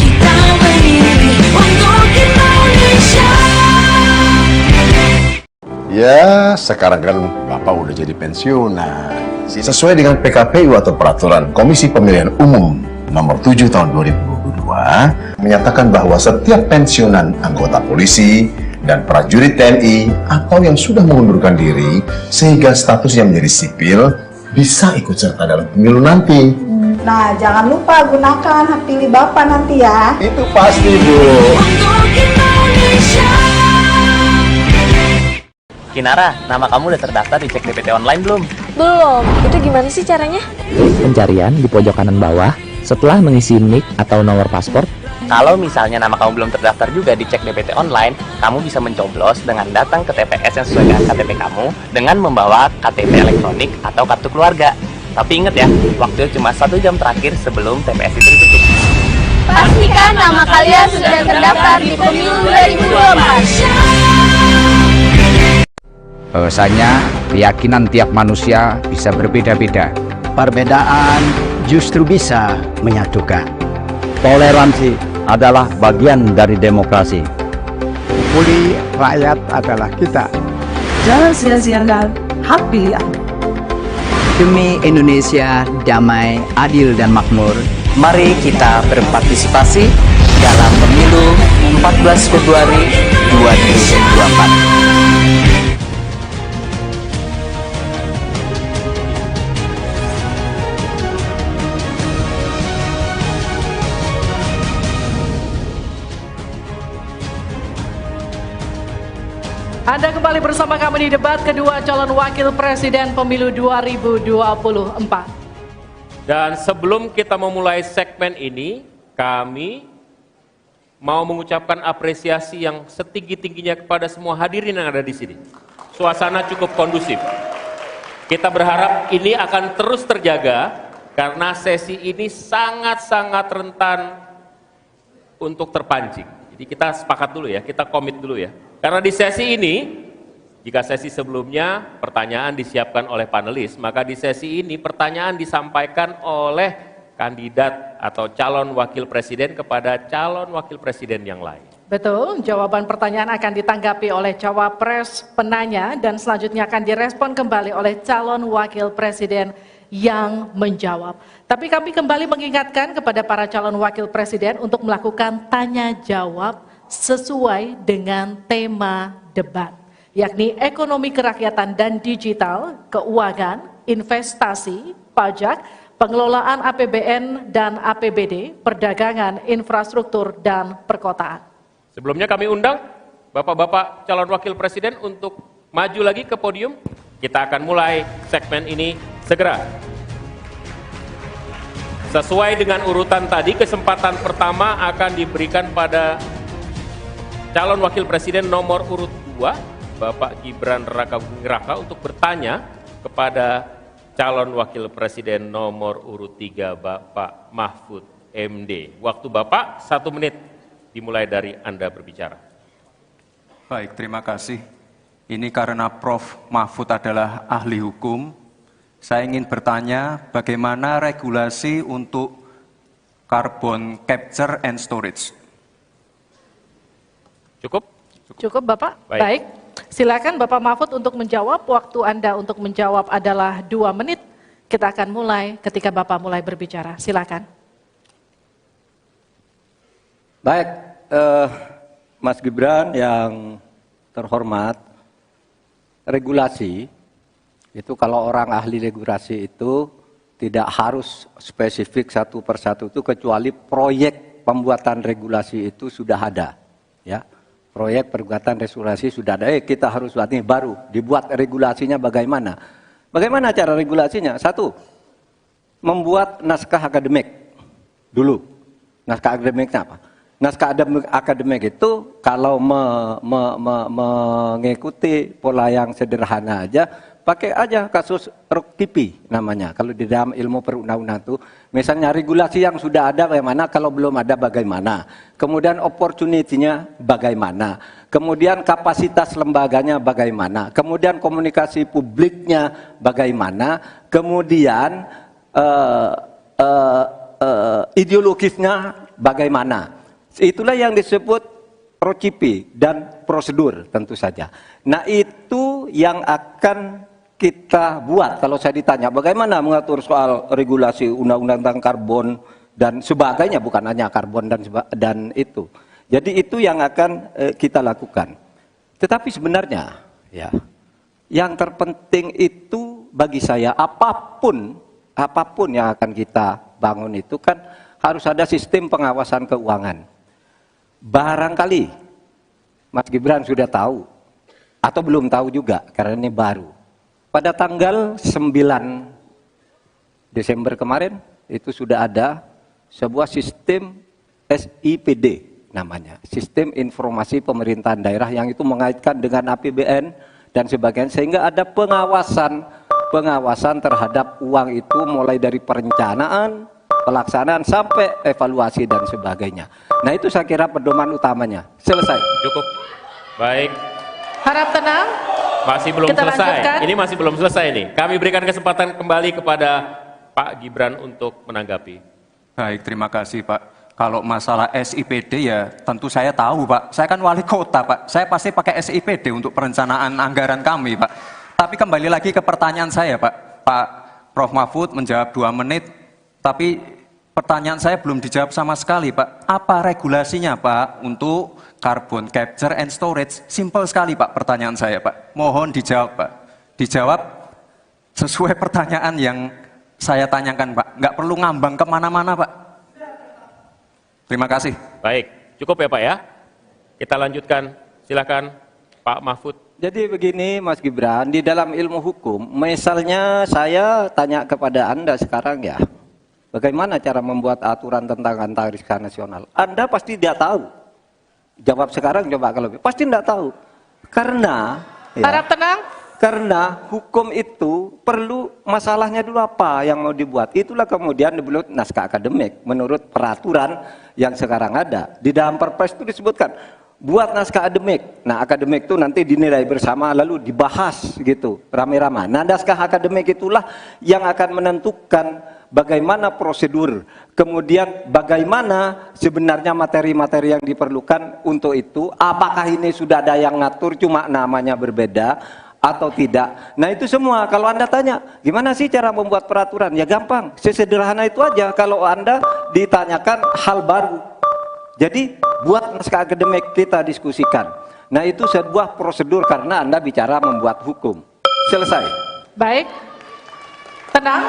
Kita memilih untuk Indonesia. Ya, sekarang kan Bapak udah jadi pensiunan. Sesuai dengan PKPU atau Peraturan Komisi Pemilihan Umum Nomor 7 Tahun 2022, menyatakan bahwa setiap pensiunan anggota polisi dan prajurit TNI atau yang sudah mengundurkan diri sehingga statusnya menjadi sipil bisa ikut serta dalam pemilu nanti. Nah, jangan lupa gunakan hak pilih Bapak nanti ya. Itu pasti, Bu. Kinara, nama kamu udah terdaftar di Cek DPT Online belum? Belum. Itu gimana sih caranya? Pencarian di pojok kanan bawah setelah mengisi NIK atau nomor paspor. Kalau misalnya nama kamu belum terdaftar juga di Cek DPT Online, kamu bisa mencoblos dengan datang ke TPS yang sesuai dengan KTP kamu dengan membawa KTP elektronik atau kartu keluarga. Tapi ingat ya, waktunya cuma 1 jam terakhir sebelum TPS itu ditutup. Pastikan nama kalian sudah terdaftar di pemilu 2024. Bahwasanya keyakinan tiap manusia bisa berbeda-beda. Perbedaan justru bisa menyatukan. Toleransi adalah bagian dari demokrasi. Pulih rakyat adalah kita. Jangan sia-siakan hak pilih Anda. Demi Indonesia damai, adil, dan makmur, Mari kita berpartisipasi dalam pemilu 14 Februari 2024. Anda kembali bersama kami di debat kedua calon wakil presiden pemilu 2024. Dan sebelum kita memulai segmen ini, kami mau mengucapkan apresiasi yang setinggi-tingginya kepada semua hadirin yang ada di sini. Suasana cukup kondusif. Kita berharap ini akan terus terjaga karena sesi ini sangat-sangat rentan untuk terpancing. Jadi kita sepakat dulu ya, kita komit dulu ya. Karena di sesi ini, jika sesi sebelumnya pertanyaan disiapkan oleh panelis, maka di sesi ini pertanyaan disampaikan oleh kandidat atau calon wakil presiden kepada calon wakil presiden yang lain. Betul, jawaban pertanyaan akan ditanggapi oleh cawapres penanya dan selanjutnya akan direspon kembali oleh calon wakil presiden yang menjawab. Tapi kami kembali mengingatkan kepada para calon wakil presiden untuk melakukan tanya jawab sesuai dengan tema debat, yakni ekonomi kerakyatan dan digital, keuangan, investasi, pajak, pengelolaan APBN dan APBD, perdagangan, infrastruktur, dan perkotaan. Sebelumnya kami undang Bapak-Bapak calon wakil presiden untuk maju lagi ke podium. Kita akan mulai segmen ini segera. Sesuai dengan urutan tadi, kesempatan pertama akan diberikan pada calon wakil presiden nomor urut 2, Bapak Gibran Raka Buming Raka, untuk bertanya kepada calon wakil presiden nomor urut 3 Bapak Mahfud MD. Waktu Bapak 1 menit dimulai dari Anda berbicara. Baik, terima kasih. Ini karena Prof. Mahfud adalah ahli hukum, saya ingin bertanya bagaimana regulasi untuk carbon capture and storage. Cukup? Cukup Bapak? Baik. Baik. Silakan Bapak Mahfud untuk menjawab. Waktu Anda untuk menjawab adalah 2 menit. Kita akan mulai ketika Bapak mulai berbicara. Silakan. Baik, Mas Gibran yang terhormat, regulasi itu kalau orang ahli regulasi itu tidak harus spesifik satu persatu itu, kecuali proyek pembuatan regulasi itu sudah ada, ya. Proyek perbuatan regulasi sudah ada. Kita harus buat ini baru dibuat regulasinya bagaimana? Bagaimana cara regulasinya? 1, membuat naskah akademik dulu. Naskah akademiknya apa? Naskah akademik itu kalau mengikuti pola yang sederhana aja, pakai aja kasus Ruktipi namanya. Kalau di dalam ilmu perundang-undangan itu, misalnya regulasi yang sudah ada bagaimana, kalau belum ada bagaimana. Kemudian opportunity-nya bagaimana. Kemudian kapasitas lembaganya bagaimana. Kemudian komunikasi publiknya bagaimana. Kemudian ideologisnya bagaimana. Itulah yang disebut procipi dan prosedur tentu saja. Nah itu yang akan kita buat. Kalau saya ditanya bagaimana mengatur soal regulasi undang-undang tentang karbon dan sebagainya, bukan hanya karbon dan itu. Jadi itu yang akan kita lakukan. Tetapi sebenarnya ya, yang terpenting itu bagi saya apapun yang akan kita bangun itu kan harus ada sistem pengawasan keuangan. Barangkali Mas Gibran sudah tahu atau belum tahu juga karena ini baru. Pada tanggal 9 Desember kemarin itu sudah ada sebuah sistem SIPD namanya, Sistem Informasi Pemerintahan Daerah, yang itu mengaitkan dengan APBN dan sebagainya, sehingga ada pengawasan terhadap uang itu mulai dari perencanaan, pelaksanaan sampai evaluasi dan sebagainya. Nah itu saya kira pedoman utamanya. Selesai. Cukup. Baik. Harap tenang. Masih belum Kita selesai. lanjutkan. Ini masih belum selesai nih. Kami berikan kesempatan kembali kepada Pak Gibran untuk menanggapi. Baik, terima kasih Pak. Kalau masalah SIPD ya tentu saya tahu Pak. Saya kan wali kota Pak. Saya pasti pakai SIPD untuk perencanaan anggaran kami Pak. Tapi kembali lagi ke pertanyaan saya Pak. Pak Prof. Mahfud menjawab 2 menit. Tapi pertanyaan saya belum dijawab sama sekali Pak. Apa regulasinya Pak untuk carbon capture and storage? Simple sekali Pak pertanyaan saya Pak. Mohon dijawab Pak. Dijawab sesuai pertanyaan yang saya tanyakan Pak. Nggak perlu ngambang kemana-mana Pak. Terima kasih. Baik, cukup ya Pak ya. Kita lanjutkan. Silakan Pak Mahfud. Jadi begini Mas Gibran, di dalam ilmu hukum, misalnya saya tanya kepada Anda sekarang ya, bagaimana cara membuat aturan tentang antariksa nasional? Anda pasti tidak tahu. Jawab sekarang, coba kalau pasti tidak tahu. Karena harap tenang. Karena hukum itu perlu masalahnya dulu apa yang mau dibuat. Itulah kemudian dibuat naskah akademik menurut peraturan yang sekarang ada. Di dalam Perpres itu disebutkan buat naskah akademik. Nah, akademik itu nanti dinilai bersama lalu dibahas gitu, rame-rame. Nah, naskah akademik itulah yang akan menentukan bagaimana prosedur, kemudian bagaimana sebenarnya materi-materi yang diperlukan untuk itu. Apakah ini sudah ada yang ngatur cuma namanya berbeda atau tidak. Nah itu semua kalau Anda tanya gimana sih cara membuat peraturan, ya gampang, sesederhana itu aja. Kalau Anda ditanyakan hal baru, jadi buat naskah akademik kita diskusikan. Nah itu sebuah prosedur karena Anda bicara membuat hukum. Selesai. Baik, tenang,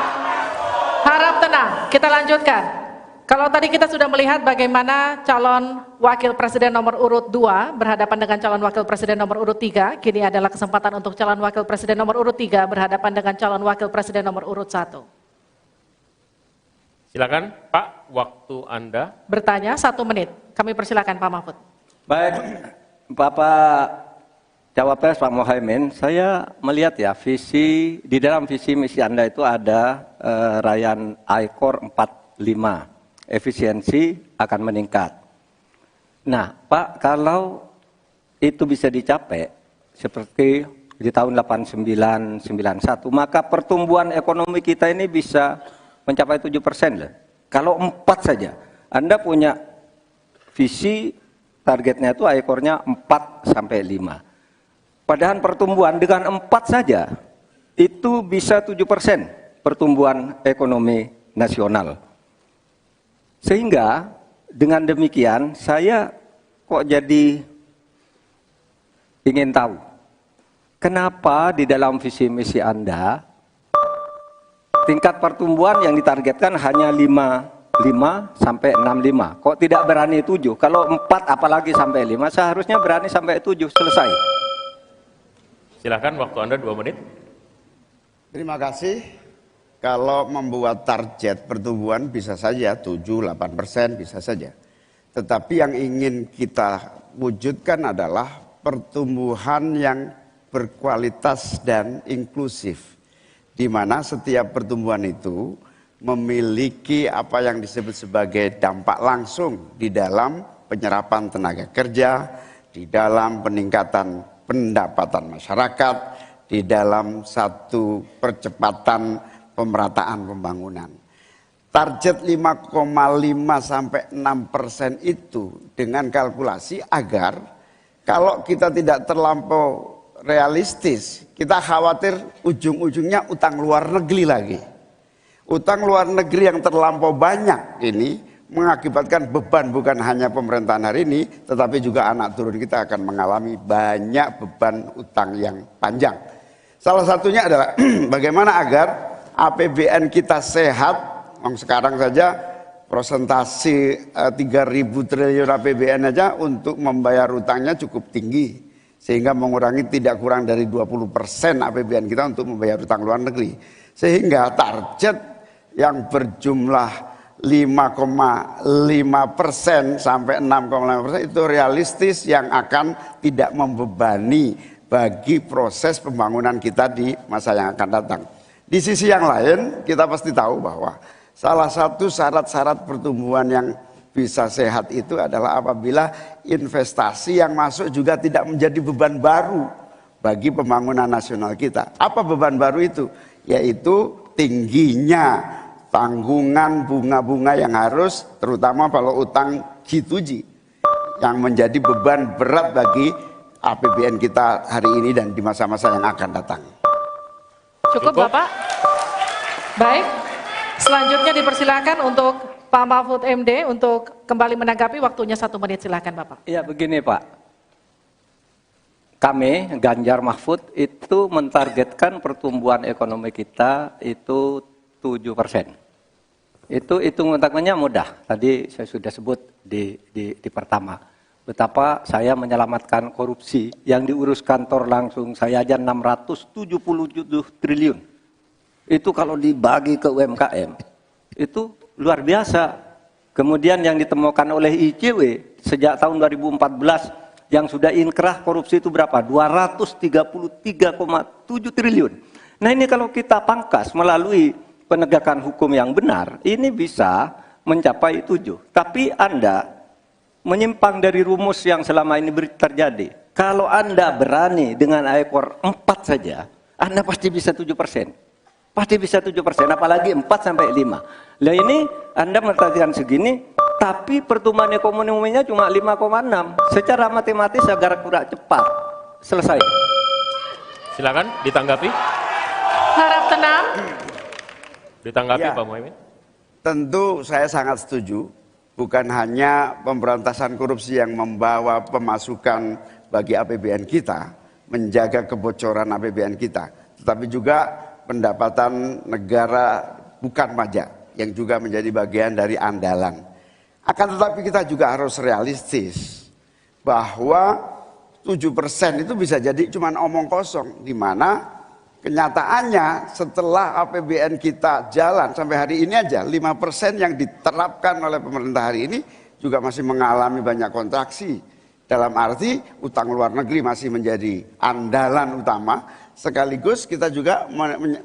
harap tenang, kita lanjutkan. Kalau tadi kita sudah melihat bagaimana calon wakil presiden nomor urut 2 berhadapan dengan calon wakil presiden nomor urut 3, kini adalah kesempatan untuk calon wakil presiden nomor urut 3 berhadapan dengan calon wakil presiden nomor urut 1. Silakan Pak, waktu Anda. Bertanya 1 menit. Kami persilakan Pak Mahfud. Baik, Bapak Cawapres Pak Muhaimin, saya melihat ya visi di dalam visi misi Anda itu ada rayaan I-Core 45, efisiensi akan meningkat. Nah, Pak, kalau itu bisa dicapai seperti di tahun 89, 91, maka pertumbuhan ekonomi kita ini bisa mencapai 7% loh. Kalau 4 saja, Anda punya visi targetnya itu I-Core-nya 4 sampai 5. Padahal pertumbuhan dengan 4 saja itu bisa 7% pertumbuhan ekonomi nasional. Sehingga dengan demikian saya kok jadi ingin tahu kenapa di dalam visi misi Anda tingkat pertumbuhan yang ditargetkan hanya 5 sampai 65. Kok tidak berani 7? Kalau 4 apalagi sampai 5 seharusnya berani sampai 7 selesai. Silakan, waktu Anda 2 menit. Terima kasih. Kalau membuat target pertumbuhan bisa saja 7-8% bisa saja. Tetapi yang ingin kita wujudkan adalah pertumbuhan yang berkualitas dan inklusif. Di mana setiap pertumbuhan itu memiliki apa yang disebut sebagai dampak langsung di dalam penyerapan tenaga kerja, di dalam peningkatan pendapatan masyarakat, di dalam satu percepatan pemerataan pembangunan. Target 5,5 sampai 6% itu dengan kalkulasi agar kalau kita tidak terlampau realistis, kita khawatir ujung-ujungnya utang luar negeri lagi. Utang luar negeri yang terlampau banyak ini mengakibatkan beban bukan hanya pemerintahan hari ini, tetapi juga anak turun kita akan mengalami banyak beban utang yang panjang. Salah satunya adalah bagaimana agar APBN kita sehat. Sekarang saja presentasi 3.000 triliun APBN aja untuk membayar utangnya cukup tinggi. Sehingga mengurangi tidak kurang dari 20% APBN kita untuk membayar utang luar negeri. Sehingga target yang berjumlah 5,5% sampai 6,5% itu realistis yang akan tidak membebani bagi proses pembangunan kita di masa yang akan datang. Di sisi yang lain kita pasti tahu bahwa salah satu syarat-syarat pertumbuhan yang bisa sehat itu adalah apabila investasi yang masuk juga tidak menjadi beban baru bagi pembangunan nasional kita. Apa beban baru itu? Yaitu tingginya tanggungan bunga-bunga yang harus, terutama kalau utang G2G, yang menjadi beban berat bagi APBN kita hari ini dan di masa-masa yang akan datang. Cukup Bapak? Baik, selanjutnya dipersilakan untuk Pak Mahfud MD untuk kembali menanggapi, waktunya 1 menit, silakan Bapak. Iya begini Pak, kami Ganjar Mahfud itu mentargetkan pertumbuhan ekonomi kita itu 7%. Itu hitung-hitungannya mudah. Tadi saya sudah sebut di pertama. Betapa saya menyelamatkan korupsi yang diurus kantor langsung saya aja 677 triliun. Itu kalau dibagi ke UMKM, itu luar biasa. Kemudian yang ditemukan oleh ICW sejak tahun 2014 yang sudah inkrah korupsi itu berapa? 233,7 triliun. Nah ini kalau kita pangkas melalui penegakan hukum yang benar, ini bisa mencapai 7. Tapi Anda menyimpang dari rumus yang selama ini terjadi. Kalau Anda berani dengan I-Core 4 saja, Anda pasti bisa 7%. Pasti bisa 7%, apalagi 4 sampai 5. Nah ini Anda menargetkan segini, tapi pertumbuhan ekonominya cuma 5,6. Secara matematis agar kurang cepat. Selesai. Silakan ditanggapi. Harap tenang. Ditanggapi Ya, Pak Muhaimin. Tentu saya sangat setuju. Bukan hanya pemberantasan korupsi yang membawa pemasukan bagi APBN kita, menjaga kebocoran APBN kita, tetapi juga pendapatan negara bukan pajak yang juga menjadi bagian dari andalan. Akan tetapi kita juga harus realistis bahwa 7% itu bisa jadi cuma omong kosong, di mana kenyataannya setelah APBN kita jalan sampai hari ini aja 5% yang diterapkan oleh pemerintah hari ini juga masih mengalami banyak kontraksi. Dalam arti utang luar negeri masih menjadi andalan utama, sekaligus kita juga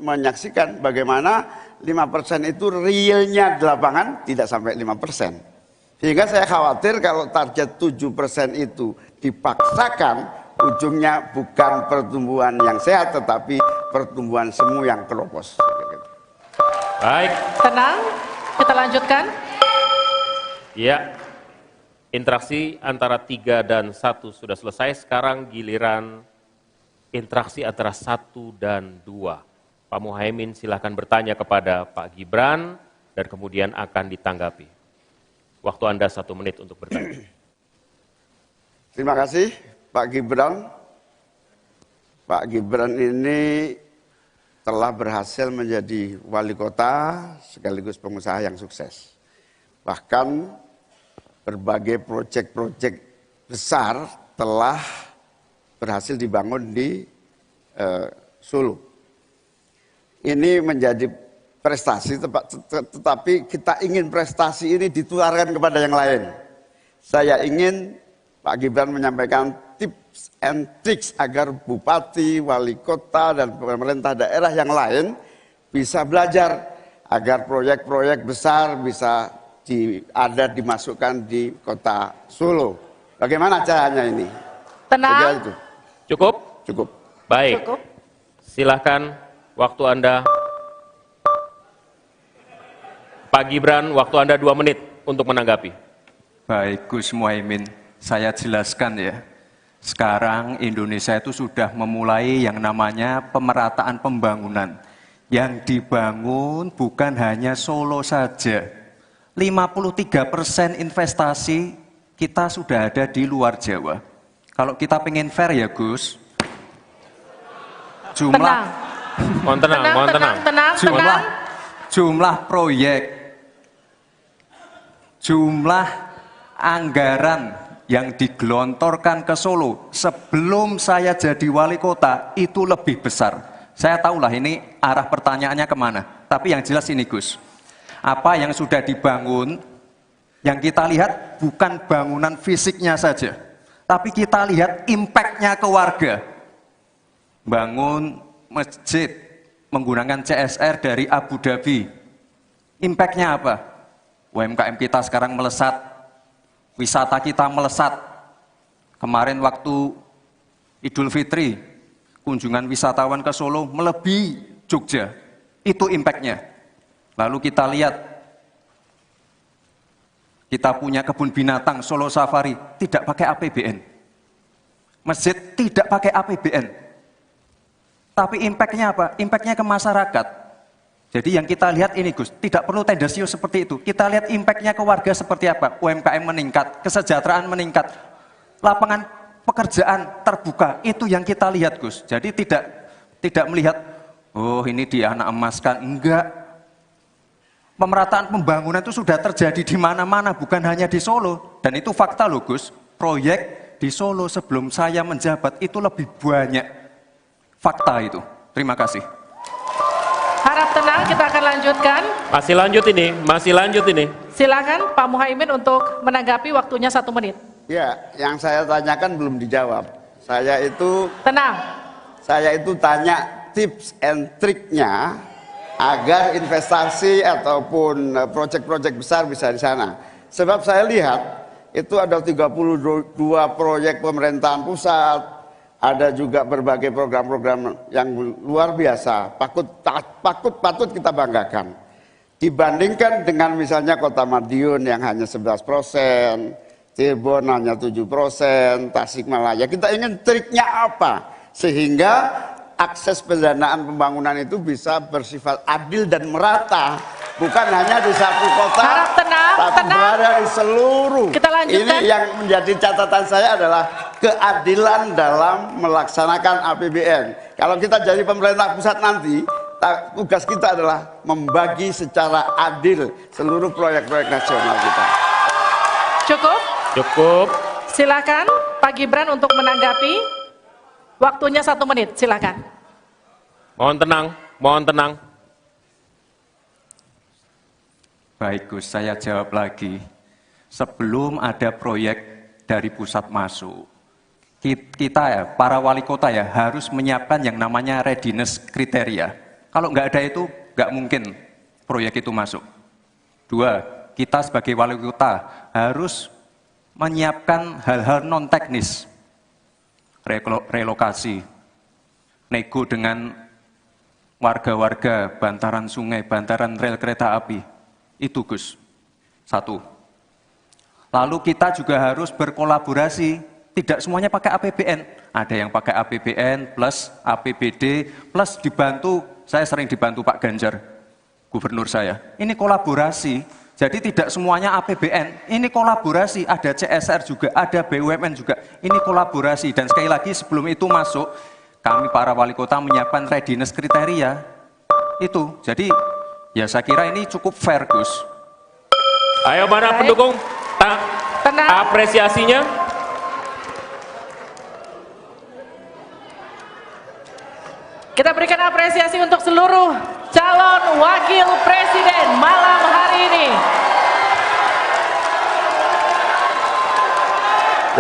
menyaksikan bagaimana 5% itu realnya di lapangan tidak sampai 5%. Sehingga saya khawatir kalau target 7% itu dipaksakan, ujungnya bukan pertumbuhan yang sehat, tetapi pertumbuhan semu yang keropos. Baik. Tenang, kita lanjutkan. Ya, interaksi antara 3 dan 1 sudah selesai. Sekarang giliran interaksi antara 1 dan 2. Pak Muhaimin silahkan bertanya kepada Pak Gibran dan kemudian akan ditanggapi. Waktu Anda 1 menit untuk bertanya. Terima kasih Pak Gibran. Pak Gibran ini telah berhasil menjadi wali kota sekaligus pengusaha yang sukses. Bahkan berbagai proyek-proyek besar telah berhasil dibangun di Solo. Ini menjadi prestasi, tetapi kita ingin prestasi ini ditularkan kepada yang lain. Saya ingin Pak Gibran menyampaikan tips and tricks agar bupati, wali kota, dan pemerintah daerah yang lain bisa belajar agar proyek-proyek besar bisa dimasukkan di kota Solo. Bagaimana caranya ini? Tenang. Cukup? Cukup. Baik. Cukup. Silahkan waktu Anda. Pak Gibran, waktu Anda 2 menit untuk menanggapi. Baik, Gus Muhaimin, saya jelaskan ya. Sekarang Indonesia itu sudah memulai yang namanya pemerataan pembangunan. Yang dibangun bukan hanya Solo saja. 53% investasi kita sudah ada di luar Jawa. Kalau kita pengen fair ya Gus, jumlah proyek, jumlah anggaran yang digelontorkan ke Solo sebelum saya jadi wali kota itu lebih besar. Saya tahulah ini arah pertanyaannya kemana. Tapi yang jelas ini Gus, apa yang sudah dibangun, yang kita lihat bukan bangunan fisiknya saja, tapi kita lihat impact-nya ke warga. Bangun masjid menggunakan CSR dari Abu Dhabi. Impact-nya apa? UMKM kita sekarang melesat, wisata kita melesat. Kemarin waktu Idul Fitri, kunjungan wisatawan ke Solo melebihi Jogja. Itu impact-nya. Lalu kita lihat, kita punya kebun binatang Solo Safari, tidak pakai APBN. Masjid tidak pakai APBN. Tapi impact-nya apa? Impact-nya ke masyarakat. Jadi yang kita lihat ini Gus, tidak perlu tendensius seperti itu. Kita lihat impact-nya ke warga seperti apa? UMKM meningkat, kesejahteraan meningkat, lapangan pekerjaan terbuka. Itu yang kita lihat Gus. Jadi tidak melihat, oh ini dia anak emaskan. Enggak. Pemerataan pembangunan itu sudah terjadi di mana-mana, bukan hanya di Solo. Dan itu fakta loh Gus. Proyek di Solo sebelum saya menjabat itu lebih banyak. Fakta itu. Terima kasih. Harap tenang, kita akan lanjutkan. Masih lanjut ini. Silakan Pak Muhaimin untuk menanggapi, waktunya 1 menit. Ya, yang saya tanyakan belum dijawab. Saya itu tanya tips and triknya agar investasi ataupun proyek-proyek besar bisa di sana. Sebab saya lihat itu ada 32 proyek pemerintahan pusat, ada juga berbagai program-program yang luar biasa, patut kita banggakan. Dibandingkan dengan misalnya Kota Madiun yang hanya 11%, Cirebon hanya 7%, Tasikmalaya. Kita ingin triknya apa? Sehingga akses pendanaan pembangunan itu bisa bersifat adil dan merata. Bukan hanya di satu kota, tapi berada di seluruh. Kita lanjutkan. Ini yang menjadi catatan saya adalah keadilan dalam melaksanakan APBN. Kalau kita jadi pemerintah pusat nanti, tugas kita adalah membagi secara adil seluruh proyek-proyek nasional kita. Cukup. Silakan Pak Gibran untuk menanggapi. Waktunya 1 menit, silakan. Mohon tenang. Baik Gus, saya jawab lagi. Sebelum ada proyek dari pusat masuk. Kita ya, para wali kota ya, harus menyiapkan yang namanya readiness kriteria. Kalau nggak ada itu, nggak mungkin proyek itu masuk. 2, kita sebagai wali kota harus menyiapkan hal-hal non-teknis, relokasi, nego dengan warga-warga, bantaran sungai, bantaran rel kereta api. Itu Gus, 1. Lalu kita juga harus berkolaborasi, tidak semuanya pakai APBN. Ada yang pakai APBN plus APBD plus dibantu, saya sering dibantu Pak Ganjar, gubernur saya. Ini kolaborasi, jadi tidak semuanya APBN, ini kolaborasi, ada CSR juga, ada BUMN juga, ini kolaborasi. Dan sekali lagi sebelum itu masuk, kami para wali kota menyiapkan readiness kriteria, itu. Jadi ya saya kira ini cukup fair Gus. Ayo mana pendukung? Apresiasinya. Kita berikan apresiasi untuk seluruh calon wakil presiden malam hari ini.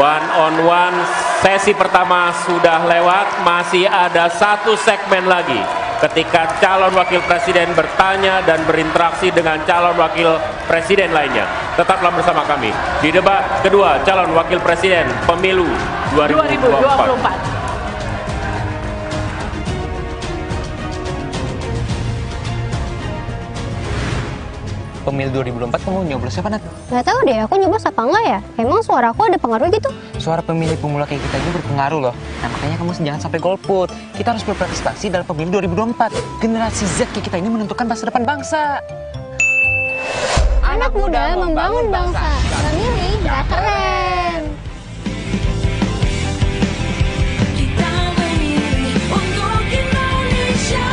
One on one sesi pertama sudah lewat, masih ada 1 segmen lagi ketika calon wakil presiden bertanya dan berinteraksi dengan calon wakil presiden lainnya. Tetaplah bersama kami di debat kedua calon wakil presiden pemilu 2024. Pemilu 2024 kamu nyoblos siapa, Nat? Gak tahu deh, aku nyoblos apa enggak ya? Emang suara aku ada pengaruh gitu? Suara pemilih pemula kayak kita itu berpengaruh loh. Nah makanya kamu jangan sampai golput. Kita harus berprestasi dalam pemilu 2024. Generasi Z kayak kita ini menentukan masa depan bangsa. Anak muda membangun bangsa. Memilih gak keren. Kita memilih untuk Indonesia.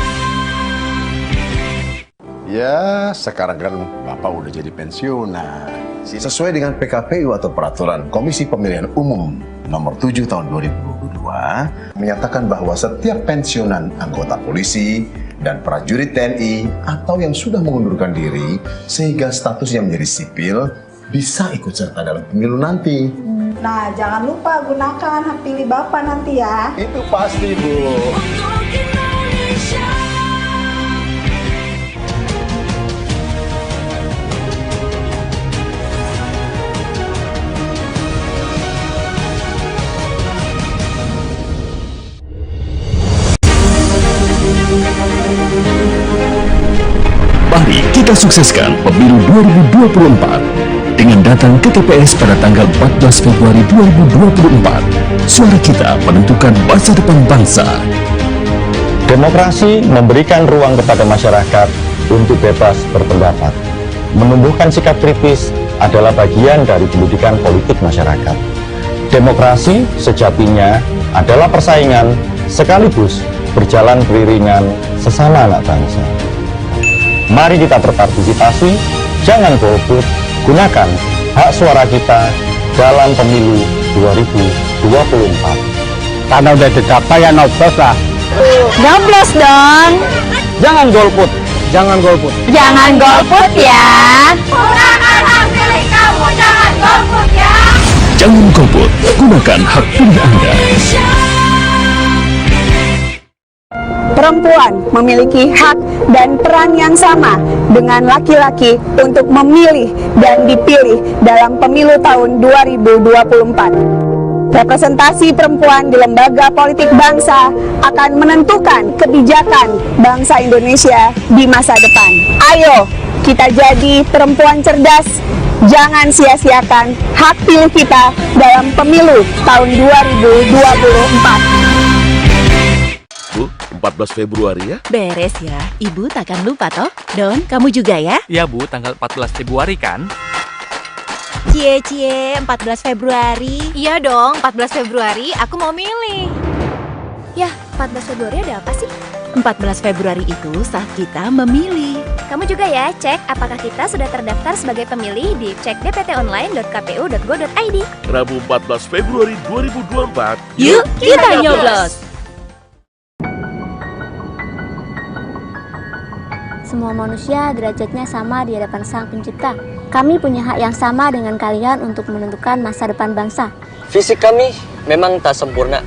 Ya, sekarang kan Bapak udah jadi pensiunan. Sesuai dengan PKPU atau Peraturan Komisi Pemilihan Umum Nomor 7 Tahun 2022, menyatakan bahwa setiap pensiunan anggota polisi dan prajurit TNI atau yang sudah mengundurkan diri sehingga statusnya menjadi sipil bisa ikut serta dalam pemilu nanti. Nah, jangan lupa gunakan hak pilih Bapak nanti ya. Itu pasti, Bu. Untuk Indonesia. Mari kita sukseskan pemilu 2024 dengan datang ke TPS pada tanggal 14 Februari 2024. Suara kita menentukan masa depan bangsa. Demokrasi memberikan ruang kepada masyarakat untuk bebas berpendapat. Menumbuhkan sikap kritis adalah bagian dari pendidikan politik masyarakat. Demokrasi sejatinya adalah persaingan sekaligus berjalan beriringan sesama anak bangsa. Mari kita berpartisipasi, jangan golput, gunakan hak suara kita dalam pemilu 2024. Karena udah didata ya nyoblos lah. Nyoblos dong. Jangan golput, jangan golput. Jangan golput ya. Gunakan hak pilih kamu, jangan golput ya. Jangan golput, gunakan hak pilih Anda. Perempuan memiliki hak dan peran yang sama dengan laki-laki untuk memilih dan dipilih dalam pemilu tahun 2024. Representasi perempuan di lembaga politik bangsa akan menentukan kebijakan bangsa Indonesia di masa depan. Ayo, kita jadi perempuan cerdas. Jangan sia-siakan hak pilih kita dalam pemilu tahun 2024. 14 Februari ya? Beres ya, Ibu takkan lupa toh. Don, kamu juga ya? Ya Bu, tanggal 14 Februari kan? Cie, 14 Februari. Iya dong, 14 Februari aku mau milih. Yah, 14 Februari ada apa sih? 14 Februari itu saat kita memilih. Kamu juga ya, cek apakah kita sudah terdaftar sebagai pemilih di cek dptonline.kpu.go.id. Rabu 14 Februari 2024. Yuk, kita nyoblos! Semua manusia derajatnya sama di hadapan Sang Pencipta. Kami punya hak yang sama dengan kalian untuk menentukan masa depan bangsa. Fisik kami memang tak sempurna,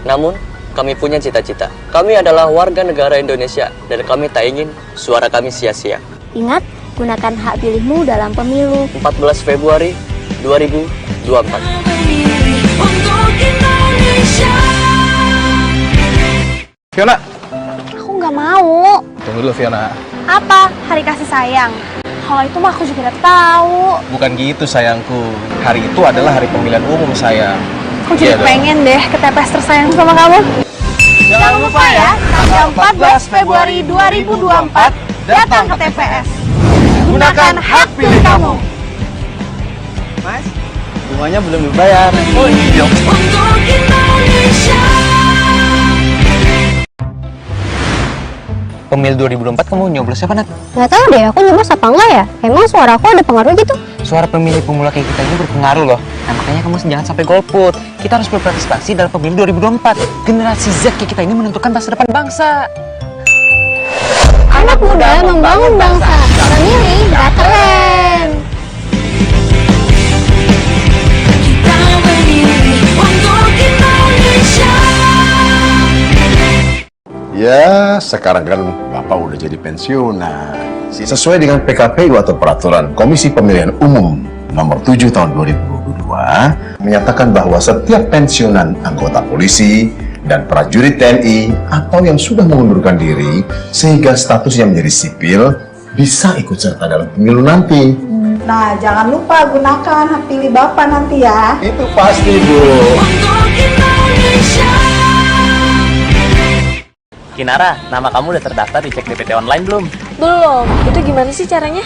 namun kami punya cita-cita. Kami adalah warga negara Indonesia dan kami tak ingin suara kami sia-sia. Ingat, gunakan hak pilihmu dalam pemilu 14 Februari 2024. Fiona, Aku nggak mau. tunggu dulu Fiona. Apa? Hari kasih sayang. Kalau itu mah aku juga udah tahu. Bukan gitu sayangku. Hari itu adalah hari pemilihan umum sayang. Aku jadi pengen deh ke TPS tersayang sama kamu. Jangan lupa ya, tanggal 14 Februari 2024 datang ke TPS. Gunakan hak pilih kamu. Mas, bunganya belum dibayar. Oh iya. Pemilu 2024 kamu nyoblos siapa, Nat? Nggak tahu deh, aku nyoblos apa enggak ya? Emang suara aku ada pengaruh gitu? Suara pemilih pemula kayak kita ini berpengaruh loh. Nah makanya kamu jangan sampai golput. Kita harus berprestasi dalam pemilu 2024. Generasi Z kayak kita ini menentukan masa depan bangsa. Anak muda membangun bangsa. Memilih gak keren. Kita memilih untuk Indonesia. Ya, sekarang kan Bapak udah jadi pensiunan. Sesuai dengan PKPU atau Peraturan Komisi Pemilihan Umum Nomor 7 Tahun 2022, menyatakan bahwa setiap pensiunan anggota polisi dan prajurit TNI atau yang sudah mengundurkan diri sehingga statusnya menjadi sipil bisa ikut serta dalam pemilu nanti. Nah, jangan lupa gunakan hak pilih Bapak nanti ya. Itu pasti, Bu. Kinara, nama kamu udah terdaftar di Cek DPT Online belum? Belum. Itu gimana sih caranya?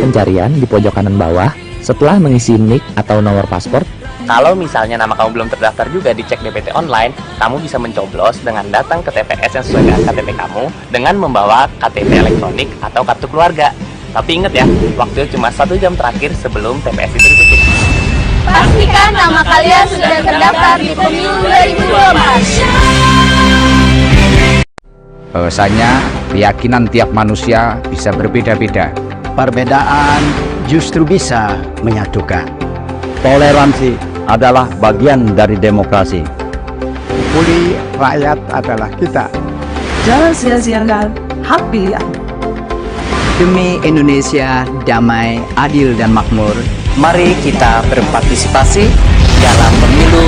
Pencarian di pojok kanan bawah setelah mengisi NIK atau nomor paspor. Kalau misalnya nama kamu belum terdaftar juga di Cek DPT Online, kamu bisa mencoblos dengan datang ke TPS yang sesuai dengan KTP kamu dengan membawa KTP elektronik atau kartu keluarga. Tapi ingat ya, waktunya cuma 1 jam terakhir sebelum TPS itu ditutup. Pastikan nama kalian sudah terdaftar di pemilu 2024. Bahwasanya keyakinan tiap manusia bisa berbeda-beda. Perbedaan justru bisa menyatukan. Toleransi adalah bagian dari demokrasi. Pulih rakyat adalah kita. Jangan sia-siakan hak pilihan. Demi Indonesia damai, adil, dan makmur, Mari kita berpartisipasi dalam pemilu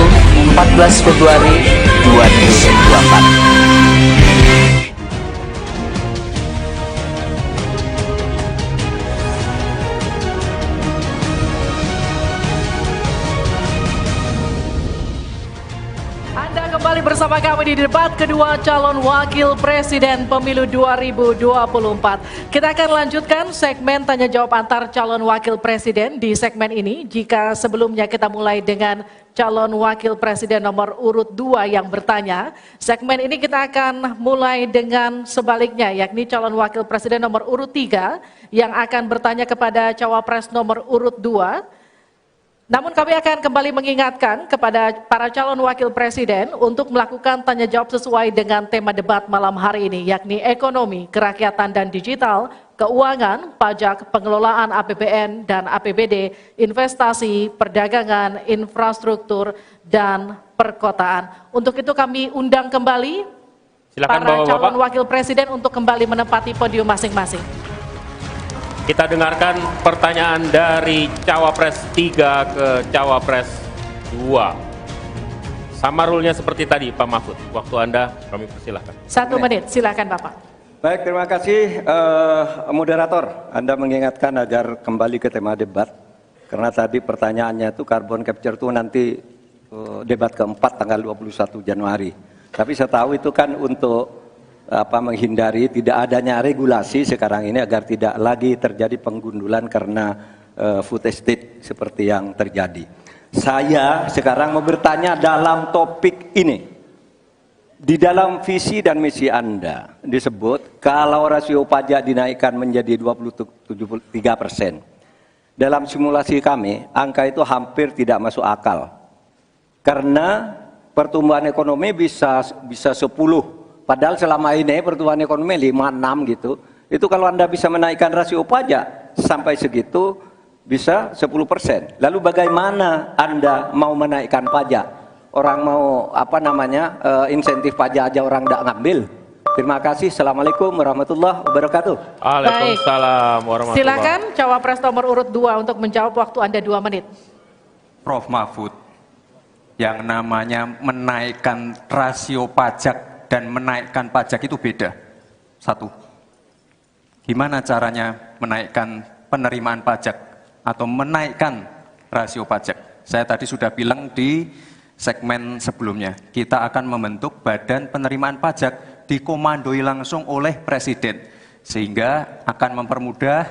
14 Februari 2024. Kembali bersama kami di debat kedua calon wakil presiden pemilu 2024. Kita akan lanjutkan segmen tanya jawab antar calon wakil presiden di segmen ini. Jika sebelumnya kita mulai dengan calon wakil presiden nomor urut 2 yang bertanya, segmen ini kita akan mulai dengan sebaliknya, yakni calon wakil presiden nomor urut 3 yang akan bertanya kepada cawapres nomor urut 2. Namun kami akan kembali mengingatkan kepada para calon wakil presiden untuk melakukan tanya jawab sesuai dengan tema debat malam hari ini, yakni ekonomi, kerakyatan dan digital, keuangan, pajak, pengelolaan APBN dan APBD, investasi, perdagangan, infrastruktur, dan perkotaan. Untuk itu kami undang kembali para calon wakil presiden untuk kembali menempati podium masing-masing. Kita dengarkan pertanyaan dari Cawapres 3 ke Cawapres 2. Sama rule-nya seperti tadi, Pak Mahfud. Waktu Anda kami persilahkan. 1 menit, silakan Bapak. Baik, terima kasih moderator. Anda mengingatkan agar kembali ke tema debat. Karena tadi pertanyaannya itu carbon capture itu nanti debat keempat tanggal 21 Januari. Tapi saya tahu itu kan untuk menghindari tidak adanya regulasi sekarang ini agar tidak lagi terjadi penggundulan karena food estate seperti yang terjadi. Saya sekarang mau bertanya dalam topik ini. Di dalam visi dan misi Anda disebut kalau rasio pajak dinaikkan menjadi 23%. Dalam simulasi kami, angka itu hampir tidak masuk akal. Karena pertumbuhan ekonomi bisa 10. Padahal selama ini pertumbuhan ekonomi 5-6 gitu. Itu kalau Anda bisa menaikkan rasio pajak sampai segitu, bisa 10%. Lalu bagaimana Anda mau menaikkan pajak? Orang mau insentif pajak aja orang tidak ngambil. Terima kasih. Assalamualaikum warahmatullahi wabarakatuh. Waalaikumsalam warahmatullahi. Silakan cawapres nomor urut 2 untuk menjawab, waktu Anda 2 menit. Prof. Mahfud, yang namanya menaikkan rasio pajak dan menaikkan pajak itu beda. Satu, gimana caranya menaikkan penerimaan pajak atau menaikkan rasio pajak? Saya tadi sudah bilang di segmen sebelumnya, kita akan membentuk badan penerimaan pajak dikomandoi langsung oleh Presiden, sehingga akan mempermudah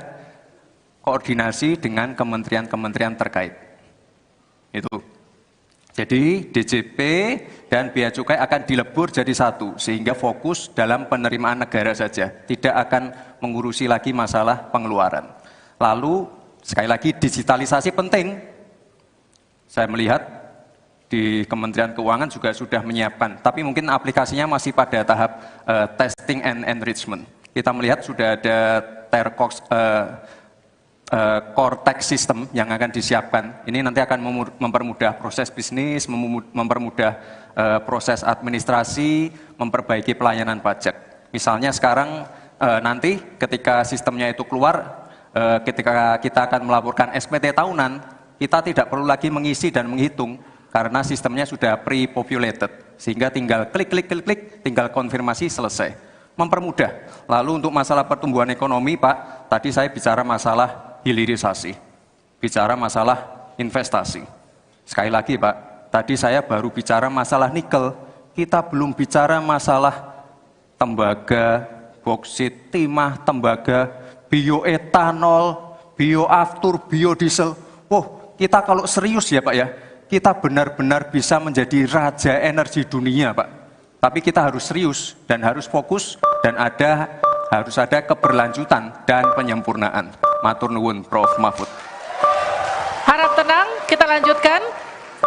koordinasi dengan kementerian-kementerian terkait. Itu. Jadi DJP dan Bea Cukai akan dilebur jadi satu, sehingga fokus dalam penerimaan negara saja, tidak akan mengurusi lagi masalah pengeluaran. Lalu sekali lagi digitalisasi penting. Saya melihat di Kementerian Keuangan juga sudah menyiapkan, tapi mungkin aplikasinya masih pada tahap testing and enrichment. Kita melihat sudah ada core tax system yang akan disiapkan. Ini nanti akan mempermudah proses bisnis, mempermudah proses administrasi, memperbaiki pelayanan pajak. Misalnya sekarang nanti ketika sistemnya itu keluar, ketika kita akan melaporkan SPT tahunan, kita tidak perlu lagi mengisi dan menghitung karena sistemnya sudah pre-populated, sehingga tinggal klik, tinggal konfirmasi, selesai. Mempermudah. Lalu untuk masalah pertumbuhan ekonomi, Pak, tadi saya bicara masalah hilirisasi, bicara masalah investasi. Sekali lagi Pak, tadi saya baru bicara masalah nikel, kita belum bicara masalah tembaga, boksit, timah, tembaga, bioetanol, bioaftur, biodiesel. Kita kalau serius ya Pak ya, kita benar-benar bisa menjadi raja energi dunia Pak. Tapi kita harus serius dan harus fokus dan harus ada keberlanjutan dan penyempurnaan. Matur nuwun Prof. Mahfud. Harap tenang, kita lanjutkan.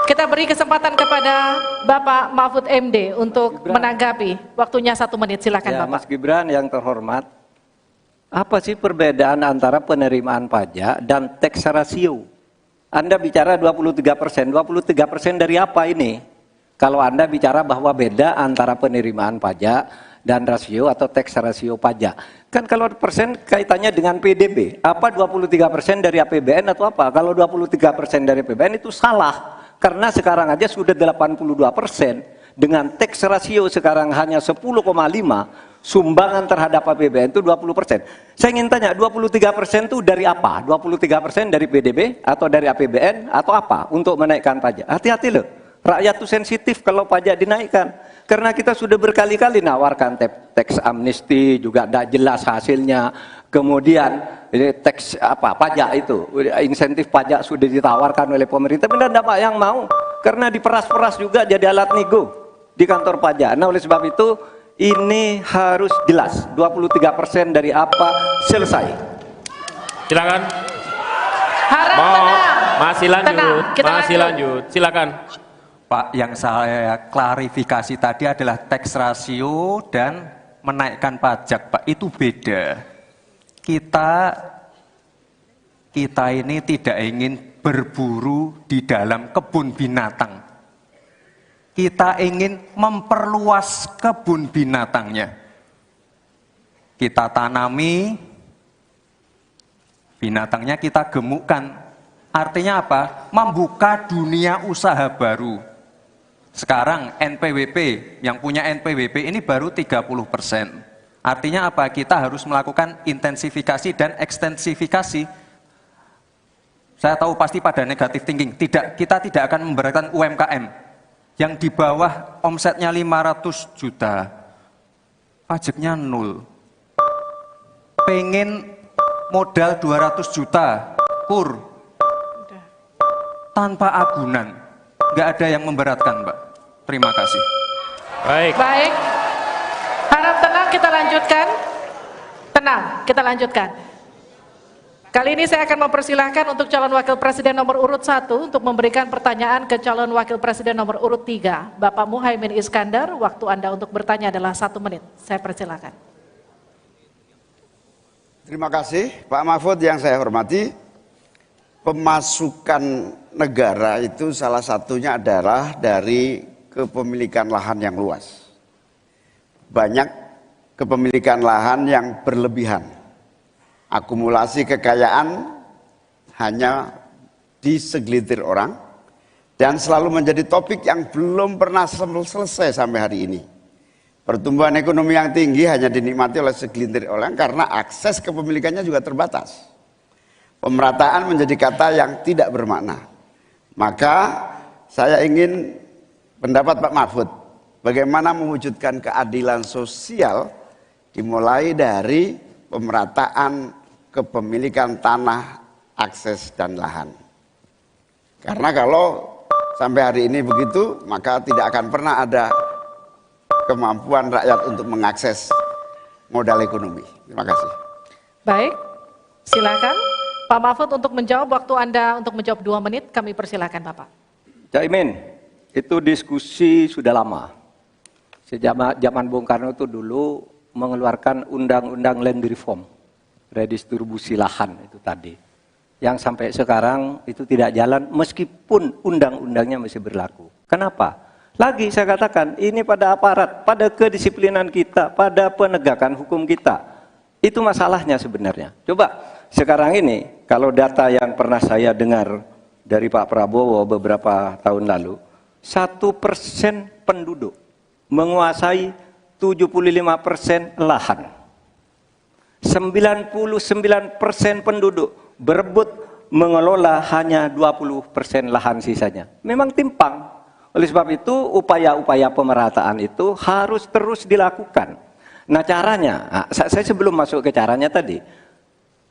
Kita beri kesempatan kepada Bapak Mahfud MD untuk menanggapi. Waktunya 1 menit, silakan ya, Bapak. Mas Gibran yang terhormat, apa sih perbedaan antara penerimaan pajak dan tax ratio? Anda bicara 23%, 23% dari apa ini? Kalau Anda bicara bahwa beda antara penerimaan pajak dan rasio atau tax rasio pajak. Kan kalau persen kaitannya dengan PDB, apa 23% dari APBN atau apa? Kalau 23% dari APBN itu salah, karena sekarang aja sudah 82%, dengan tax rasio sekarang hanya 10,5, sumbangan terhadap APBN itu 20%. Saya ingin tanya, 23% itu dari apa? 23% dari PDB atau dari APBN atau apa untuk menaikkan pajak? Hati-hati loh. Rakyat itu sensitif kalau pajak dinaikkan. Karena kita sudah berkali-kali nawarkan teks amnesti, juga tidak jelas hasilnya. Kemudian teks pajak itu, insentif pajak sudah ditawarkan oleh pemerintah, benar tidak Pak yang mau? Karena diperas-peras juga jadi alat nego di kantor pajak. Nah oleh sebab itu ini harus jelas, 23% dari apa, selesai. Silakan. Harap tenang. Masih lanjut, masih lanjut. Silakan. Pak, yang saya klarifikasi tadi adalah tax ratio dan menaikkan pajak, Pak. Itu beda. Kita ini tidak ingin berburu di dalam kebun binatang. Kita ingin memperluas kebun binatangnya. Kita tanami, binatangnya kita gemukkan. Artinya apa? Membuka dunia usaha baru. Sekarang NPWP, yang punya NPWP ini baru 30%. Artinya apa? Kita harus melakukan intensifikasi dan ekstensifikasi. Saya tahu pasti pada negatif thinking. Kita tidak akan memberatkan UMKM yang di bawah omsetnya 500 juta, pajaknya 0. Pengen modal 200 juta, kur, tanpa agunan. Nggak ada yang memberatkan, Mbak. Terima kasih. Baik. Baik. Harap tenang, kita lanjutkan. Tenang, kita lanjutkan. Kali ini saya akan mempersilahkan untuk calon wakil presiden nomor urut 1 untuk memberikan pertanyaan ke calon wakil presiden nomor urut 3, Bapak Muhaimin Iskandar. Waktu Anda untuk bertanya adalah 1 menit. Saya persilakan. Terima kasih Pak Mahfud yang saya hormati. pemasukan negara itu salah satunya adalah dari kepemilikan lahan yang luas. Banyak kepemilikan lahan yang berlebihan. Akumulasi kekayaan hanya di segelintir orang dan selalu menjadi topik yang belum pernah selesai sampai hari ini. Pertumbuhan ekonomi yang tinggi hanya dinikmati oleh segelintir orang karena akses kepemilikannya juga terbatas. Pemerataan menjadi kata yang tidak bermakna. Maka saya ingin pendapat Pak Mahfud, bagaimana mewujudkan keadilan sosial dimulai dari pemerataan kepemilikan tanah, akses dan lahan. Karena kalau sampai hari ini begitu, maka tidak akan pernah ada kemampuan rakyat untuk mengakses modal ekonomi. Terima kasih. Baik, silakan Pak Mahfud untuk menjawab. Waktu Anda untuk menjawab 2 menit, kami persilakan Bapak. Caimin, itu diskusi sudah lama. Sejak zaman Bung Karno itu dulu mengeluarkan undang-undang land reform, redistribusi lahan itu tadi. Yang sampai sekarang itu tidak jalan meskipun undang-undangnya masih berlaku. Kenapa? Lagi saya katakan, ini pada aparat, pada kedisiplinan kita, pada penegakan hukum kita. Itu masalahnya sebenarnya. Coba sekarang ini, kalau data yang pernah saya dengar dari Pak Prabowo beberapa tahun lalu, 1% penduduk menguasai 75% lahan. 99% penduduk berebut mengelola hanya 20% lahan sisanya. Memang timpang. Oleh sebab itu upaya-upaya pemerataan itu harus terus dilakukan. Nah caranya, saya sebelum masuk ke caranya tadi.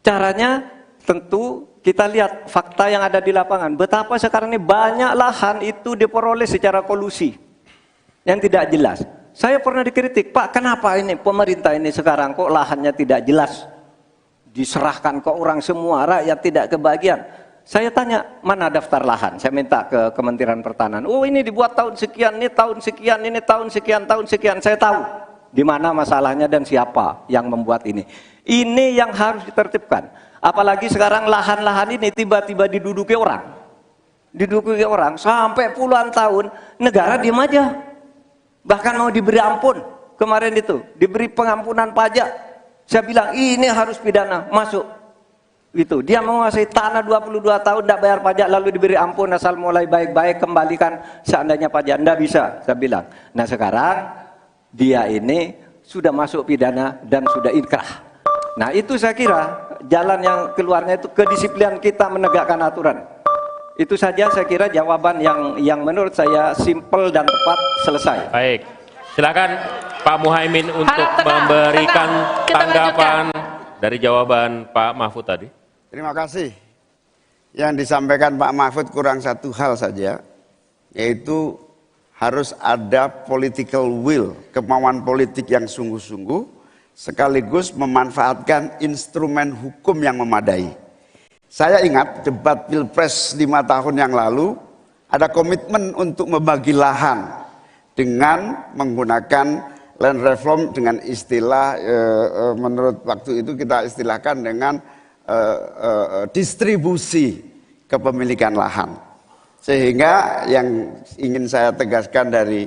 Caranya tentu kita lihat fakta yang ada di lapangan. Betapa sekarang ini banyak lahan itu diperoleh secara kolusi yang tidak jelas. Saya pernah dikritik, Pak, kenapa ini pemerintah ini sekarang kok lahannya tidak jelas? Diserahkan ke orang semua, rakyat tidak kebagian. Saya tanya, mana daftar lahan? Saya minta ke Kementerian Pertanian. Oh, ini dibuat tahun sekian, ini tahun sekian, ini tahun sekian, tahun sekian. Saya tahu di mana masalahnya dan siapa yang membuat ini. Ini yang harus ditertibkan. Apalagi sekarang lahan-lahan ini tiba-tiba diduduki orang. Diduduki orang sampai puluhan tahun, negara diam aja. Bahkan mau diberi ampun, kemarin itu diberi pengampunan pajak. Saya bilang ini harus pidana, masuk. Itu dia menguasai tanah 22 tahun tidak bayar pajak lalu diberi ampun asal mulai baik-baik kembalikan seandainya pajak. Tidak bisa, saya bilang. Nah sekarang dia ini sudah masuk pidana dan sudah inkrah. Nah itu saya kira jalan yang keluarnya itu kedisiplinan kita menegakkan aturan. Itu saja saya kira jawaban yang menurut saya simpel dan tepat. Selesai. Baik, silakan Pak Muhaimin untuk memberikan tanggapan dari jawaban Pak Mahfud tadi. Terima kasih. Yang disampaikan Pak Mahfud kurang satu hal saja, yaitu harus ada political will, kemauan politik yang sungguh-sungguh, sekaligus memanfaatkan instrumen hukum yang memadai. Saya ingat debat Pilpres 5 tahun yang lalu, ada komitmen untuk membagi lahan dengan menggunakan land reform dengan istilah, menurut waktu itu kita istilahkan dengan distribusi kepemilikan lahan. Sehingga yang ingin saya tegaskan dari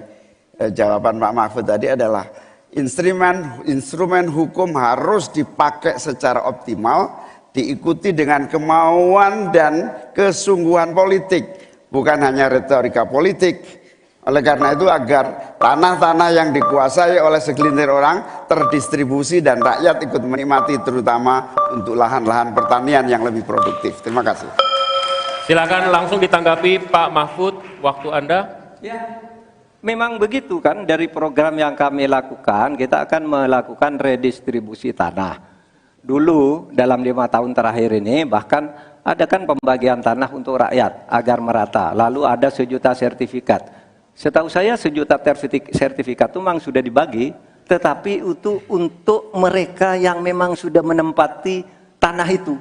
jawaban Pak Mahfud tadi adalah instrumen hukum harus dipakai secara optimal, diikuti dengan kemauan dan kesungguhan politik, bukan hanya retorika politik. Oleh karena itu agar tanah-tanah yang dikuasai oleh segelintir orang terdistribusi dan rakyat ikut menikmati, terutama untuk lahan-lahan pertanian yang lebih produktif. Terima kasih. Silakan langsung ditanggapi Pak Mahfud, waktu Anda. Ya, memang begitu kan, dari program yang kami lakukan, kita akan melakukan redistribusi tanah. Dulu dalam 5 tahun terakhir ini bahkan ada kan pembagian tanah untuk rakyat agar merata. Lalu ada 1 juta sertifikat. Setahu saya 1 juta sertifikat itu memang sudah dibagi, tetapi itu untuk mereka yang memang sudah menempati tanah itu.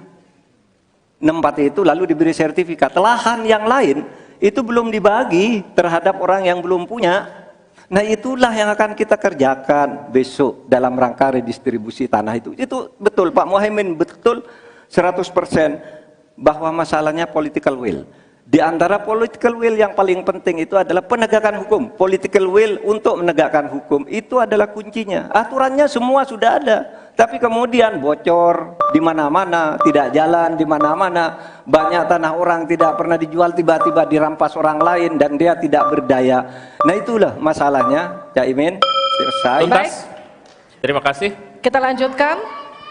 Menempati itu lalu diberi sertifikat. Lahan yang lain itu belum dibagi terhadap orang yang belum punya. Nah itulah yang akan kita kerjakan besok dalam rangka redistribusi tanah itu. Itu betul Pak Muhaimin, betul 100%. bahwa masalahnya political will. Di antara political will yang paling penting itu adalah penegakan hukum. Political will untuk menegakkan hukum itu adalah kuncinya. Aturannya semua sudah ada, tapi kemudian bocor di mana-mana, tidak jalan di mana-mana. Banyak tanah orang tidak pernah dijual, tiba-tiba dirampas orang lain dan dia tidak berdaya. Nah itulah masalahnya, Cak Imin. Selesai. Tuntas. Terima kasih. Kita lanjutkan.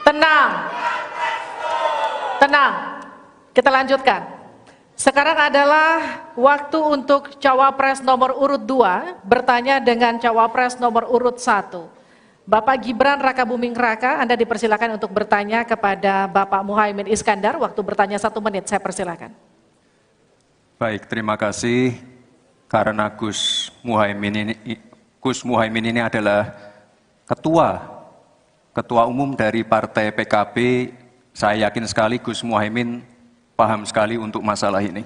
Tenang. Tenang. Kita lanjutkan. Sekarang adalah waktu untuk Cawapres nomor urut 2 bertanya dengan Cawapres nomor urut 1. Bapak Gibran Rakabuming Raka, Anda dipersilakan untuk bertanya kepada Bapak Muhaimin Iskandar. Waktu bertanya 1 menit, saya persilakan. Baik, terima kasih. Karena Gus Muhaimin ini adalah ketua umum dari Partai PKB, saya yakin sekali Gus Muhaimin paham sekali untuk masalah ini.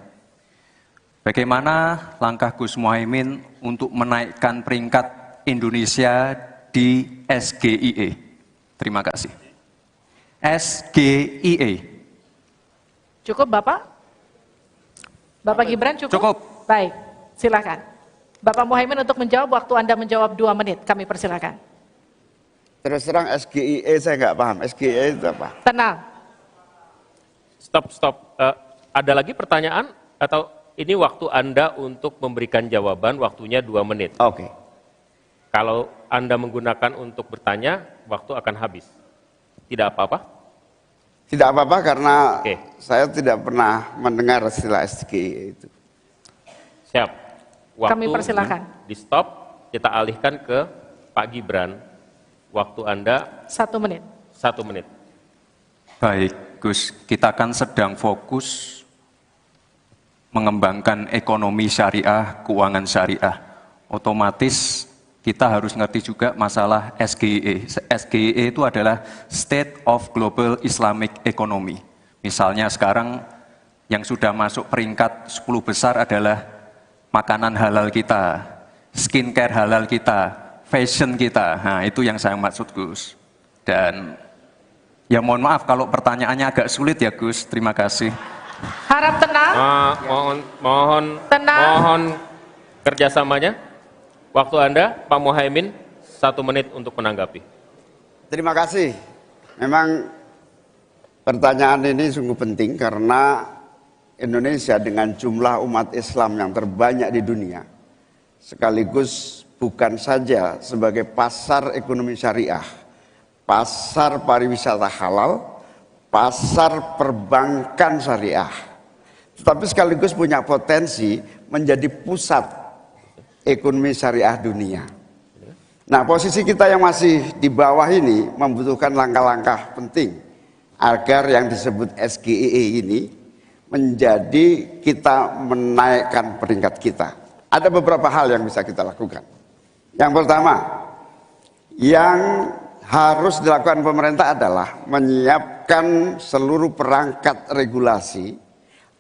Bagaimana langkah Gus Muhaimin untuk menaikkan peringkat Indonesia di SGIE? Terima kasih. SGIE. Cukup Bapak? Bapak Gibran cukup? Cukup. Baik, silakan. Bapak Muhaimin untuk menjawab, waktu Anda menjawab 2 menit, kami persilakan. Terus terang SGIE saya nggak paham. SGIE itu apa? Tenang. Stop. Ada lagi pertanyaan atau ini waktu Anda untuk memberikan jawaban, waktunya 2 menit. Oke. Kalau Anda menggunakan untuk bertanya, waktu akan habis. Tidak apa-apa? Tidak apa-apa karena saya tidak pernah mendengar istilah SGIE itu. Siap. Waktu Kami persilakan. Di stop, kita alihkan ke Pak Gibran. Waktu Anda 1 menit. 1 menit. Baik, Gus, kita kan sedang fokus mengembangkan ekonomi syariah, keuangan syariah. Otomatis kita harus ngerti juga masalah SGIE. SGIE itu adalah State of Global Islamic Economy. Misalnya sekarang yang sudah masuk peringkat 10 besar adalah makanan halal kita, skincare halal kita, fashion kita. Nah, itu yang saya maksud, Gus. Dan ya mohon maaf kalau pertanyaannya agak sulit ya, Gus. Terima kasih. Harap tenang. Mohon kerjasamanya. Waktu Anda, Pak Muhaimin, 1 menit untuk menanggapi. Terima kasih. Memang pertanyaan ini sungguh penting karena Indonesia dengan jumlah umat Islam yang terbanyak di dunia, sekaligus bukan saja sebagai pasar ekonomi syariah, pasar pariwisata halal, pasar perbankan syariah, tetapi sekaligus punya potensi menjadi pusat ekonomi syariah dunia. Nah, posisi kita yang masih di bawah ini membutuhkan langkah-langkah penting agar yang disebut SGIE ini menjadi kita menaikkan peringkat kita. Ada beberapa hal yang bisa kita lakukan. Yang pertama, yang harus dilakukan pemerintah adalah menyiapkan seluruh perangkat regulasi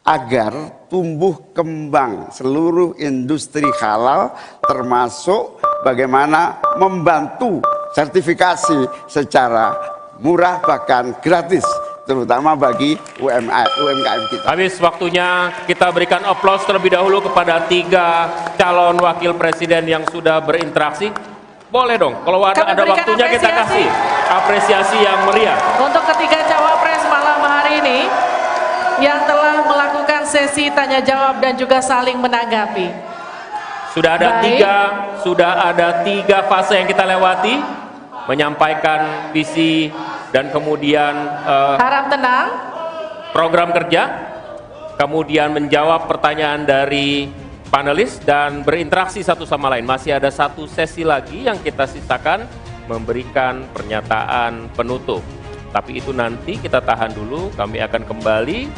agar tumbuh kembang seluruh industri halal, termasuk bagaimana membantu sertifikasi secara murah bahkan gratis, terutama bagi UMKM kita. Habis waktunya, kita berikan aplaus terlebih dahulu kepada 3 calon wakil presiden yang sudah berinteraksi. Boleh dong, kalau ada waktunya kita kasih apresiasi yang meriah. Untuk ketiga cawapres malam hari ini yang telah melakukan sesi tanya jawab dan juga saling menanggapi. Sudah ada tiga fase yang kita lewati, menyampaikan visi dan kemudian harap tenang, program kerja, kemudian menjawab pertanyaan dari panelis dan berinteraksi satu sama lain. Masih ada 1 sesi lagi yang kita sisakan, memberikan pernyataan penutup. Tapi itu nanti kita tahan dulu, kami akan kembali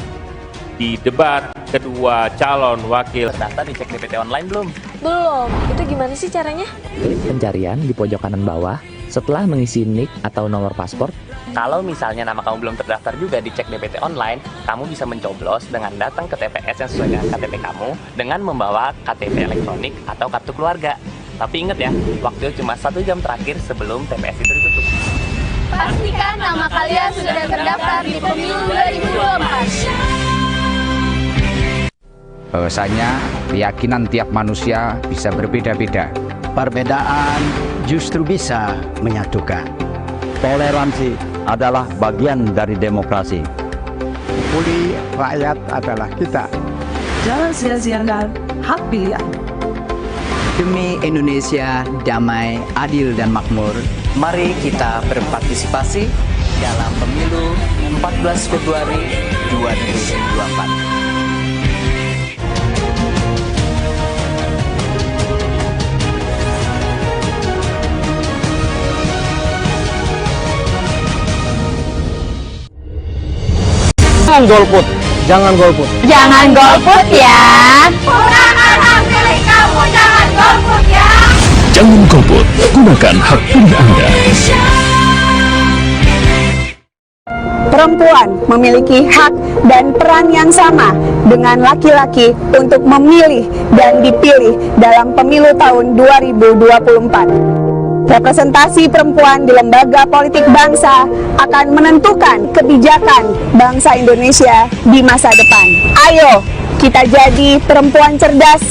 di debat kedua calon wakil. Terdaftar di cek DPT online belum? Belum. Itu gimana sih caranya? Klik pencarian di pojok kanan bawah. Setelah mengisi NIK atau nomor paspor, Kalau misalnya nama kamu belum terdaftar juga di cek DPT online, kamu bisa mencoblos dengan datang ke TPS yang sesuai dengan KTP kamu dengan membawa KTP elektronik atau kartu keluarga. Tapi ingat ya, waktu cuma 1 jam terakhir sebelum TPS itu ditutup. Pastikan nama kalian sudah terdaftar di Pemilu 2024. Bahwasanya keyakinan tiap manusia bisa berbeda-beda. Perbedaan justru bisa menyatukan. Toleransi adalah bagian dari demokrasi. Pulih rakyat adalah kita. Jangan sia-siakan hak pilih Anda. Demi Indonesia damai, adil, dan makmur, Mari kita berpartisipasi dalam pemilu 14 Februari 2024. Jangan golput, jangan golput. Jangan golput ya. Gunakan hak pilih kamu, jangan golput ya. Jangan golput, gunakan hak pilih Anda. Perempuan memiliki hak dan peran yang sama dengan laki-laki untuk memilih dan dipilih dalam pemilu tahun 2024. Representasi perempuan di lembaga politik bangsa akan menentukan kebijakan bangsa Indonesia di masa depan. Ayo, kita jadi perempuan cerdas.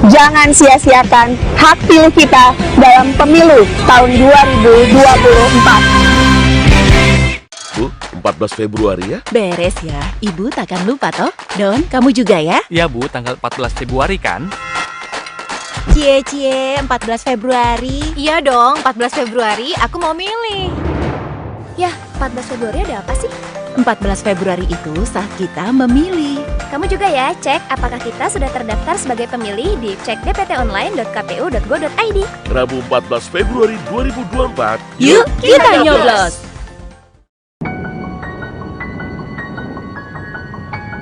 Jangan sia-siakan hak pilih kita dalam pemilu tahun 2024. Bu, 14 Februari ya? Beres ya, Ibu takkan lupa toh. Don, kamu juga ya? Ya Bu, tanggal 14 Februari kan? Cie, 14 Februari. Iya dong, 14 Februari aku mau milih. Yah, 14 Februari ada apa sih? 14 Februari itu saat kita memilih. Kamu juga ya, cek apakah kita sudah terdaftar sebagai pemilih di cekdptonline.kpu.go.id. Rabu 14 Februari 2024. Yuk, kita nyoblos!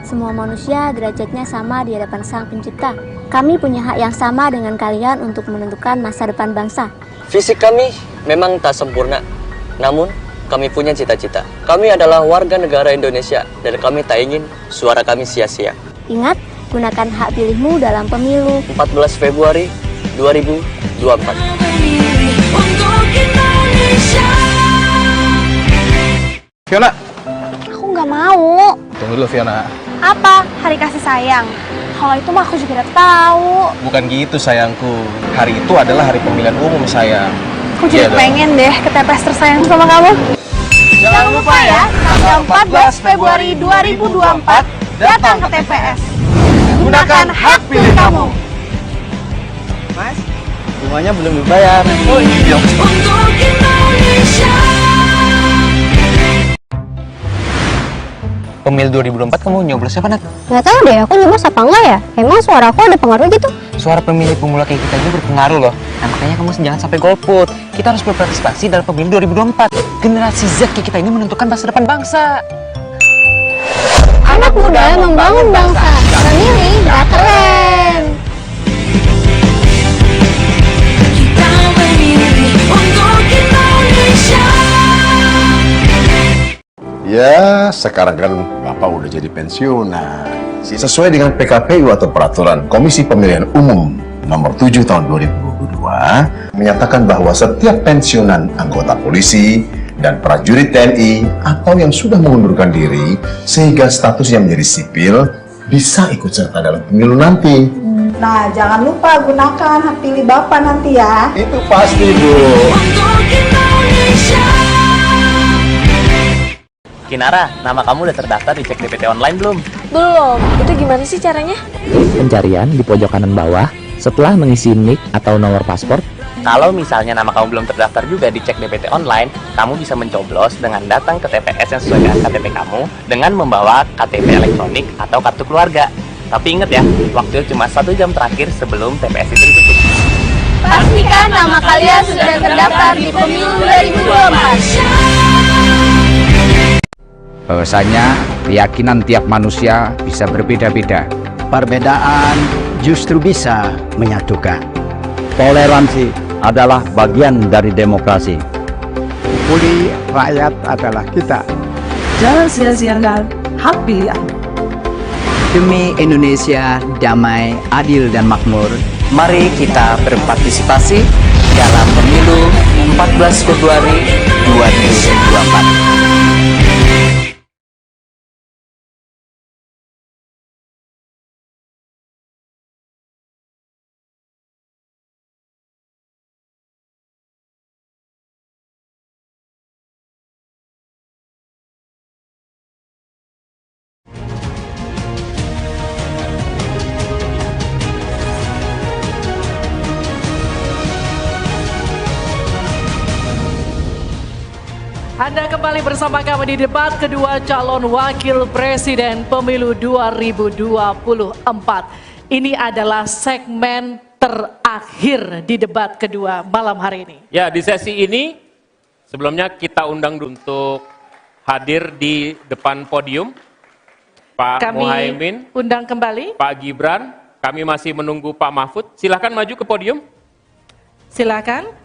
Semua manusia derajatnya sama di hadapan Sang Pencipta. Kami punya hak yang sama dengan kalian untuk menentukan masa depan bangsa. Fisik kami memang tak sempurna, namun kami punya cita-cita. Kami adalah warga negara Indonesia dan kami tak ingin suara kami sia-sia. Ingat, gunakan hak pilihmu dalam pemilu 14 Februari 2024. Fiona, Aku nggak mau. tunggu dulu Fiona. Apa? Hari kasih sayang. Kalau itu mah aku juga udah tahu. Bukan gitu sayangku. Hari itu adalah hari pemilihan umum sayang. Aku jadi pengen deh ke TPS tersayang sama kamu. Jangan lupa ya, tanggal 14 Februari 2024 datang ke TPS. Gunakan hak pilih kamu. Mas, bunganya belum dibayar. Oh iya. Untuk Indonesia. Pemilu 2024 kamu nyoblos siapa, Nat? Nggak tahu deh, aku nyoblos apa enggak ya? Emang suara aku ada pengaruh gitu? Suara pemilih pemula kayak kita ini berpengaruh loh. Nah, makanya kamu jangan sampai golput. Kita harus berpartisipasi dalam pemilu 2024. Generasi Z kayak kita ini menentukan masa depan bangsa. Anak muda yang membangun bangsa. Memilih nggak keren. Kita memilih untuk Indonesia. Ya, sekarang kan Bapak udah jadi pensiunan. Sesuai dengan PKPU atau Peraturan Komisi Pemilihan Umum Nomor 7 Tahun 2022, menyatakan bahwa setiap pensiunan anggota polisi dan prajurit TNI atau yang sudah mengundurkan diri sehingga statusnya menjadi sipil bisa ikut serta dalam pemilu nanti. Nah, jangan lupa gunakan hak pilih Bapak nanti ya. Itu pasti, Bu. Untuk Indonesia. Kinara, nama kamu udah terdaftar di Cek DPT Online belum? Belum. Itu gimana sih caranya? Pencarian di pojok kanan bawah setelah mengisi NIK atau nomor paspor. Kalau misalnya nama kamu belum terdaftar juga di Cek DPT Online, kamu bisa mencoblos dengan datang ke TPS yang sesuai dengan KTP kamu dengan membawa KTP elektronik atau kartu keluarga. Tapi ingat ya, waktu cuma 1 jam terakhir sebelum TPS itu ditutup. Pastikan nama kalian sudah terdaftar di pemilu 2024. Bahwasanya keyakinan tiap manusia bisa berbeda-beda. Perbedaan justru bisa menyatukan. Toleransi adalah bagian dari demokrasi. Pulih rakyat adalah kita. Jangan sia-siakan hak pilih Anda. Demi Indonesia damai, adil, dan makmur, Mari kita berpartisipasi dalam pemilu 14 Februari 2024. Anda kembali bersama kami di debat kedua calon wakil presiden pemilu 2024. Ini adalah segmen terakhir di debat kedua malam hari ini. Ya, di sesi ini sebelumnya kita undang untuk hadir di depan podium Pak Muhaimin, undang kembali Pak Gibran. Kami masih menunggu Pak Mahfud. Silahkan maju ke podium. Silakan.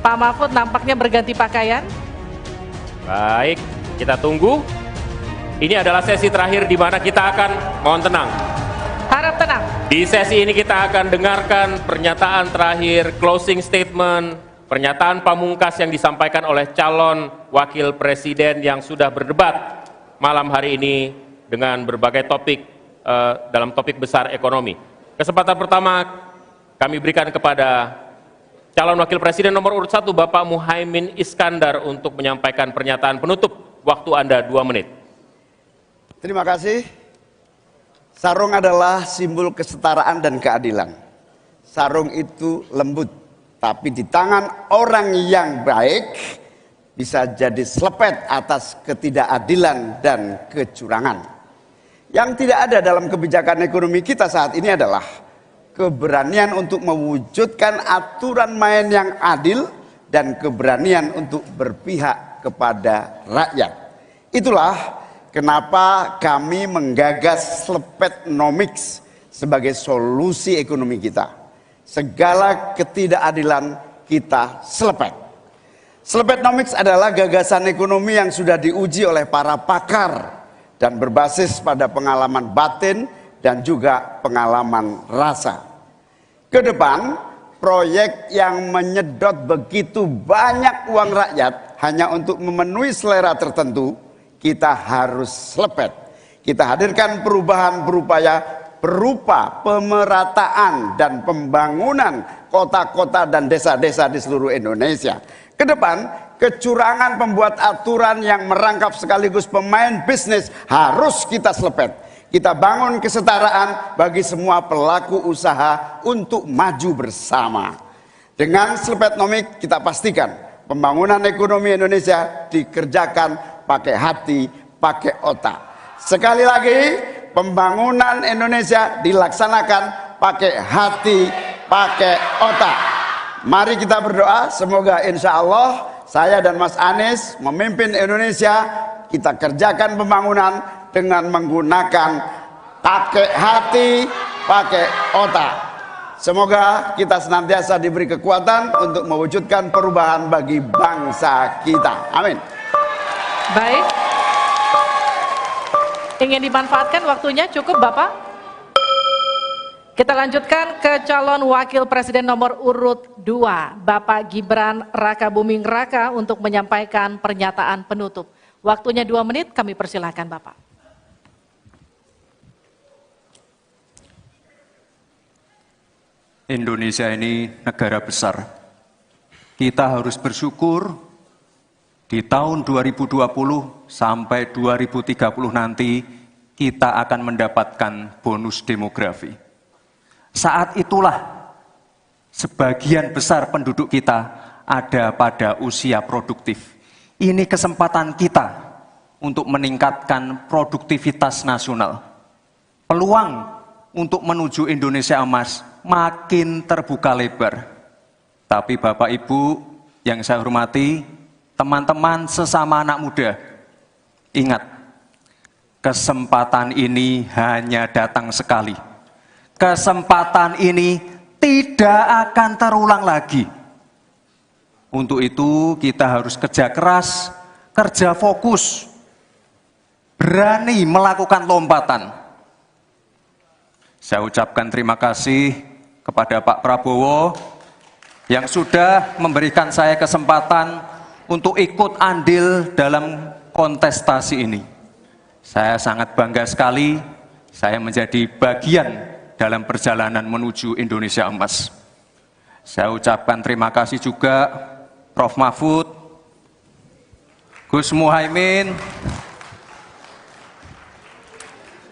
Pak Mahfud nampaknya berganti pakaian. Baik, kita tunggu. Ini adalah sesi terakhir di mana kita akan, mohon tenang. Harap tenang. Di sesi ini kita akan dengarkan pernyataan terakhir, closing statement, pernyataan pamungkas yang disampaikan oleh calon wakil presiden yang sudah berdebat malam hari ini dengan berbagai topik dalam topik besar ekonomi. Kesempatan pertama kami berikan kepada calon wakil presiden nomor urut 1 Bapak Muhaimin Iskandar untuk menyampaikan pernyataan penutup. Waktu Anda 2 menit. Terima kasih. Sarung adalah simbol kesetaraan dan keadilan. Sarung itu lembut, tapi di tangan orang yang baik bisa jadi selepet atas ketidakadilan dan kecurangan. Yang tidak ada dalam kebijakan ekonomi kita saat ini adalah keberanian untuk mewujudkan aturan main yang adil dan keberanian untuk berpihak kepada rakyat. Itulah kenapa kami menggagas Slepetnomics sebagai solusi ekonomi kita. Segala ketidakadilan kita selepet. Slepetnomics adalah gagasan ekonomi yang sudah diuji oleh para pakar dan berbasis pada pengalaman batin dan juga pengalaman rasa. Ke depan, proyek yang menyedot begitu banyak uang rakyat hanya untuk memenuhi selera tertentu, kita harus selepet. Kita hadirkan perubahan berupa pemerataan dan pembangunan kota-kota dan desa-desa di seluruh Indonesia. Ke depan, kecurangan pembuat aturan yang merangkap sekaligus pemain bisnis harus kita selepet. Kita bangun kesetaraan bagi semua pelaku usaha untuk maju bersama. Dengan Slepetnomics kita pastikan pembangunan ekonomi Indonesia dikerjakan pakai hati, pakai otak. Sekali lagi, pembangunan Indonesia dilaksanakan pakai hati, pakai otak. Mari kita berdoa, semoga insya Allah saya dan Mas Anies memimpin Indonesia, kita kerjakan pembangunan dengan menggunakan pakai hati, pakai otak. Semoga kita senantiasa diberi kekuatan untuk mewujudkan perubahan bagi bangsa kita. Amin. Baik. Ingin dimanfaatkan waktunya cukup Bapak? Kita lanjutkan ke calon wakil presiden nomor urut 2, Bapak Gibran Rakabuming Raka untuk menyampaikan pernyataan penutup. Waktunya 2 menit, kami persilahkan Bapak. Indonesia ini negara besar. Kita harus bersyukur di tahun 2020 sampai 2030 nanti kita akan mendapatkan bonus demografi. Saat itulah sebagian besar penduduk kita ada pada usia produktif. Ini kesempatan kita untuk meningkatkan produktivitas nasional. Peluang untuk menuju Indonesia emas makin terbuka lebar. Tapi Bapak Ibu yang saya hormati, teman-teman sesama anak muda, ingat, kesempatan ini hanya datang sekali. Kesempatan ini tidak akan terulang lagi. Untuk itu kita harus kerja keras, kerja fokus, berani melakukan lompatan. Saya ucapkan terima kasih kepada Pak Prabowo yang sudah memberikan saya kesempatan untuk ikut andil dalam kontestasi ini. Saya sangat bangga sekali saya menjadi bagian dalam perjalanan menuju Indonesia emas. Saya ucapkan terima kasih juga Prof. Mahfud, Gus Muhaimin.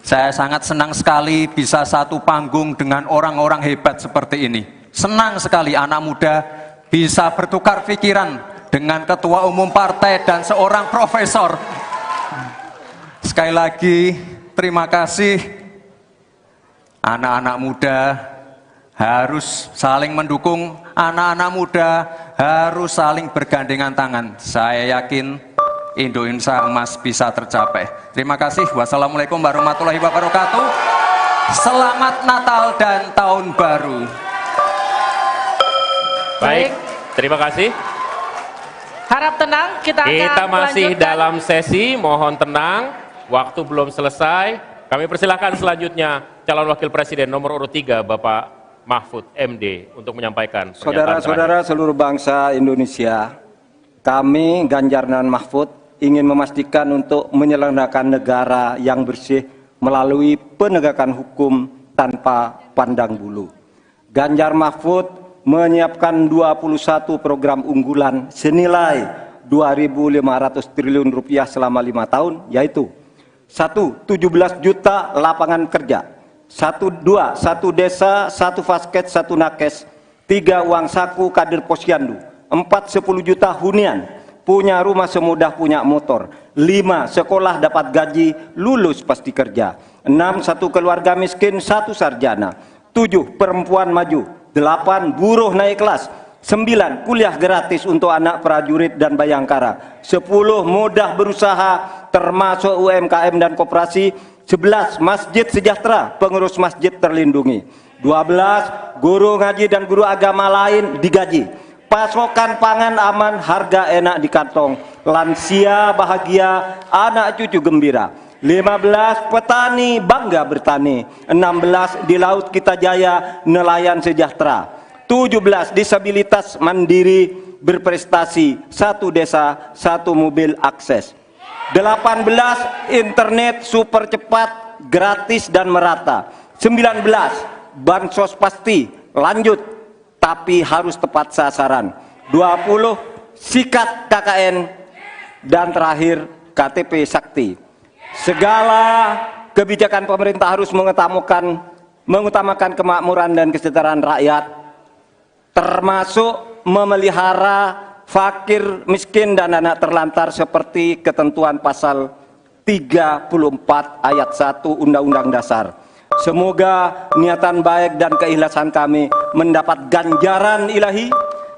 Saya sangat senang sekali bisa satu panggung dengan orang-orang hebat seperti ini. Senang sekali anak muda bisa bertukar pikiran, dengan ketua umum partai dan seorang profesor. Sekali lagi, terima kasih. Anak-anak muda harus saling mendukung, anak-anak muda harus saling bergandengan tangan. Saya yakin Indonesia Emas bisa tercapai. Terima kasih. Wassalamualaikum warahmatullahi wabarakatuh. Selamat Natal dan Tahun Baru. Baik, terima kasih. Harap tenang, kita masih melanjutkan. dalam sesi, mohon tenang, waktu belum selesai. Kami persilakan selanjutnya calon wakil presiden nomor urut 3 Bapak Mahfud MD untuk menyampaikan pernyataan Saudara-saudara seluruh bangsa Indonesia, kami Ganjar dan Mahfud ingin memastikan untuk menyelenggarakan negara yang bersih melalui penegakan hukum tanpa pandang bulu. Ganjar Mahfud menyiapkan 21 program unggulan senilai 2.500 triliun rupiah selama 5 tahun, yaitu 1. 17 juta lapangan kerja, 1 desa, 1 vasket, 1 nakes, 3 uang saku kader posyandu, 4 10 juta hunian, punya rumah semudah punya motor, 5 sekolah dapat gaji, lulus pasti kerja, 6 1 keluarga miskin, 1 sarjana, 7 perempuan maju, 8 buruh naik kelas, 9 kuliah gratis untuk anak prajurit dan bayangkara, 10 mudah berusaha termasuk UMKM dan koperasi, 11 masjid sejahtera, pengurus masjid terlindungi, 12 guru ngaji dan guru agama lain digaji, pasokan pangan aman, harga enak di kantong, lansia bahagia, anak cucu gembira, 15 petani bangga bertani, 16 di laut kita jaya nelayan sejahtera, 17 disabilitas mandiri berprestasi, 1 desa 1 mobil akses, 18 internet super cepat gratis dan merata, 19 bansos pasti lanjut tapi harus tepat sasaran, 20 sikat KKN, dan terakhir KTP Sakti. Segala kebijakan pemerintah harus mengutamakan kemakmuran dan kesejahteraan rakyat, termasuk memelihara fakir, miskin, dan anak terlantar seperti ketentuan pasal 34 ayat 1 Undang-Undang Dasar. Semoga niatan baik dan keikhlasan kami mendapat ganjaran ilahi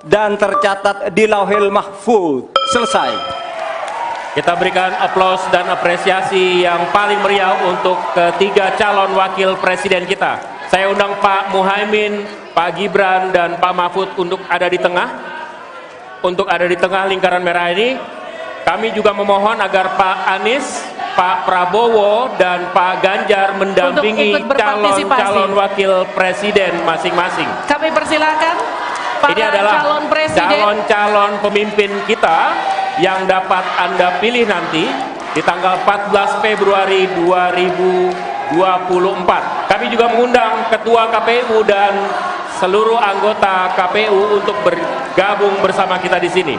dan tercatat di Lauhil Mahfuz. Selesai. Kita berikan aplaus dan apresiasi yang paling meriah untuk ketiga calon wakil presiden kita. Saya undang Pak Muhaimin, Pak Gibran, dan Pak Mahfud untuk ada di tengah. Untuk ada di tengah lingkaran merah ini. Kami juga memohon agar Pak Anies, Pak Prabowo, dan Pak Ganjar mendampingi calon wakil presiden masing-masing. Kami persilakan para ini adalah calon presiden, calon pemimpin kita yang dapat Anda pilih nanti di tanggal 14 Februari 2024. Kami juga mengundang Ketua KPU dan seluruh anggota KPU untuk bergabung bersama kita di sini.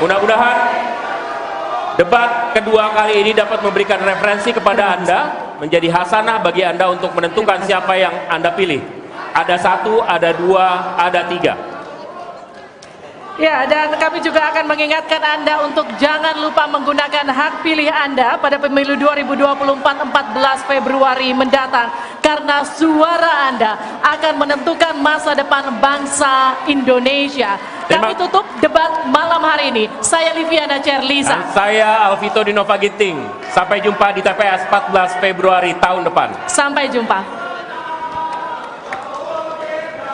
Mudah-mudahan debat kedua kali ini dapat memberikan referensi kepada Anda, menjadi hasanah bagi Anda untuk menentukan siapa yang Anda pilih. Ada 1, ada 2, ada 3. Ya, dan kami juga akan mengingatkan Anda untuk jangan lupa menggunakan hak pilih Anda pada pemilu 2024 14 Februari mendatang, karena suara Anda akan menentukan masa depan bangsa Indonesia. Kami tutup debat malam hari ini. Saya Liviana Cerlisa. Dan saya Alvito Dinova Ginting. Sampai jumpa di TPS 14 Februari tahun depan. Sampai jumpa.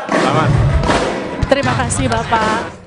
Selamat. Terima kasih Bapak.